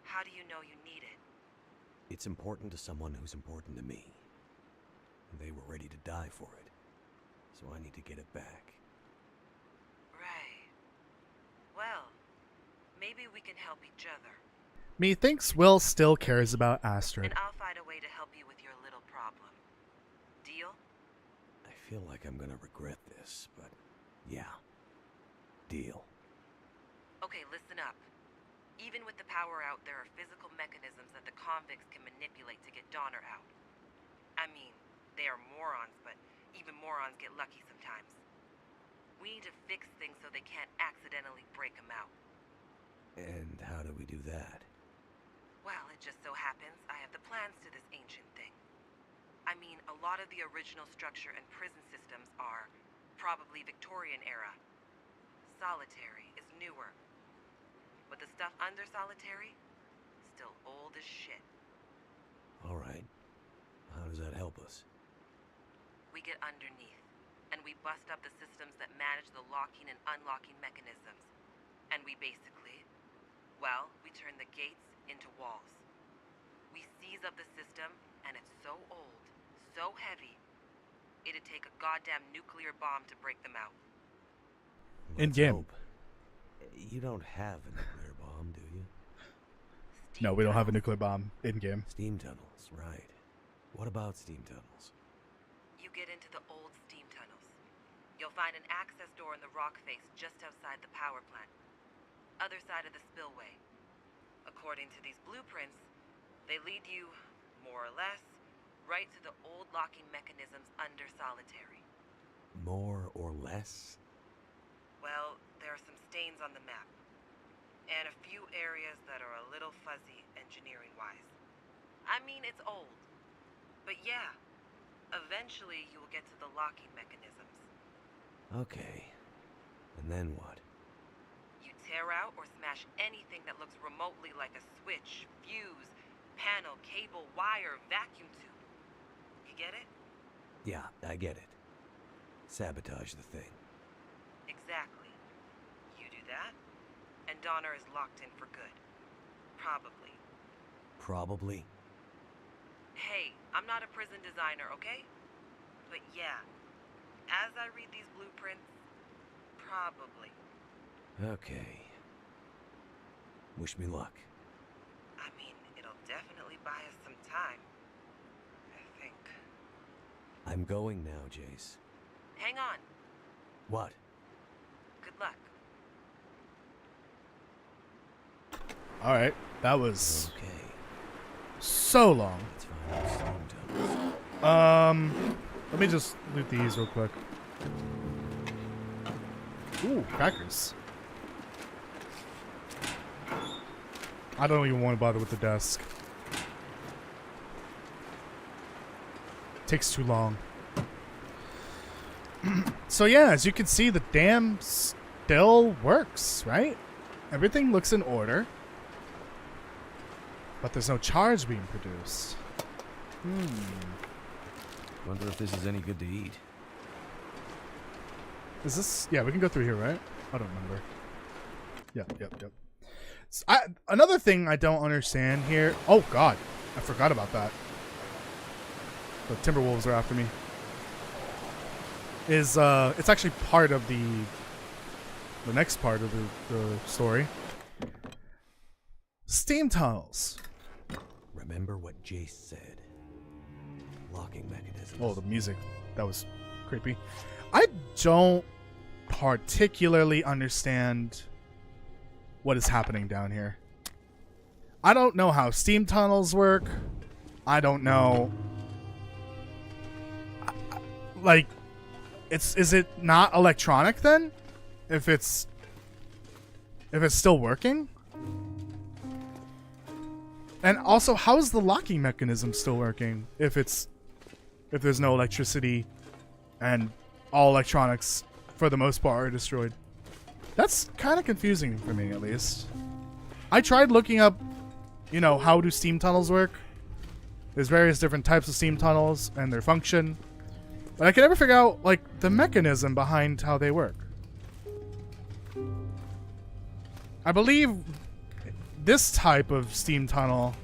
how do you know you need it? It's important to someone who's important to me. And they were ready to die for it. So I need to get it back. Right. Well, maybe we can help each other. Methinks Will still cares about Astrid. And I'll find a way to help you with your little problem. Deal? I feel like I'm gonna regret this, but yeah. Deal. Okay, listen up. Even with the power out, there are physical mechanisms that the convicts can manipulate to get Donner out. I mean, they are morons, but even morons get lucky sometimes. We need to fix things so they can't accidentally break him out. And how do we do that? Well, it just so happens I have the plans to this ancient thing. I mean, a lot of the original structure and prison systems are probably Victorian era. Solitary is newer. But the stuff under Solitary, still old as shit. All right. How does that help us? We get underneath, and we bust up the systems that manage the locking and unlocking mechanisms. And we basically, well, we turn the gates into walls. We seize up the system, and it's so old, so heavy, it'd take a goddamn nuclear bomb to break them out. Let's In-game. hope. You don't have a nuclear bomb, do you? No, we don't have a nuclear bomb in game. Steam tunnels, right. What about steam tunnels? You get into the old steam tunnels. You'll find an access door in the rock face just outside the power plant. Other side of the spillway. According to these blueprints, they lead you, more or less, right to the old locking mechanisms under Solitary. More or less? Well, there are some stains on the map. And a few areas that are a little fuzzy engineering-wise. I mean, it's old. But yeah, eventually you will get to the locking mechanisms. Okay. And then what? You tear out or smash anything that looks remotely like a switch, fuse, panel, cable, wire, vacuum tube. You get it? Yeah, I get it. Sabotage the thing. Exactly. You do that, and Donner is locked in for good. Probably. Probably. Hey, I'm not a prison designer, okay? But yeah, as I read these blueprints, probably. Okay. Wish me luck. I mean, it'll definitely buy us some time. I think. I'm going now, Jace. Hang on. What? Good luck. All right, that was Okay. so long. Let's find those steam tunnels. Let me just loot these real quick. Ooh, crackers. I don't even want to bother with the desk. Takes too long. So yeah, as you can see, the dam still works, right? Everything looks in order. But there's no charge being produced. Wonder if this is any good to eat. Is this... Yeah, we can go through here, right? I don't remember. Yep. Another thing I don't understand here... Oh, God. I forgot about that. The Timberwolves are after me. Is, it's actually part of the next part of the story. Steam tunnels. Remember what Jace said. Locking mechanisms. Oh, the music. That was creepy. I don't particularly understand what is happening down here. I don't know how steam tunnels work. I don't know. Like, is it not electronic then? If it's still working? And also, how is the locking mechanism still working if there's no electricity and all electronics for the most part are destroyed? That's kind of confusing for me, at least. I tried looking up, how do steam tunnels work? There's various different types of steam tunnels and their function, but I can never figure out the mechanism behind how they work. I believe this type of steam tunnel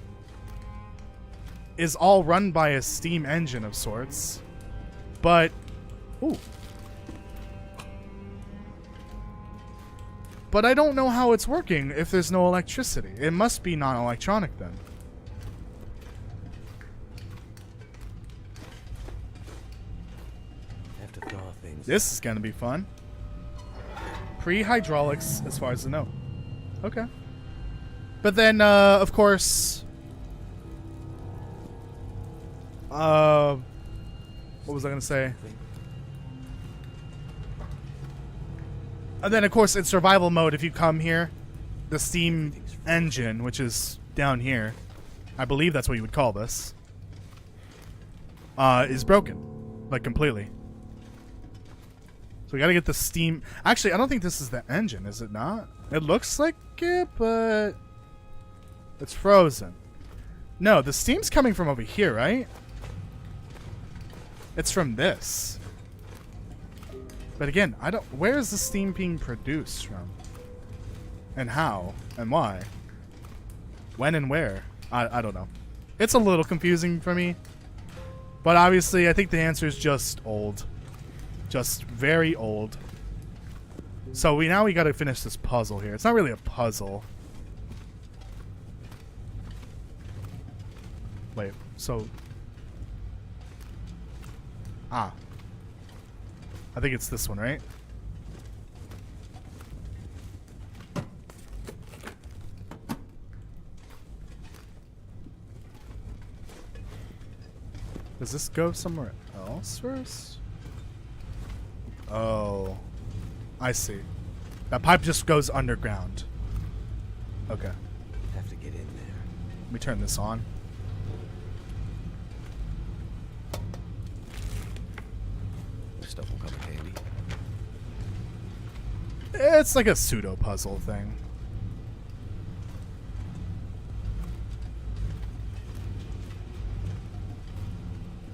is all run by a steam engine of sorts, but but I don't know how it's working if there's no electricity. It must be non-electronic then. Have to thaw things. This is gonna be fun. Pre-hydraulics, as far as I know. Okay. But then, of course... what was I going to say? And then, of course, in survival mode, if you come here, the steam engine, which is down here, I believe that's what you would call this, is broken, like completely. So we gotta get the steam. Actually, I don't think this is the engine, is it not? It looks like it, but it's frozen. No, the steam's coming from over here, right? It's from this. But again, I don't. Where is the steam being produced from? And how? And why? When and where? I don't know. It's a little confusing for me. But obviously, I think the answer is just old. Just very old. So we gotta finish this puzzle here. It's not really a puzzle. Wait, so... Ah. I think it's this one, right? Does this go somewhere else first? Oh. I see. That pipe just goes underground. Okay. Have to get in there. Let me turn this on. Stuff will come in handy. It's like a pseudo puzzle thing.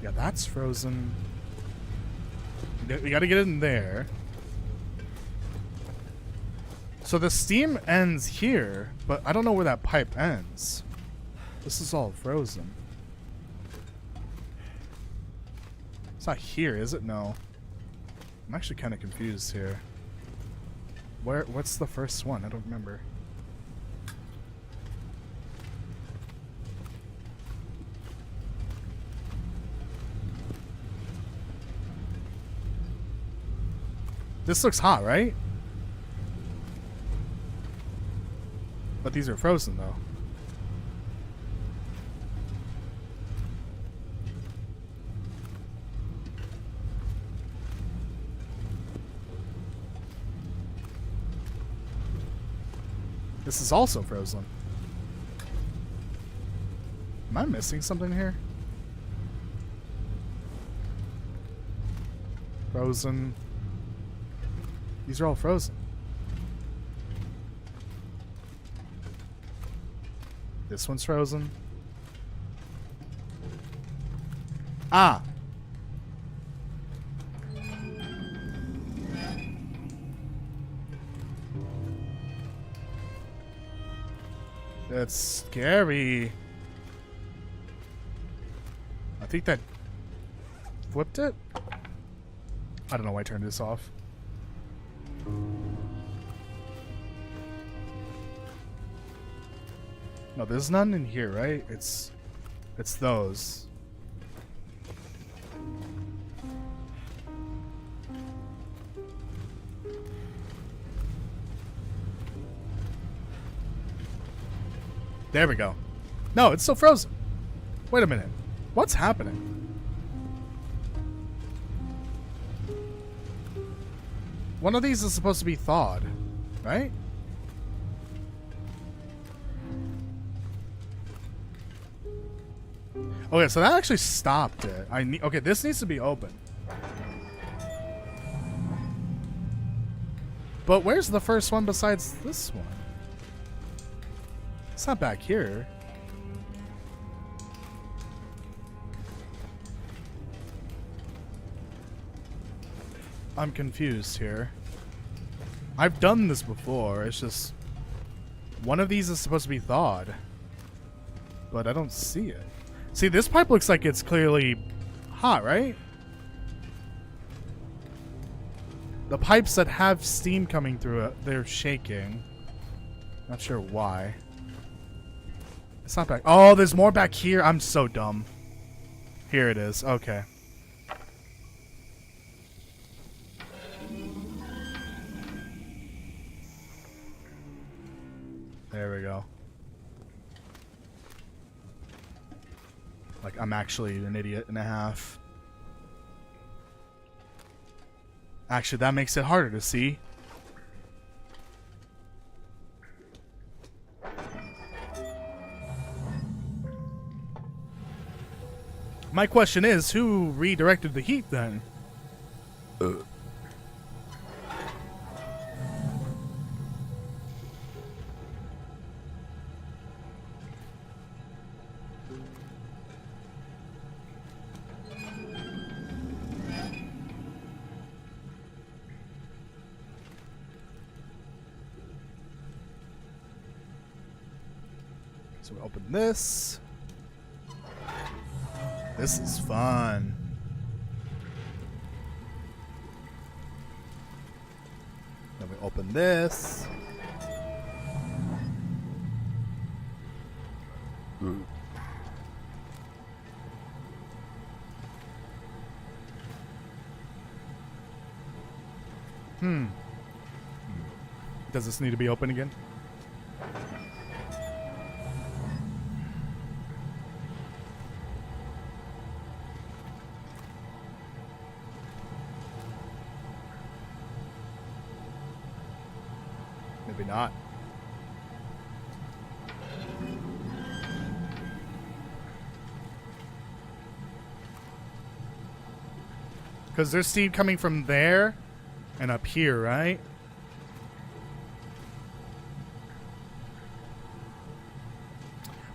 Yeah, that's frozen. We gotta get in there. So the steam ends here, but I don't know where that pipe ends. This is all frozen. It's not here, is it? No. I'm actually kind of confused here. What's the first one? I don't remember. This looks hot, right? But these are frozen, though. This is also frozen. Am I missing something here? Frozen. These are all frozen. This one's frozen. Ah! That's scary. I think that flipped it? I don't know why I turned this off. No, there's none in here, right? It's those. There we go. No, it's still frozen. Wait a minute. What's happening? One of these is supposed to be thawed, right? Okay, so that actually stopped it. Okay, this needs to be open. But where's the first one besides this one? It's not back here. I'm confused here. I've done this before. It's just one of these is supposed to be thawed, but I don't see it. See, this pipe looks like it's clearly hot, right? The pipes that have steam coming through it, they're shaking. Not sure why. It's not back. Oh, there's more back here. I'm so dumb. Here it is. Okay. There we go. Like, I'm actually an idiot and a half. Actually, that makes it harder to see. My question is, who redirected the heat then? So we open this. This is fun. Then we open this. Does this need to be open again? Maybe not. Because there's steam coming from there and up here, right?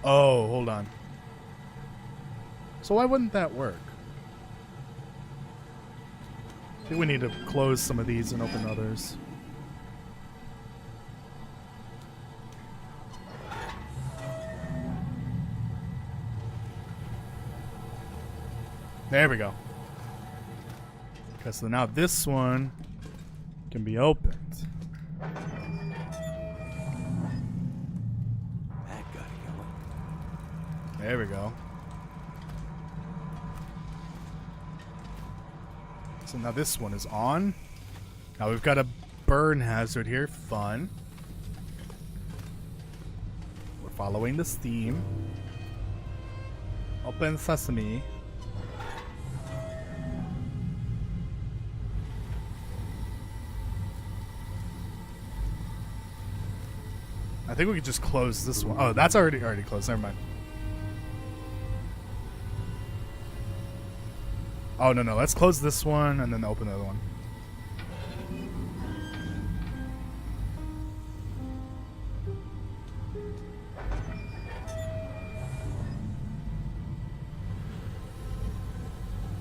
Oh, hold on. So why wouldn't that work? I think we need to close some of these and open others. There we go. Okay, so now this one can be opened. That got it going. There we go. So now this one is on. Now we've got a burn hazard here. Fun. We're following this theme. Open sesame. I think we could just close this one. Oh, that's already closed. Never mind. Oh, no. Let's close this one and then open the other one.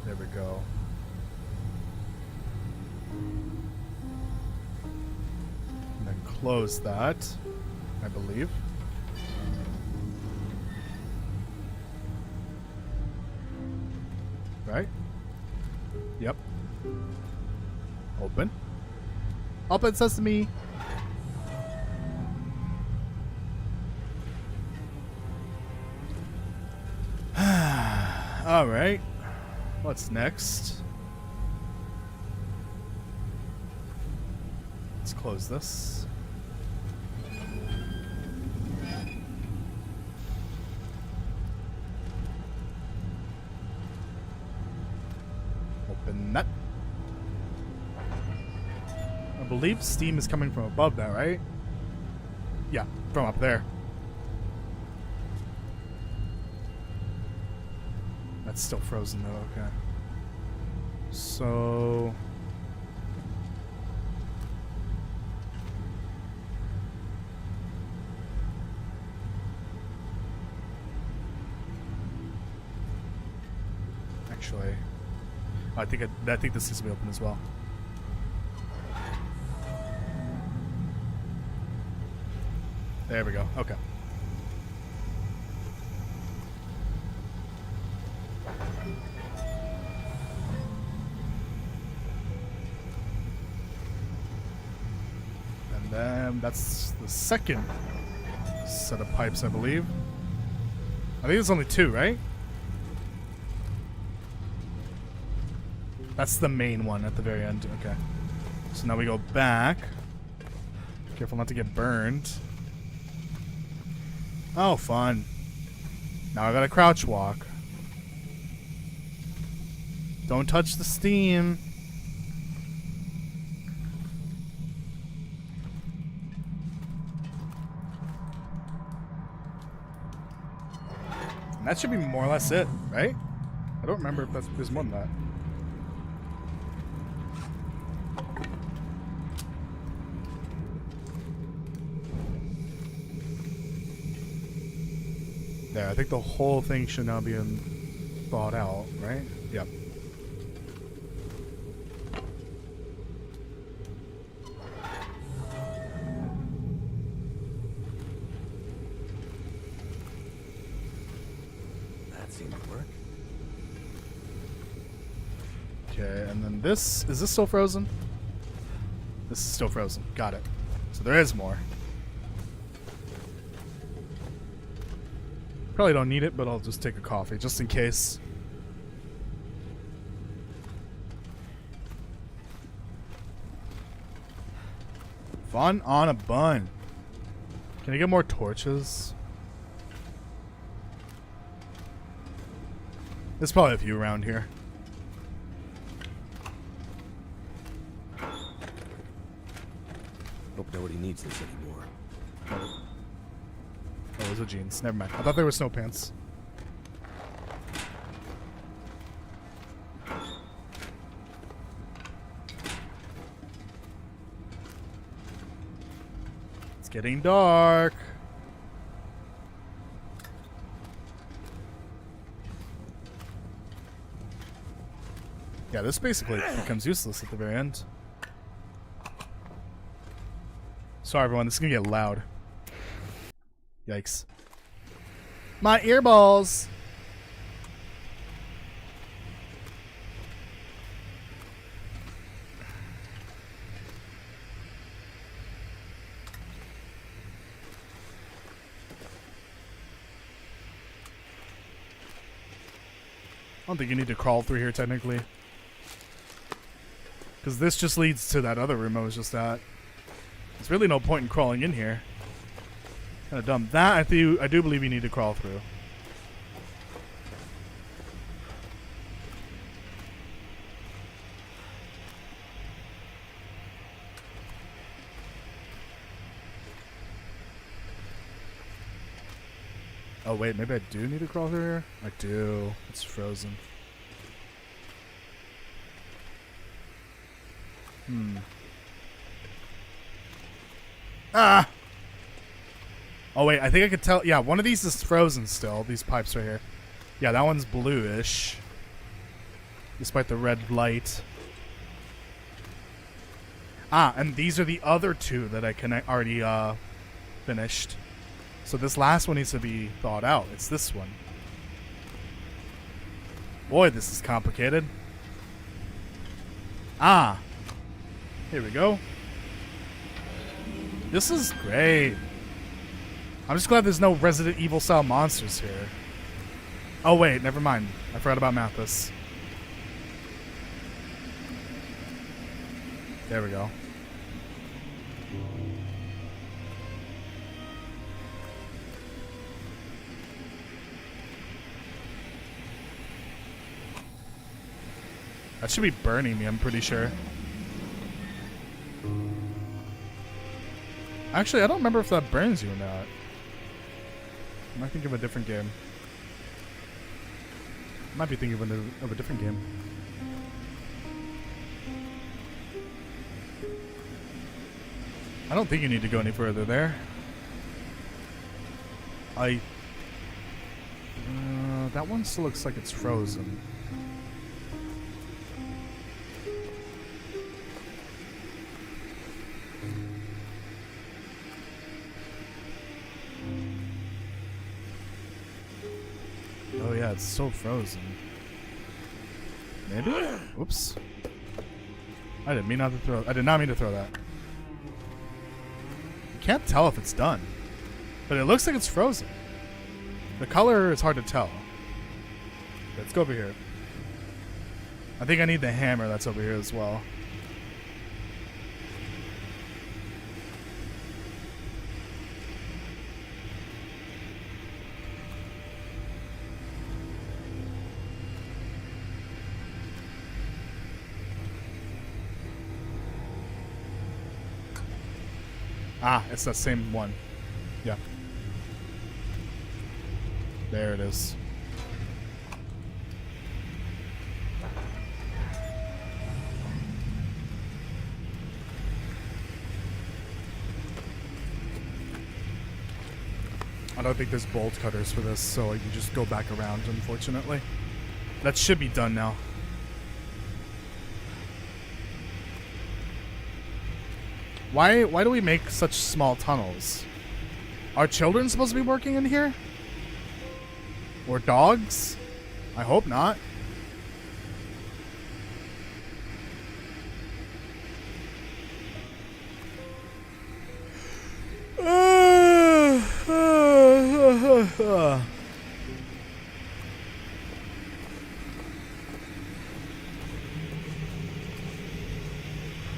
There we go. And then close that, I believe. Right? Yep. Open. Open sesame. All right. What's next? Let's close this. Open that. I believe steam is coming from above that, right? Yeah, from up there. That's still frozen though, okay. So... Actually... I think this needs to be open as well. There we go. Okay. And then that's the second set of pipes, I believe. I think there's only two, right? That's the main one at the very end. Okay. So now we go back. Careful not to get burned. Oh, fun. Now I gotta crouch walk. Don't touch the steam. And that should be more or less it, right? I don't remember if there's more than that. There, I think the whole thing should now be thawed out, right? Yep. That seemed to work. Okay, and then this, is this still frozen? This is still frozen. Got it. So there is more. Probably don't need it, but I'll just take a coffee just in case. Fun on a bun. Can I get more torches? There's probably a few around here. Hope nobody needs this anymore. Oh, those are jeans. Never mind. I thought they were snow pants. It's getting dark. Yeah, this basically becomes useless at the very end. Sorry, everyone. This is gonna get loud. Yikes. My earballs! I don't think you need to crawl through here, technically. Because this just leads to that other room I was just at. There's really no point in crawling in here. Kind of dumb. That I do believe you need to crawl through. Oh wait, maybe I do need to crawl through here? I do. It's frozen. Ah! Oh wait, I think I could tell. Yeah, one of these is frozen still. These pipes right here. Yeah, that one's bluish. Despite the red light. Ah, and these are the other two that I already finished. So this last one needs to be thawed out. It's this one. Boy, this is complicated. Ah. Here we go. This is great. I'm just glad there's no Resident Evil style monsters here. Oh wait, never mind. I forgot about Mathis. There we go. That should be burning me, I'm pretty sure. Actually, I don't remember if that burns you or not. I might think of a different game. I might be thinking of a different game. I don't think you need to go any further there. That one still looks like it's frozen. Oh yeah, it's so frozen. Maybe? Oops. I did not mean to throw that. You can't tell if it's done. But it looks like it's frozen. The color is hard to tell. Let's go over here. I think I need the hammer that's over here as well. Ah, it's that same one. Yeah. There it is. I don't think there's bolt cutters for this, so you just go back around, unfortunately. That should be done now. Why do we make such small tunnels? Are children supposed to be working in here? Or dogs? I hope not.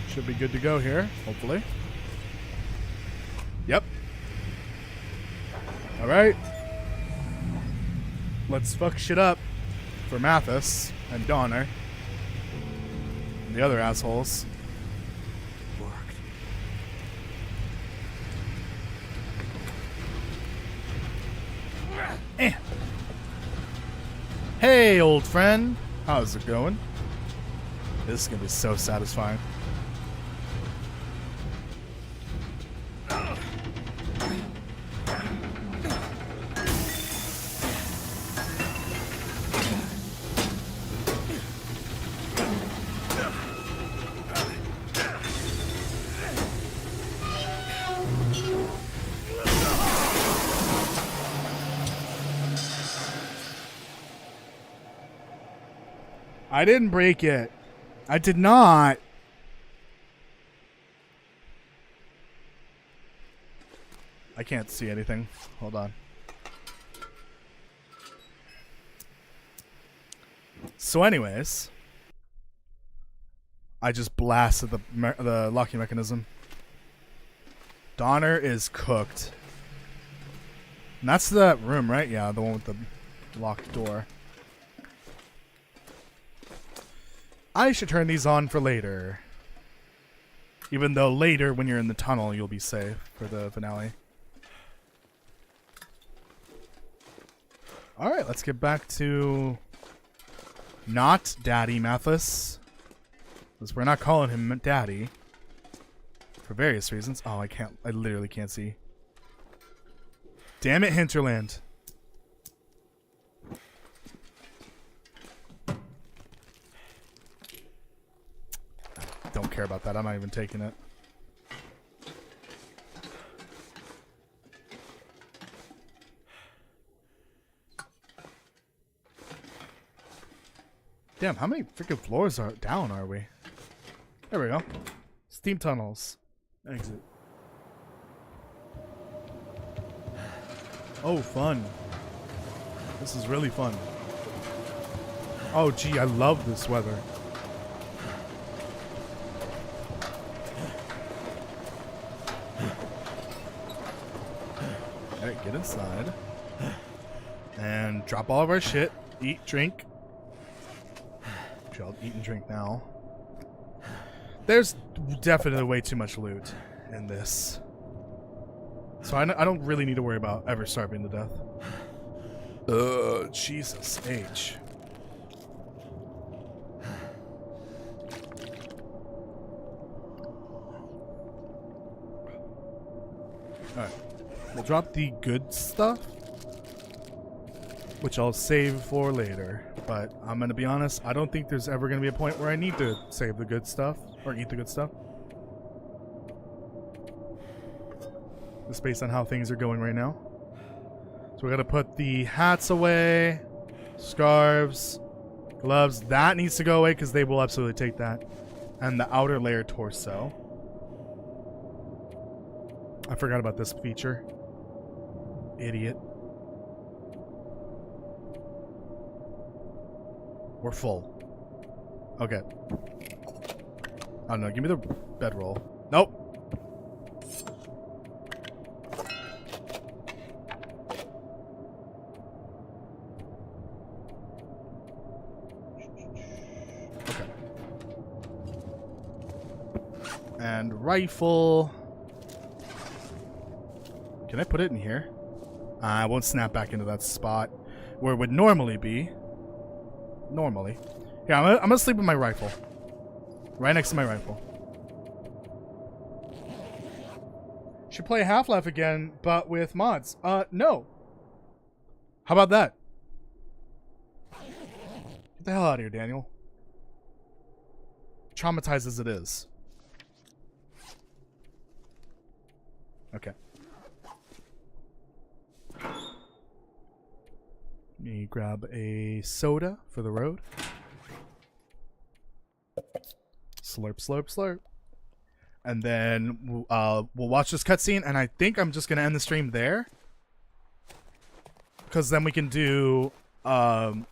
Should be good to go here, hopefully. Yep. Alright. Let's fuck shit up for Mathis and Donner. And the other assholes. Worked. Hey, old friend. How's it going? This is gonna be so satisfying. I didn't break it. I did not. I can't see anything. Hold on. So anyways, I just blasted the locking mechanism. Donner is cooked. And that's that room, right? Yeah, the one with the locked door. I should turn these on for later. Even though later, when you're in the tunnel, you'll be safe for the finale. Alright, let's get back to not Daddy Mathis. Because we're not calling him Daddy. For various reasons. Oh, I literally can't see. Damn it, Hinterland. Don't care about that. I'm not even taking it. Damn, how many freaking floors are down are we? There we go. Steam tunnels. Exit. Oh, fun. This is really fun. Oh, gee, I love this weather. Alright, get inside. And drop all of our shit. Eat, drink. Actually, I'll eat and drink now. There's definitely way too much loot in this. So I don't really need to worry about ever starving to death. Jesus H. Alright. We'll drop the good stuff, which I'll save for later. But I'm going to be honest, I don't think there's ever going to be a point where I need to save the good stuff, or eat the good stuff. Just based on how things are going right now. So we got to put the hats away, scarves, gloves. That needs to go away because they will absolutely take that. And the outer layer torso. I forgot about this feature. Idiot. We're full. Okay. I don't know. Give me the bedroll. Nope. Okay. And rifle. Can I put it in here? I won't snap back into that spot where it would normally be. Normally. Yeah, I'm gonna sleep with my rifle. Right next to my rifle. Should play Half-Life again, but with mods. No. How about that? Get the hell out of here, Daniel. Traumatized as it is. Okay. Let me grab a soda for the road. Slurp, slurp, slurp. And then we'll watch this cutscene, and I think I'm just gonna end the stream there, because then we can do the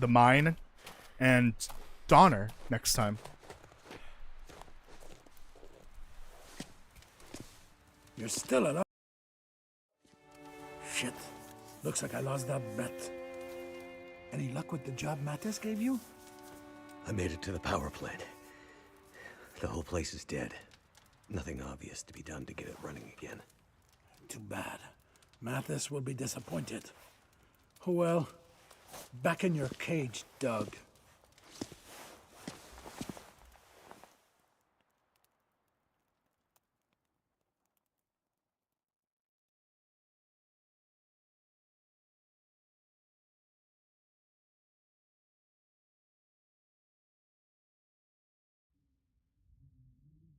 mine and Donner next time. You're still alive. Shit. Looks like I lost that bet. Any luck with the job Mattis gave you? I made it to the power plant. The whole place is dead. Nothing obvious to be done to get it running again. Too bad. Mathis will be disappointed. Oh well. Back in your cage, Doug.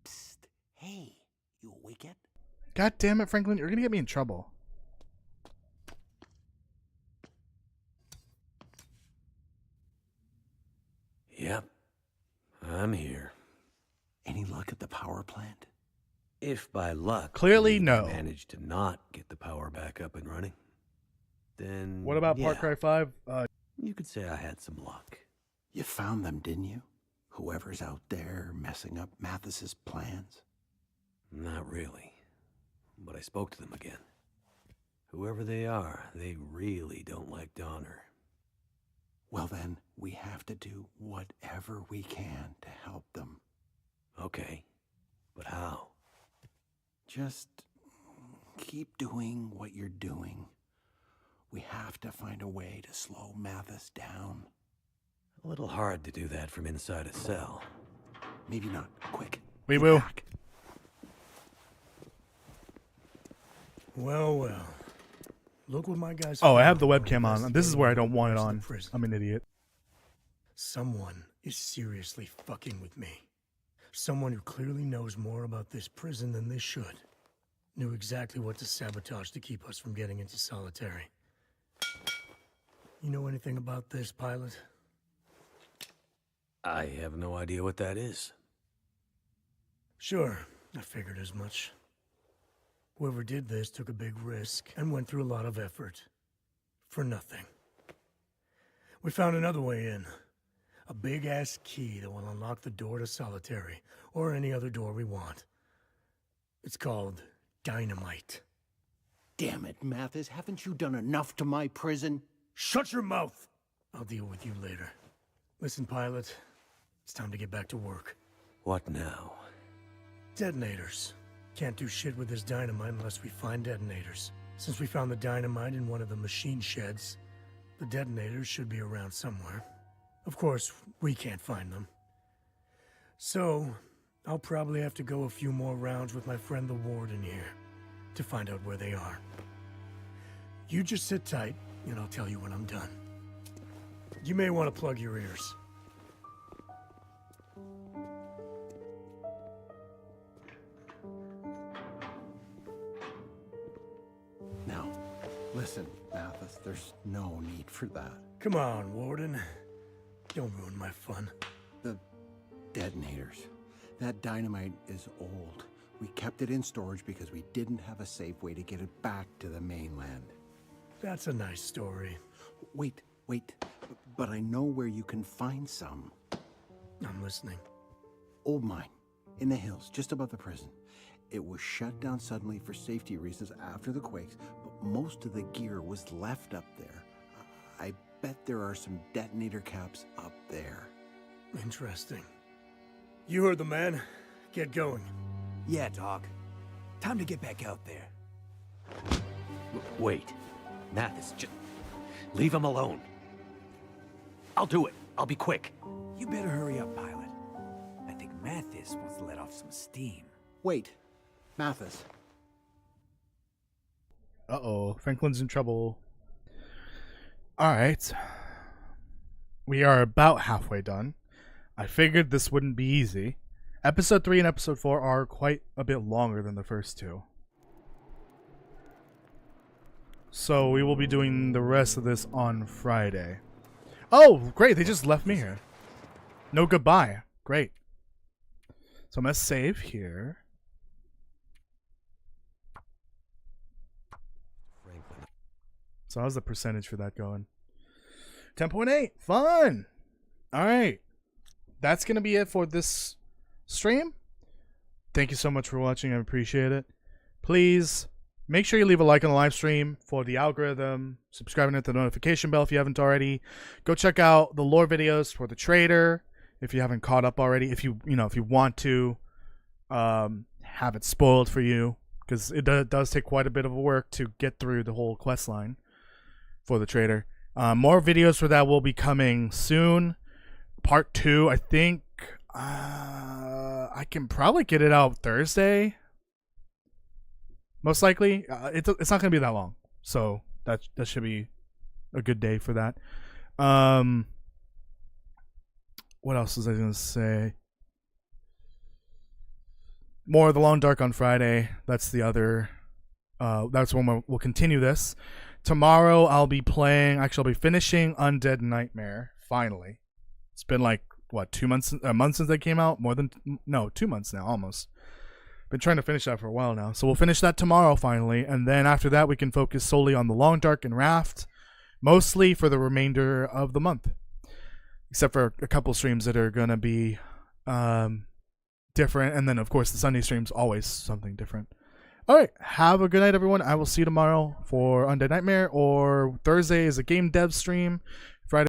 Psst. Hey, you awake yet? God damn it, Franklin, you're gonna get me in trouble. Yep. I'm here. Any luck at the power plant? If by luck, Clearly, we no. managed to not get the power back up and running, then What about yeah, Far Cry 5? you could say I had some luck. You found them, didn't you? Whoever's out there messing up Mathis's plans? Not really. But I spoke to them again. Whoever they are, they really don't like Donner. Well then, we have to do whatever we can to help them. Okay. But how? Just keep doing what you're doing. We have to find a way to slow Mathis down. A little hard to do that from inside a cell. Maybe not. Quick. We get will. back. Well, well. Look what my guys. Oh, I have found the while webcam on. This is where I don't want it on. prison. I'm an idiot. Someone is seriously fucking with me. Someone who clearly knows more about this prison than they should. Knew exactly what to sabotage to keep us from getting into solitary. You know anything about this, pilot? I have no idea what that is. Sure, I figured as much. Whoever did this took a big risk and went through a lot of effort. For nothing. We found another way in. A big-ass key that will unlock the door to solitary, or any other door we want. It's called dynamite. Damn it, Mathis. Haven't you done enough to my prison? Shut your mouth! I'll deal with you later. Listen, pilot. It's time to get back to work. What now? Detonators. Can't do shit with this dynamite unless we find detonators. Since we found the dynamite in one of the machine sheds, the detonators should be around somewhere. Of course, we can't find them. So, I'll probably have to go a few more rounds with my friend the Warden here to find out where they are. You just sit tight, and I'll tell you when I'm done. You may want to plug your ears. Now, listen, Mathis, there's no need for that. Come on, Warden. Don't ruin my fun. The detonators. That dynamite is old. We kept it in storage because we didn't have a safe way to get it back to the mainland. That's a nice story. Wait. But I know where you can find some. I'm listening. Old mine, in the hills, just above the prison. It was shut down suddenly for safety reasons after the quakes, but most of the gear was left up there. I bet there are some detonator caps up there. Interesting. You heard the man. Get going. Yeah, Doc. Time to get back out there. Wait. Mathis, just leave him alone. I'll do it. I'll be quick. You better hurry up, pilot. I think Mathis wants to let off some steam. Wait, Mathis. Uh-oh, Franklin's in trouble. Alright. We are about halfway done. I figured this wouldn't be easy. Episode 3 and Episode 4 are quite a bit longer than the first two. So we will be doing the rest of this on Friday. Oh, great, they just left me here. No goodbye. Great. So I'm going to save here. So how's the percentage for that going? 10.8. Fun. All right. That's going to be it for this stream. Thank you so much for watching. I appreciate it. Please make sure you leave a like on the live stream for the algorithm. Subscribe and hit the notification bell if you haven't already. Go check out the lore videos for the trader if you haven't caught up already. If you want to have it spoiled for you, because it does take quite a bit of work to get through the whole quest line for the trader. More videos for that will be coming soon. Part 2, I think I can probably get it out Thursday. Most likely. It's not going to be that long. So that should be a good day for that. What else was I going to say? More of the Long Dark on Friday. That's the other. That's when we'll continue this. Tomorrow I'll be finishing Undead Nightmare. Finally, it's been like what, 2 months, a month since that came out. 2 months now, almost. Been trying to finish that for a while now. So we'll finish that tomorrow finally, and then after that we can focus solely on the Long Dark and Raft, mostly for the remainder of the month, except for a couple streams that are gonna be different, and then of course the Sunday stream's always something different. All right, have a good night, everyone. I will see you tomorrow for Undead Nightmare, or Thursday is a game dev stream